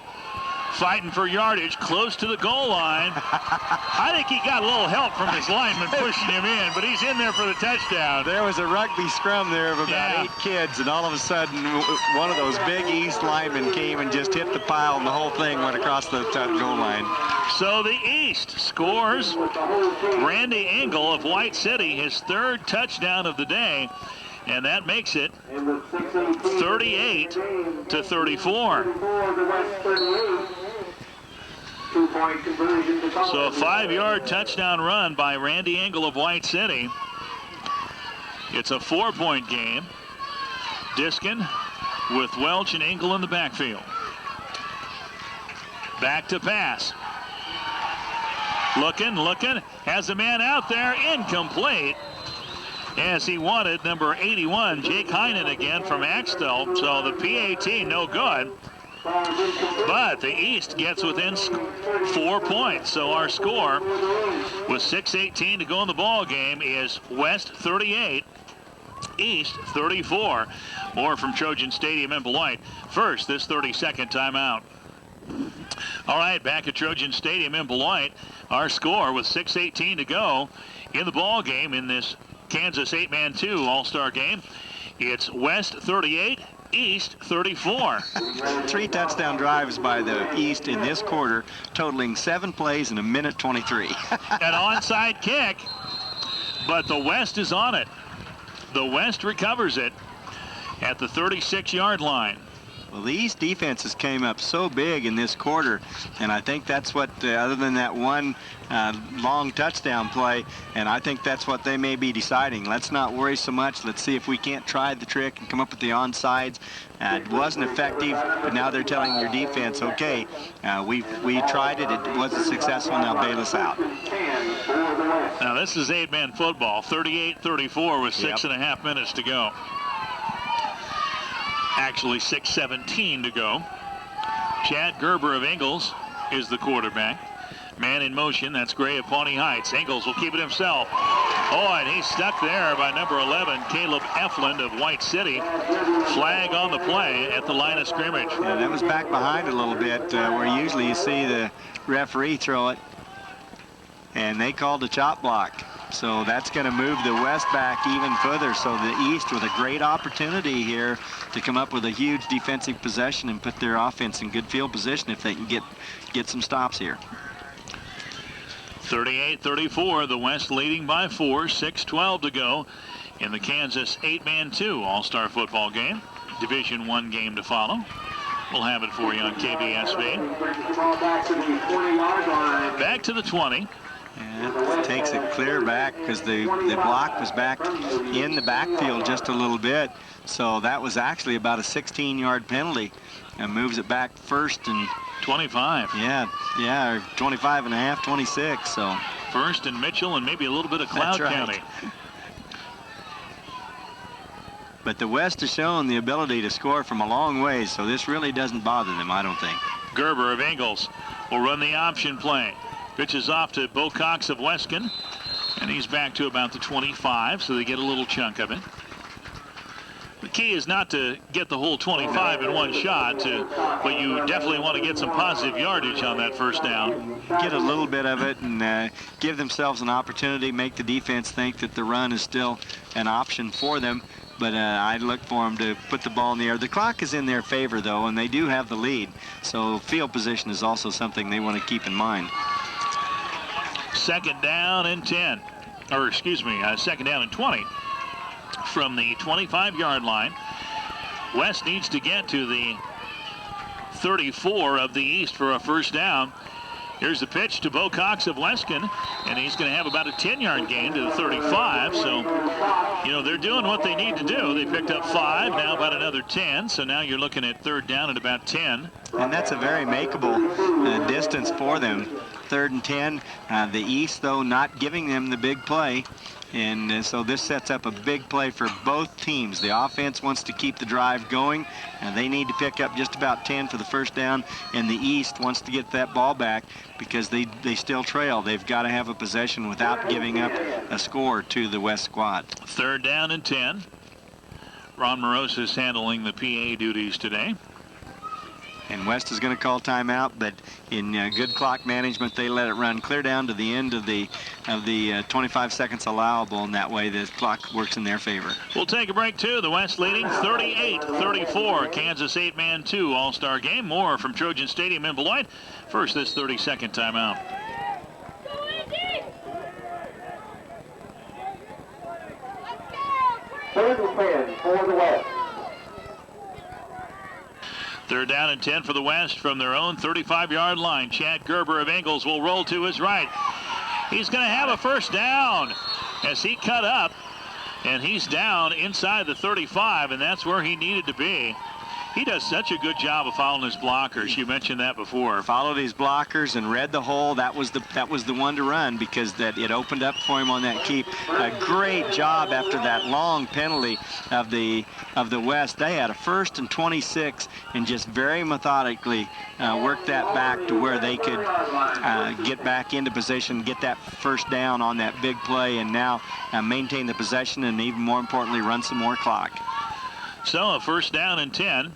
Fighting for yardage. Close to the goal line. I think he got a little help from his lineman pushing him in, but he's in there for the touchdown. There was a rugby scrum there of about 8 kids, and all of a sudden one of those big East linemen came and just hit the pile, and the whole thing went across the goal line. So the East scores. Randy Engel of White City, his 3rd touchdown of the day. And that makes it 38-34. So a 5-yard touchdown run by Randy Engel of White City. It's a 4-point game. Diskin with Welch and Engel in the backfield. Back to pass. Looking, has a man out there, incomplete. As he wanted number 81, Jake Heinen again from Axtell. So the PAT no good. But the East gets within 4 points. So our score with 6:18 to go in the ball game is West 38, East 34. More from Trojan Stadium in Beloit. First, this 32nd timeout. All right, back at Trojan Stadium in Beloit. Our score with 6:18 to go in the ball game in this Kansas 8-man 2 All-Star game. It's West 38, East 34. 3 touchdown drives by the East in this quarter, totaling 7 plays in a minute 23. An onside kick, but the West is on it. The West recovers it at the 36-yard line. Well, the East defenses came up so big in this quarter, and I think that's what, other than that one long touchdown play, and I think that's what they may be deciding. Let's not worry so much. Let's see if we can't try the trick and come up with the onsides. It wasn't effective, but now they're telling your defense, okay, we tried it. It wasn't successful. Now bail us out. Now this is 8-man football, 38-34 with 6.5 minutes to go. Actually 6:17 to go. Chad Gerber of Ingalls is the quarterback. Man in motion, that's Gray of Pawnee Heights. Ingalls will keep it himself. Oh, and he's stuck there by number 11, Caleb Eflin of White City. Flag on the play at the line of scrimmage. Yeah, that was back behind a little bit, where usually you see the referee throw it. And they called a chop block. So that's going to move the West back even further. So the East with a great opportunity here to come up with a huge defensive possession and put their offense in good field position if they can get some stops here. 38-34, the West leading by 4, 6:12 to go in the Kansas 8-man 2 All-Star football game. Division I game to follow. We'll have it for you on KBSV. Back to the 20. Yeah, it takes it clear back because the block was back in the backfield just a little bit. So that was actually about a 16-yard penalty and moves it back first and 25. Yeah, or 25 and a half, 26. So first and Mitchell and maybe a little bit of Cloud County. But the West has shown the ability to score from a long way, so this really doesn't bother them, I don't think. Gerber of Ingalls will run the option play. Pitches off to Bo Cox of Weskin, and he's back to about the 25, so they get a little chunk of it. The key is not to get the whole 25 in one shot, but you definitely want to get some positive yardage on that first down. Get a little bit of it and give themselves an opportunity, make the defense think that the run is still an option for them. but I'd look for them to put the ball in the air. The clock is in their favor, though, and they do have the lead. So field position is also something they want to keep in mind. Second down and 10. Or, excuse me, second down and 20 from the 25-yard line. West needs to get to the 34 of the East for a first down. Here's the pitch to Bo Cox of Weston, and he's going to have about a 10-yard gain to the 35. So, you know, they're doing what they need to do. They picked up 5, now about another 10. So now you're looking at third down at about 10. And that's a very makeable distance for them. 3rd and 10. The East, though, not giving them the big play. And so this sets up a big play for both teams. The offense wants to keep the drive going, and they need to pick up just about 10 for the first down. And the East wants to get that ball back because they still trail. They've got to have a possession without giving up a score to the West squad. 3rd down and 10. Ron Moroz is handling the PA duties today. And West is going to call timeout, but in good clock management, they let it run clear down to the end of the 25 seconds allowable, and that way the clock works in their favor. We'll take a break, too. The West leading 38-34. Kansas 8-man 2 All-Star game. More from Trojan Stadium in Beloit. First, this 30-second timeout. Third and 10 for the West. 3rd down and 10 for the West from their own 35-yard line. Chad Gerber of Ingalls will roll to his right. He's going to have a first down as he cut up, and he's down inside the 35, and that's where he needed to be. He does such a good job of following his blockers. You mentioned that before. Followed his blockers and read the hole. That was the one to run because it opened up for him on that keep. A great job after that long penalty of the West. They had a 1st and 26 and just very methodically worked that back to where they could get back into position, get that first down on that big play, and now maintain the possession and even more importantly run some more clock. So a first down and 10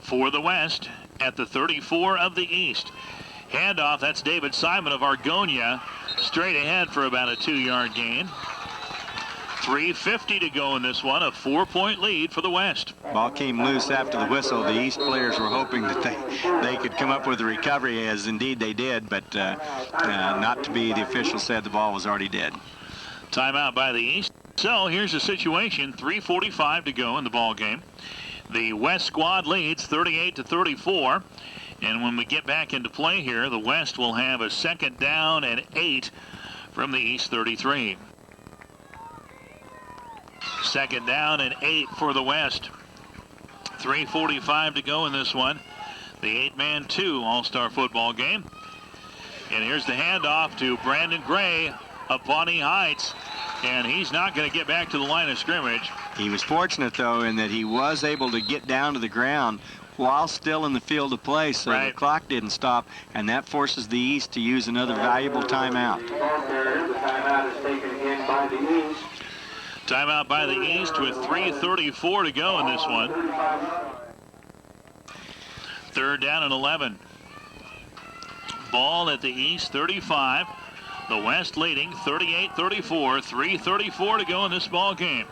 for the West at the 34 of the East. Handoff, that's David Simon of Argonia, straight ahead for about a 2-yard gain. 3:50 to go in this one, a 4-point lead for the West. Ball came loose after the whistle. The East players were hoping that they could come up with a recovery, as indeed they did, but not to be. The official said the ball was already dead. Timeout by the East. So here's the situation, 3:45 to go in the ball game. The West squad leads 38-34. And when we get back into play here, the West will have a 2nd down and 8 from the East 33. 2nd down and 8 for the West. 3:45 to go in this one. The 8-man 2 All-Star football game. And here's the handoff to Brandon Gray of Pawnee Heights. And he's not going to get back to the line of scrimmage. He was fortunate, though, in that he was able to get down to the ground while still in the field of play, so the clock didn't stop, and that forces the East to use another valuable timeout. Timeout by the East with 3:34 to go in this one. 3rd down and 11. Ball at the East 35. The West leading 38-34. 3:34 to go in this ball game.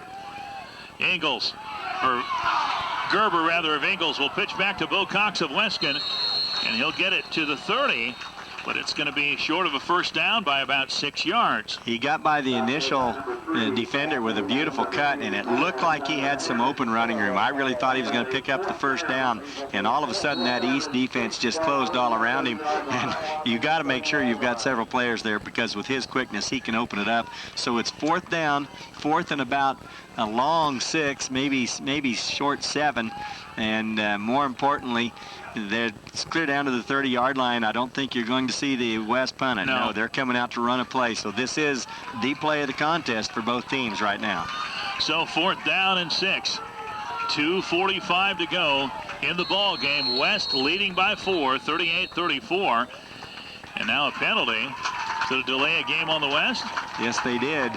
Gerber rather of Ingalls will pitch back to Bo Cox of Weston, and he'll get it to the 30, but it's going to be short of a first down by about 6 yards. He got by the initial defender with a beautiful cut, and it looked like he had some open running room. I really thought he was going to pick up the first down, and all of a sudden that East defense just closed all around him, and you got to make sure you've got several players there because with his quickness he can open it up. So it's 4th down, 4th and about a long 6, maybe short 7, and more importantly, it's clear down to the 30-yard line. I don't think you're going to see the West punt it. No, they're coming out to run a play. So this is the play of the contest for both teams right now. So 4th down and 6. 2:45 to go in the ball game. West leading by 4, 38-34. And now a penalty to delay a game on the West. Yes, they did.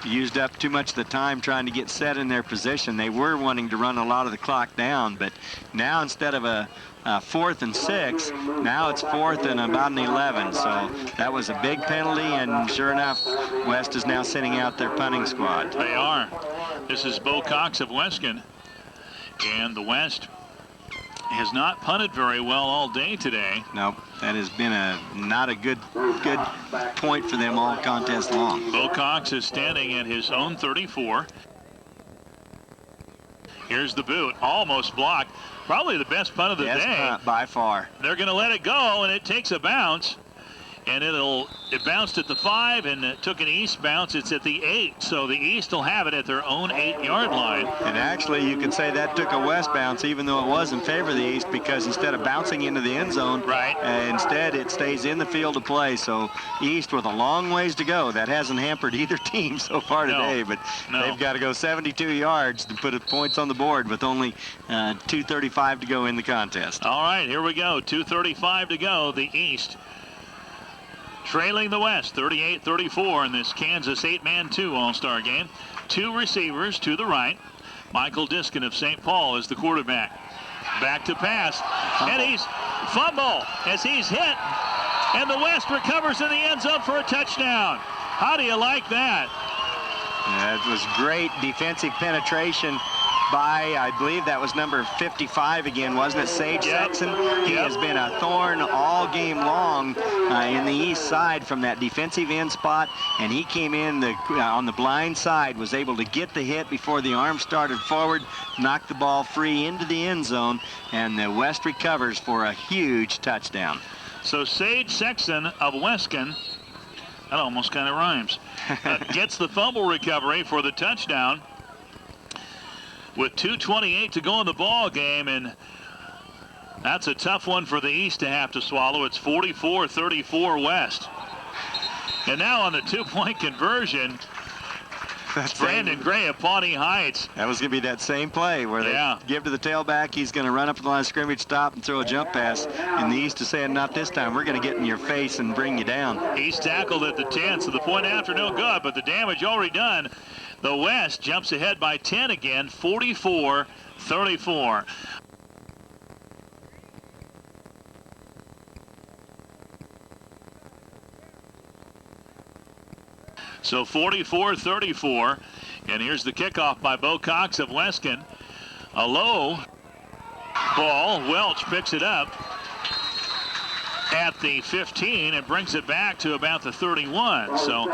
Used up too much of the time trying to get set in their position. They were wanting to run a lot of the clock down, but now instead of a 4th and 6, now it's 4th and about an 11. So that was a big penalty, and sure enough, West is now sending out their punting squad. They are. This is Bo Cox of Weston. And the West has not punted very well all day today. No, that has been not a good point for them all contest long. Bo Cox is standing at his own 34. Here's the boot, almost blocked. Probably the best punt of the day. Punt by far. They're going to let it go, and it takes a bounce. And it bounced at the 5 and it took an East bounce. It's at the 8, so the East will have it at their own 8-yard line. And actually, you could say that took a West bounce, even though it was in favor of the East, because instead of bouncing into the end zone, right, instead it stays in the field of play. So East with a long ways to go. That hasn't hampered either team so far today, but they've got to go 72 yards to put points on the board with only 2:35 to go in the contest. All right, here we go. 2:35 to go. The East trailing the West 38-34 in this Kansas 8-man 2 All-Star game. 2 receivers to the right. Michael Diskin of St. Paul is the quarterback. Back to pass, and he's fumble as he's hit, and the West recovers in the end zone for a touchdown. How do you like that? That was great defensive penetration by, I believe that was number 55 again, wasn't it, Sage Sexton? He has been a thorn all game long in the east side from that defensive end spot, and he came in on the blind side, was able to get the hit before the arm started forward, knocked the ball free into the end zone, and the West recovers for a huge touchdown. So Sage Sexton of Weston, that almost kind of rhymes, gets the fumble recovery for the touchdown with 2:28 to go in the ball game, and that's a tough one for the East to have to swallow. It's 44-34 West. And now on the 2-point conversion, Brandon Gray of Pawnee Heights. That was going to be that same play where they give to the tailback. He's going to run up to the line of scrimmage, stop, and throw a jump pass. And the East is saying, not this time. We're going to get in your face and bring you down. He's tackled at the 10, so the point after no good, but the damage already done. The West jumps ahead by 10 again, 44-34. So 44-34, and here's the kickoff by Bo Cox of Weston. A low ball, Welch picks it up at the 15 and brings it back to about the 31. So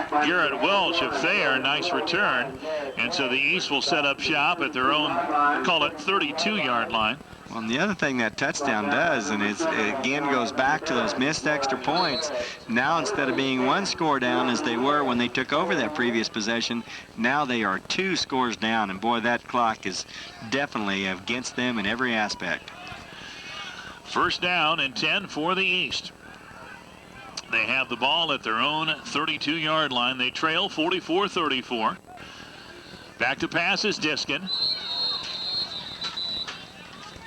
Garrett Welch of Thayer, nice return. And so the East will set up shop at their own, call it 32-yard line. Well, and the other thing that touchdown does, and it again goes back to those missed extra points. Now instead of being 1 score down as they were when they took over that previous possession, now they are 2 scores down. And boy, that clock is definitely against them in every aspect. First down and 10 for the East. They have the ball at their own 32-yard line. They trail 44-34. Back to pass is Diskin.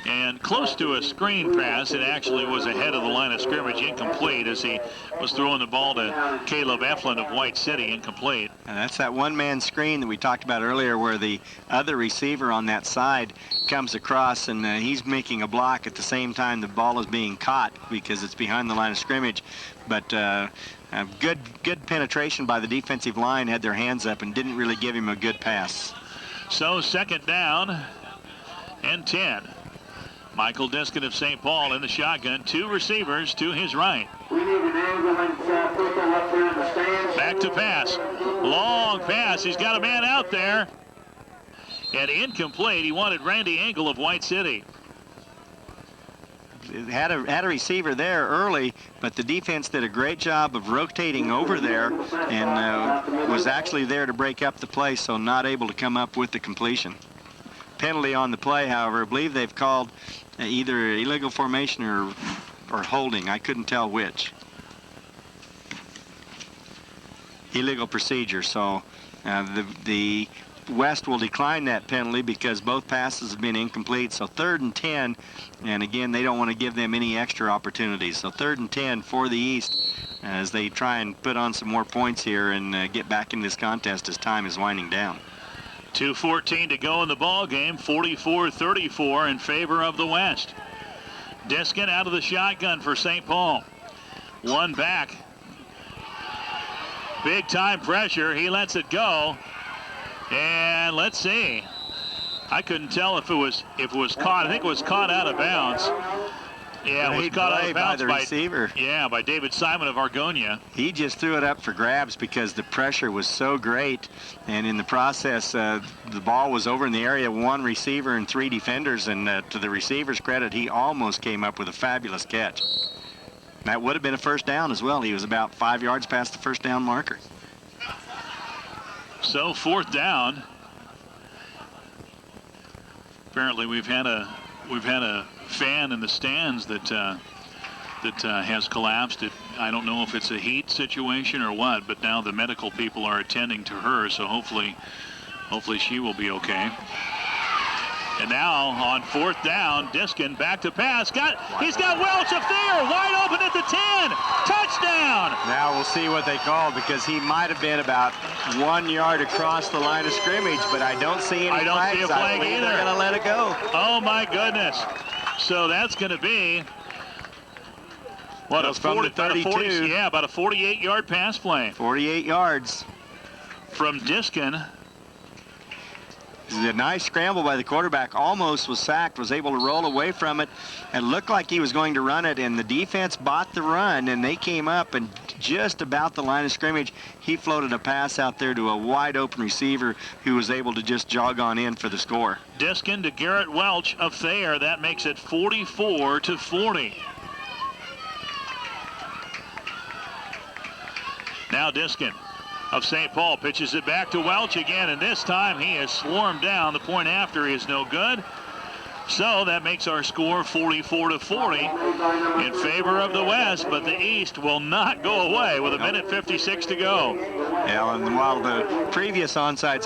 And close to a screen pass, it actually was ahead of the line of scrimmage, incomplete, as he was throwing the ball to Caleb Eflin of White City, incomplete. And that's that one-man screen that we talked about earlier where the other receiver on that side comes across, and he's making a block at the same time the ball is being caught because it's behind the line of scrimmage. But good penetration by the defensive line, had their hands up and didn't really give him a good pass. So second down and 10. Michael Diskin of St. Paul in the shotgun. 2 receivers to his right. Back to pass. Long pass. He's got a man out there. And incomplete. He wanted Randy Engel of White City. Had a receiver there early, but the defense did a great job of rotating over there and was actually there to break up the play, so not able to come up with the completion. Penalty on the play, however, I believe they've called either illegal formation or holding. I couldn't tell which. Illegal procedure. So the West will decline that penalty because both passes have been incomplete. So 3rd and 10, and again, they don't want to give them any extra opportunities. So 3rd and 10 for the East as they try and put on some more points here and get back in this contest as time is winding down. 2:14 to go in the ball game. 44-34 in favor of the West. Diskin out of the shotgun for St. Paul. 1 back. Big time pressure. He lets it go. And let's see. I couldn't tell if it was caught. I think it was caught out of bounds. Yeah, it was caught out of bounds by the receiver. Yeah, by David Simon of Argonia. He just threw it up for grabs because the pressure was so great, and in the process, the ball was over in the area of one receiver and 3 defenders, and to the receiver's credit, he almost came up with a fabulous catch. That would have been a first down as well. He was about 5 yards past the first down marker. So 4th down. Apparently, we've had a fan in the stands that has collapsed. I don't know if it's a heat situation or what, but now the medical people are attending to her, so hopefully she will be okay. And now on 4th down, Diskin back to pass. He's got Welch up there, wide open at the 10. Touchdown! Now we'll see what they call, because he might have been about 1 yard across the line of scrimmage, but I don't see any flags. I don't see a flag either. They're going to let it go. Oh my goodness! So that's going to be what, a 40, 32? Yeah, about a 48-yard pass play. 48 yards from Diskin. This is a nice scramble by the quarterback. Almost was sacked, was able to roll away from it, and looked like he was going to run it, and the defense bought the run, and they came up, and just about the line of scrimmage, he floated a pass out there to a wide open receiver who was able to just jog on in for the score. Diskin to Garrett Welch of Thayer. That makes it 44-40. Now Diskin of St. Paul pitches it back to Welch again, and this time he is swarmed down. The point after is no good. So that makes our score 44-40 in favor of the West, but the East will not go away with 1:56 to go. Yeah, and while the previous onside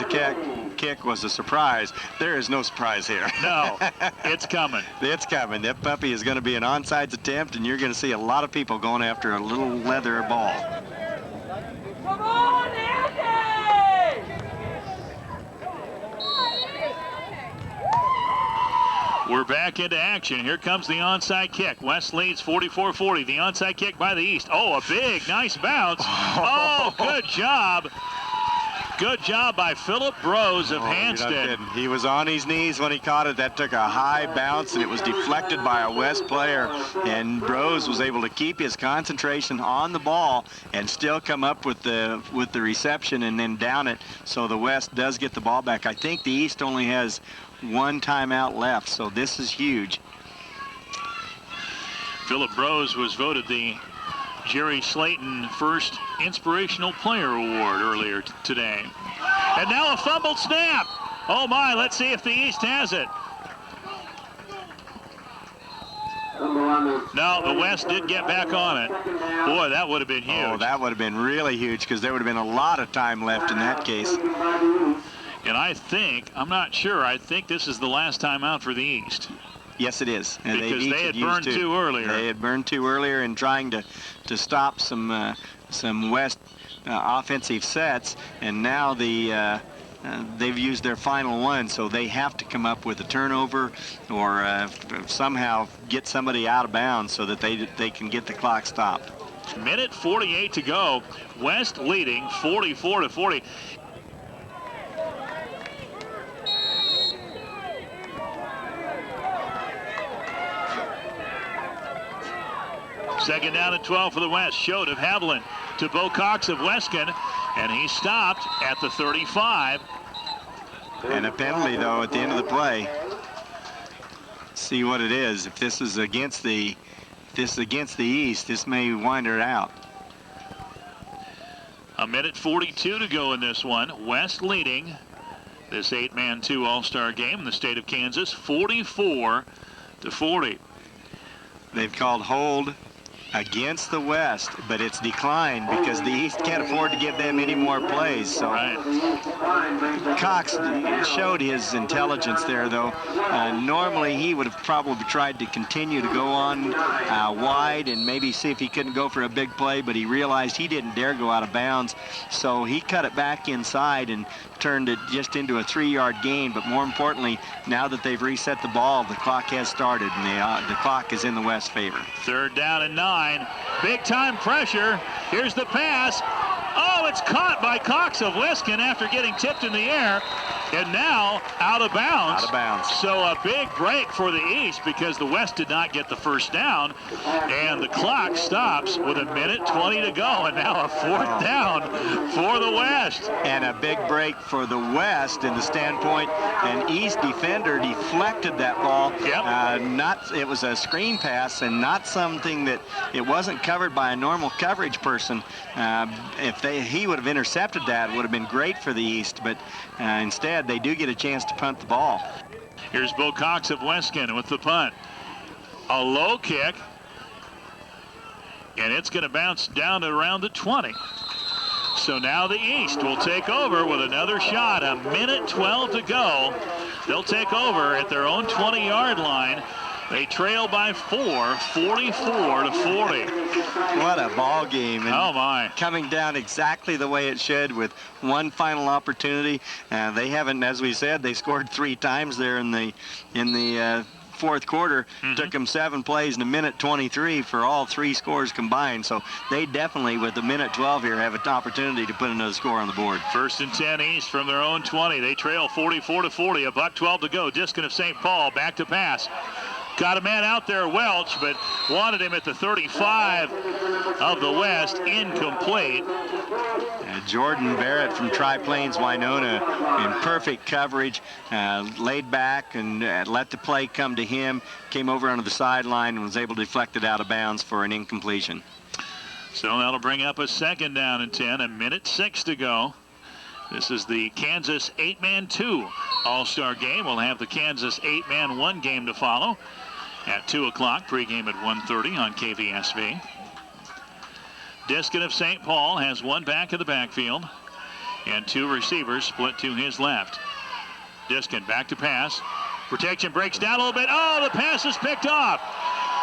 kick was a surprise, there is no surprise here. No, it's coming. It's coming. That puppy is going to be an onside attempt, and you're going to see a lot of people going after a little leather ball. Come on, Andy! We're back into action. Here comes the onside kick. West leads 44-40. The onside kick by the East. Oh, a big, nice bounce. Oh, good job. Good job by Philip Brose of Hansted. He was on his knees when he caught it. That took a high bounce, and it was deflected by a West player. And Brose was able to keep his concentration on the ball and still come up with the reception and then down it. So the West does get the ball back. I think the East only has one timeout left, so this is huge. Philip Brose was voted the Jerry Slayton First Inspirational Player Award earlier today. And now a fumbled snap. Oh my, let's see if the East has it. No, the West did get back on it. Boy, that would have been huge. Oh, that would have been really huge, because there would have been a lot of time left in that case. And I'm not sure, I think this is the last time out for the East. Yes, it is. And because they had burned 2 earlier. They had burned 2 earlier in trying to stop some West offensive sets, and now they've used their final one, so they have to come up with a turnover or somehow get somebody out of bounds so that they can get the clock stopped. 1:48 to go. West leading 44-40. Second down and 12 for the West. Schode of Haviland to Bo Cox of Weskin, and he stopped at the 35. And a penalty, though, at the end of the play. See what it is. If this is against the East, this may wind her out. 1:42 to go in this one. West leading this 8-man 2 All-Star game in the state of Kansas, 44-40. They've called hold against the West, but it's declined because the East can't afford to give them any more plays. So Cox showed his intelligence there, though. Normally he would have probably tried to continue to go on wide and maybe see if he couldn't go for a big play, but he realized he didn't dare go out of bounds, so he cut it back inside and turned it just into a 3-yard gain. But more importantly, now that they've reset the ball, the clock has started, and the clock is in the West favor. 3rd down and 9. Big time pressure. Here's the pass. Oh, Oh, it's caught by Cox of Weskin after getting tipped in the air, and now out of bounds. Out of bounds. So a big break for the East because the West did not get the first down, and the clock stops with 1:20 to go, and now a 4th down for the West. And a big break for the West in the standpoint. An East defender deflected that ball. Yep. It was a screen pass and not something that it wasn't covered by a normal coverage person. If he would have intercepted that, it would have been great for the East, but instead they do get a chance to punt the ball. Here's Bo Cox of Weskin with the punt. A low kick, and it's going to bounce down to around the 20. So now the East will take over with another shot. 1:12 to go. They'll take over at their own 20-yard line. They trail by 4, 44 to 40. What a ball game. And oh, my. Coming down exactly the way it should with one final opportunity. They haven't, as we said, they scored 3 times there in the fourth quarter. Took them 7 plays in 1:23 for all 3 scores combined. So they definitely, with 1:12 here, have an opportunity to put another score on the board. 1st and 10 East from their own 20. They trail 44 to 40. $1:12 to go. Diskin of St. Paul back to pass. Got a man out there, Welch, but wanted him at the 35 of the West, incomplete. Jordan Barrett from Tri-Plains, Winona, in perfect coverage, laid back and let the play come to him, came over onto the sideline and was able to deflect it out of bounds for an incompletion. So that'll bring up a 2nd down and 10, 1:06 to go. This is the Kansas 8-man 2 All-Star game. We'll have the Kansas 8-man 1 game to follow at 2 o'clock, pregame at 1:30 on KVSV. Diskin of St. Paul has 1 back in the backfield and 2 receivers split to his left. Diskin back to pass. Protection breaks down a little bit. Oh, the pass is picked off.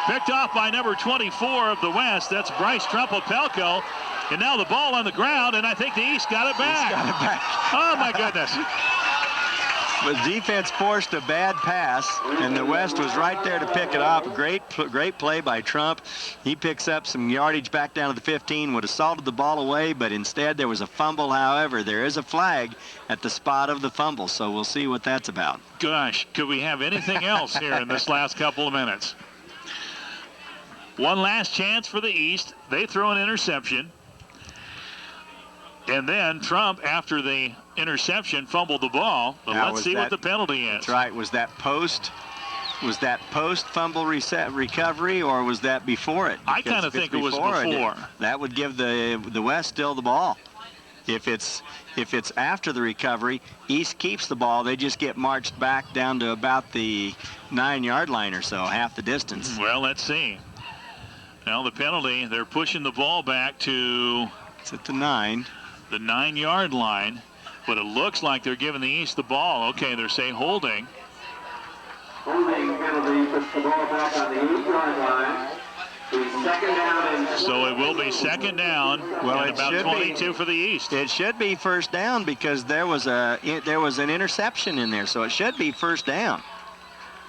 Picked off by number 24 of the West. That's Bryce Trumpel-Pelko. And now the ball on the ground, and I think the East got it back. Got it back. Oh, my goodness. The defense forced a bad pass, and the West was right there to pick it up. Great play by Trump. He picks up some yardage back down to the 15, would have salted the ball away, but instead there was a fumble. However, there is a flag at the spot of the fumble, so we'll see what that's about. Gosh, could we have anything else here in this last couple of minutes? One last chance for the East. They throw an interception. And then Trump, after the interception, fumbled the ball. But let's see what the penalty is. That's right. Was that post fumble recovery, or was that before it? I kind of think it was before. That would give the West still the ball. If it's after the recovery, East keeps the ball. They just get marched back down to about the 9-yard line or so, half the distance. Well, let's see. Now the penalty, they're pushing the ball back to... It's at the 9. The 9-yard line, but it looks like they're giving the East the ball. Okay, they're saying holding. Holding penalty, puts the ball back on the 8-yard line. So it will be 2nd down. Well, and about 22 for the East. It should be 1st down because there was an interception in there, so it should be 1st down.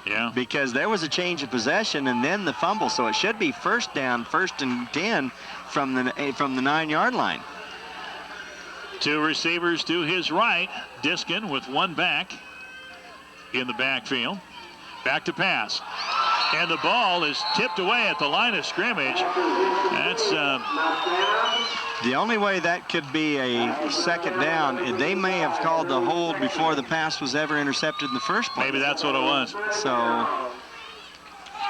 Yeah. Because there was a change of possession and then the fumble, so it should be 1st down, 1st and 10 from the 9-yard line. 2 receivers to his right. Diskin with 1 back in the backfield. Back to pass. And the ball is tipped away at the line of scrimmage. That's... The only way that could be a 2nd down, they may have called the hold before the pass was ever intercepted in the first place. Maybe that's what it was. So...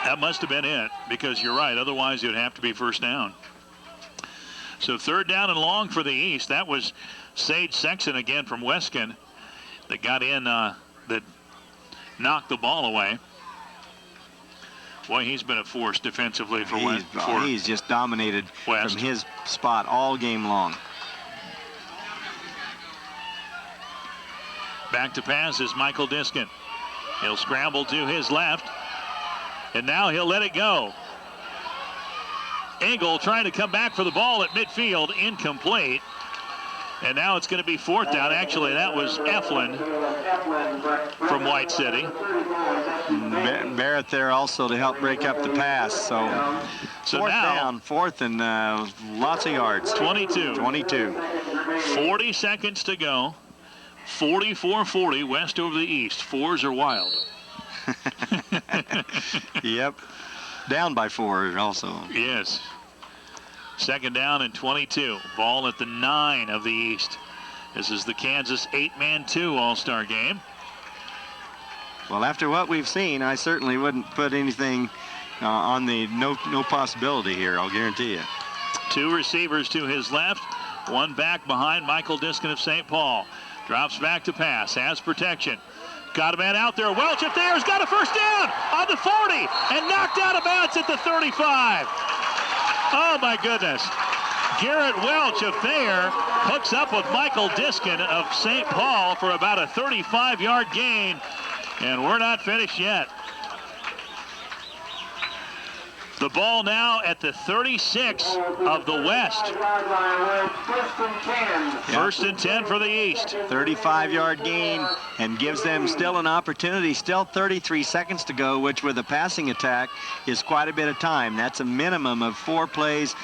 That must have been it, because you're right. Otherwise, it would have to be 1st down. So 3rd down and long for the East. That was Sage Sexton again from Weskin that got in, that knocked the ball away. Boy, he's been a force defensively for West. He's just dominated West. From his spot all game long. Back to pass is Michael Diskin. He'll scramble to his left, and now he'll let it go. Engel trying to come back for the ball at midfield, incomplete. And now it's going to be 4th down. Actually, that was Eflin from White City. Barrett there also to help break up the pass. So 4th now, down, 4th and lots of yards. 22. 40 seconds to go. 44-40, West over the East. Fours are wild. Yep. Down by 4 also. Yes. Second down and 22. Ball at the 9 of the East. This is the Kansas 8-man 2 All-Star game. Well, after what we've seen, I certainly wouldn't put anything on the no possibility here, I'll guarantee you. 2 receivers to his left, 1 back behind Michael Diskin of St. Paul. Drops back to pass, has protection. Got a man out there. Welch up there has got a first down on the 40 and knocked out of bounds at the 35. Oh my goodness. Garrett Welch up there hooks up with Michael Diskin of St. Paul for about a 35-yard gain. And we're not finished yet. The ball now at the 36 of the West. First and 10 for the East. 35-yard gain and gives them still an opportunity. Still 33 seconds to go, which with a passing attack is quite a bit of time. That's a minimum of 4 plays,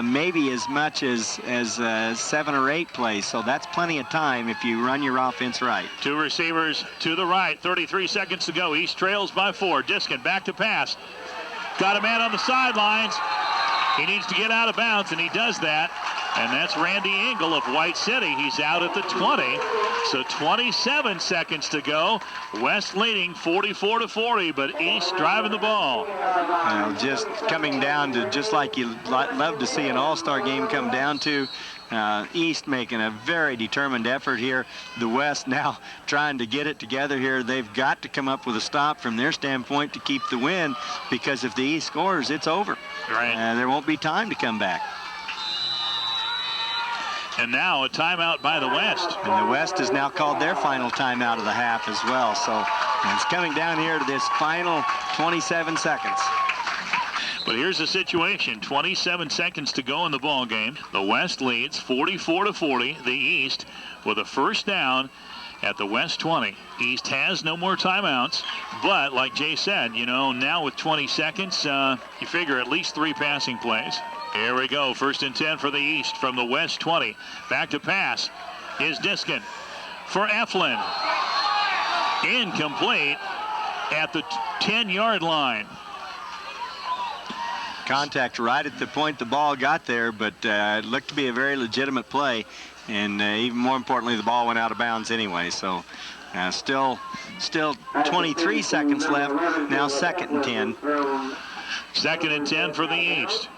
maybe as much as 7 or 8 plays. So that's plenty of time if you run your offense right. 2 receivers to the right. 33 seconds to go. East trails by 4. Diskin back to pass. Got a man on the sidelines. He needs to get out of bounds, and he does that. And that's Randy Engel of White City. He's out at the 20. So 27 seconds to go. West leading 44-40, but East driving the ball. Just coming down to just like you love to see an all-star game come down to. East making a very determined effort here. The West now trying to get it together here. They've got to come up with a stop from their standpoint to keep the win, because if the East scores, it's over. Right. There won't be time to come back. And now a timeout by the West. And the West has now called their final timeout of the half as well. So it's coming down here to this final 27 seconds. But here's the situation. 27 seconds to go in the ball game. The West leads 44-40. The East with a first down at the West 20. East has no more timeouts, but like Jay said, you know, now with 20 seconds, you figure at least 3 passing plays. Here we go. First and 10 for the East from the West 20. Back to pass is Diskin for Eflin. Incomplete at the 10-yard line. Contact right at the point the ball got there, but it looked to be a very legitimate play, and even more importantly, the ball went out of bounds anyway. So still 23 seconds left. Now second and 10. Second and 10 for the East.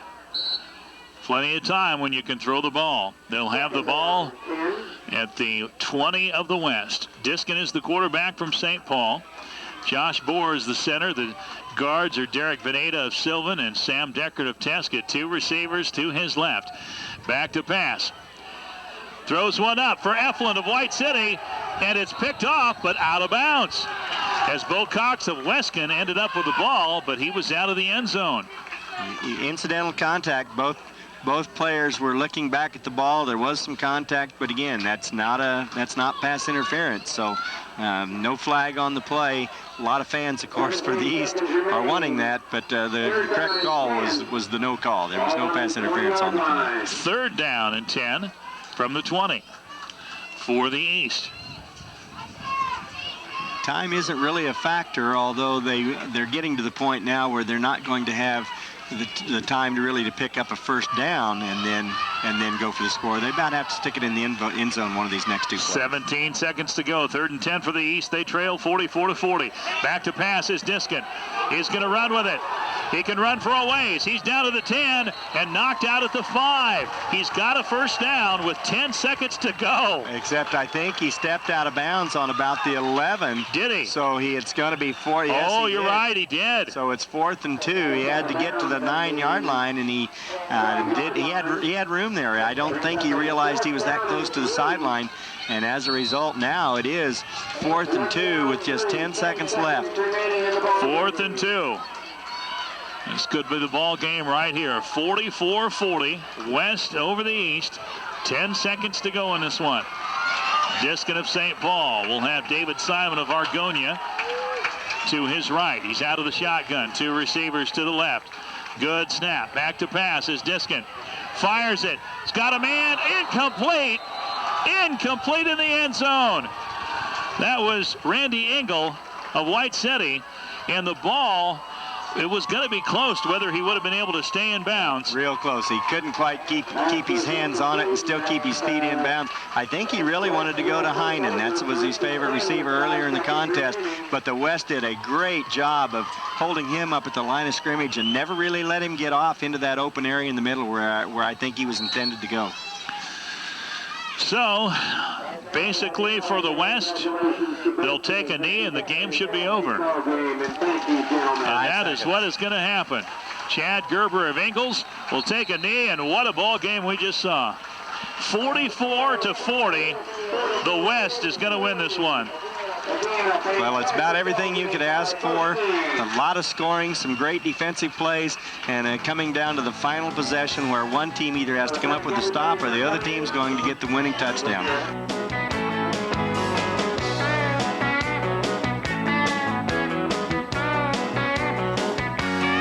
Plenty of time when you can throw the ball. They'll have the ball at the 20 of the West. Diskin is the quarterback from St. Paul. Josh Bohr is the center. The guards are Derek Veneta of Sylvan and Sam Deckert of Tesket. 2 receivers to his left. Back to pass. Throws one up for Eflin of White City, and it's picked off, but out of bounds. As Bo Cox of Weskin ended up with the ball, but he was out of the end zone. Incidental contact. Both players were looking back at the ball. There was some contact, but again, that's not pass interference. So no flag on the play. A lot of fans, of course, for the East are wanting that, but the correct call was the no call. There was no pass interference on the play. Third down and 10 from the 20 for the East. Time isn't really a factor, although they're getting to the point now where they're not going to have the time to pick up a first down and then go for the score. They about have to stick it in the end zone one of these next 2 plays. 17 seconds to go. Third and 10 for the East. They trail 44-40. Back to pass is Diskin. He's going to run with it. He can run for a ways. He's down to the 10 and knocked out at the 5. He's got a first down with 10 seconds to go. Except I think he stepped out of bounds on about the 11. Did he? So it's going to be 4. Yes, you're right. He did. So it's 4th and 2. He had to get to the 9-yard line, and he had room there. I don't think he realized he was that close to the sideline. And as a result, now it is 4th and 2 with just 10 seconds left. 4th and 2. This could be the ball game right here. 44-40. West over the East. 10 seconds to go in this one. Diskin of St. Paul will have David Simon of Argonia to his right. He's out of the shotgun. 2 receivers to the left. Good snap. Back to pass is Diskin. Fires it. He's got a man. Incomplete. Incomplete in the end zone. That was Randy Engel of White City, and the ball, it was going to be close to whether he would have been able to stay in bounds. Real close. He couldn't quite keep his hands on it and still keep his feet in bounds. I think he really wanted to go to Heinen. That was his favorite receiver earlier in the contest. But the West did a great job of holding him up at the line of scrimmage and never really let him get off into that open area in the middle where I think he was intended to go. So, basically for the West, they'll take a knee and the game should be over. And that is what is going to happen. Chad Gerber of Ingalls will take a knee, and what a ball game we just saw. 44-40, the West is going to win this one. Well, it's about everything you could ask for. A lot of scoring, some great defensive plays, and coming down to the final possession where one team either has to come up with a stop or the other team's going to get the winning touchdown.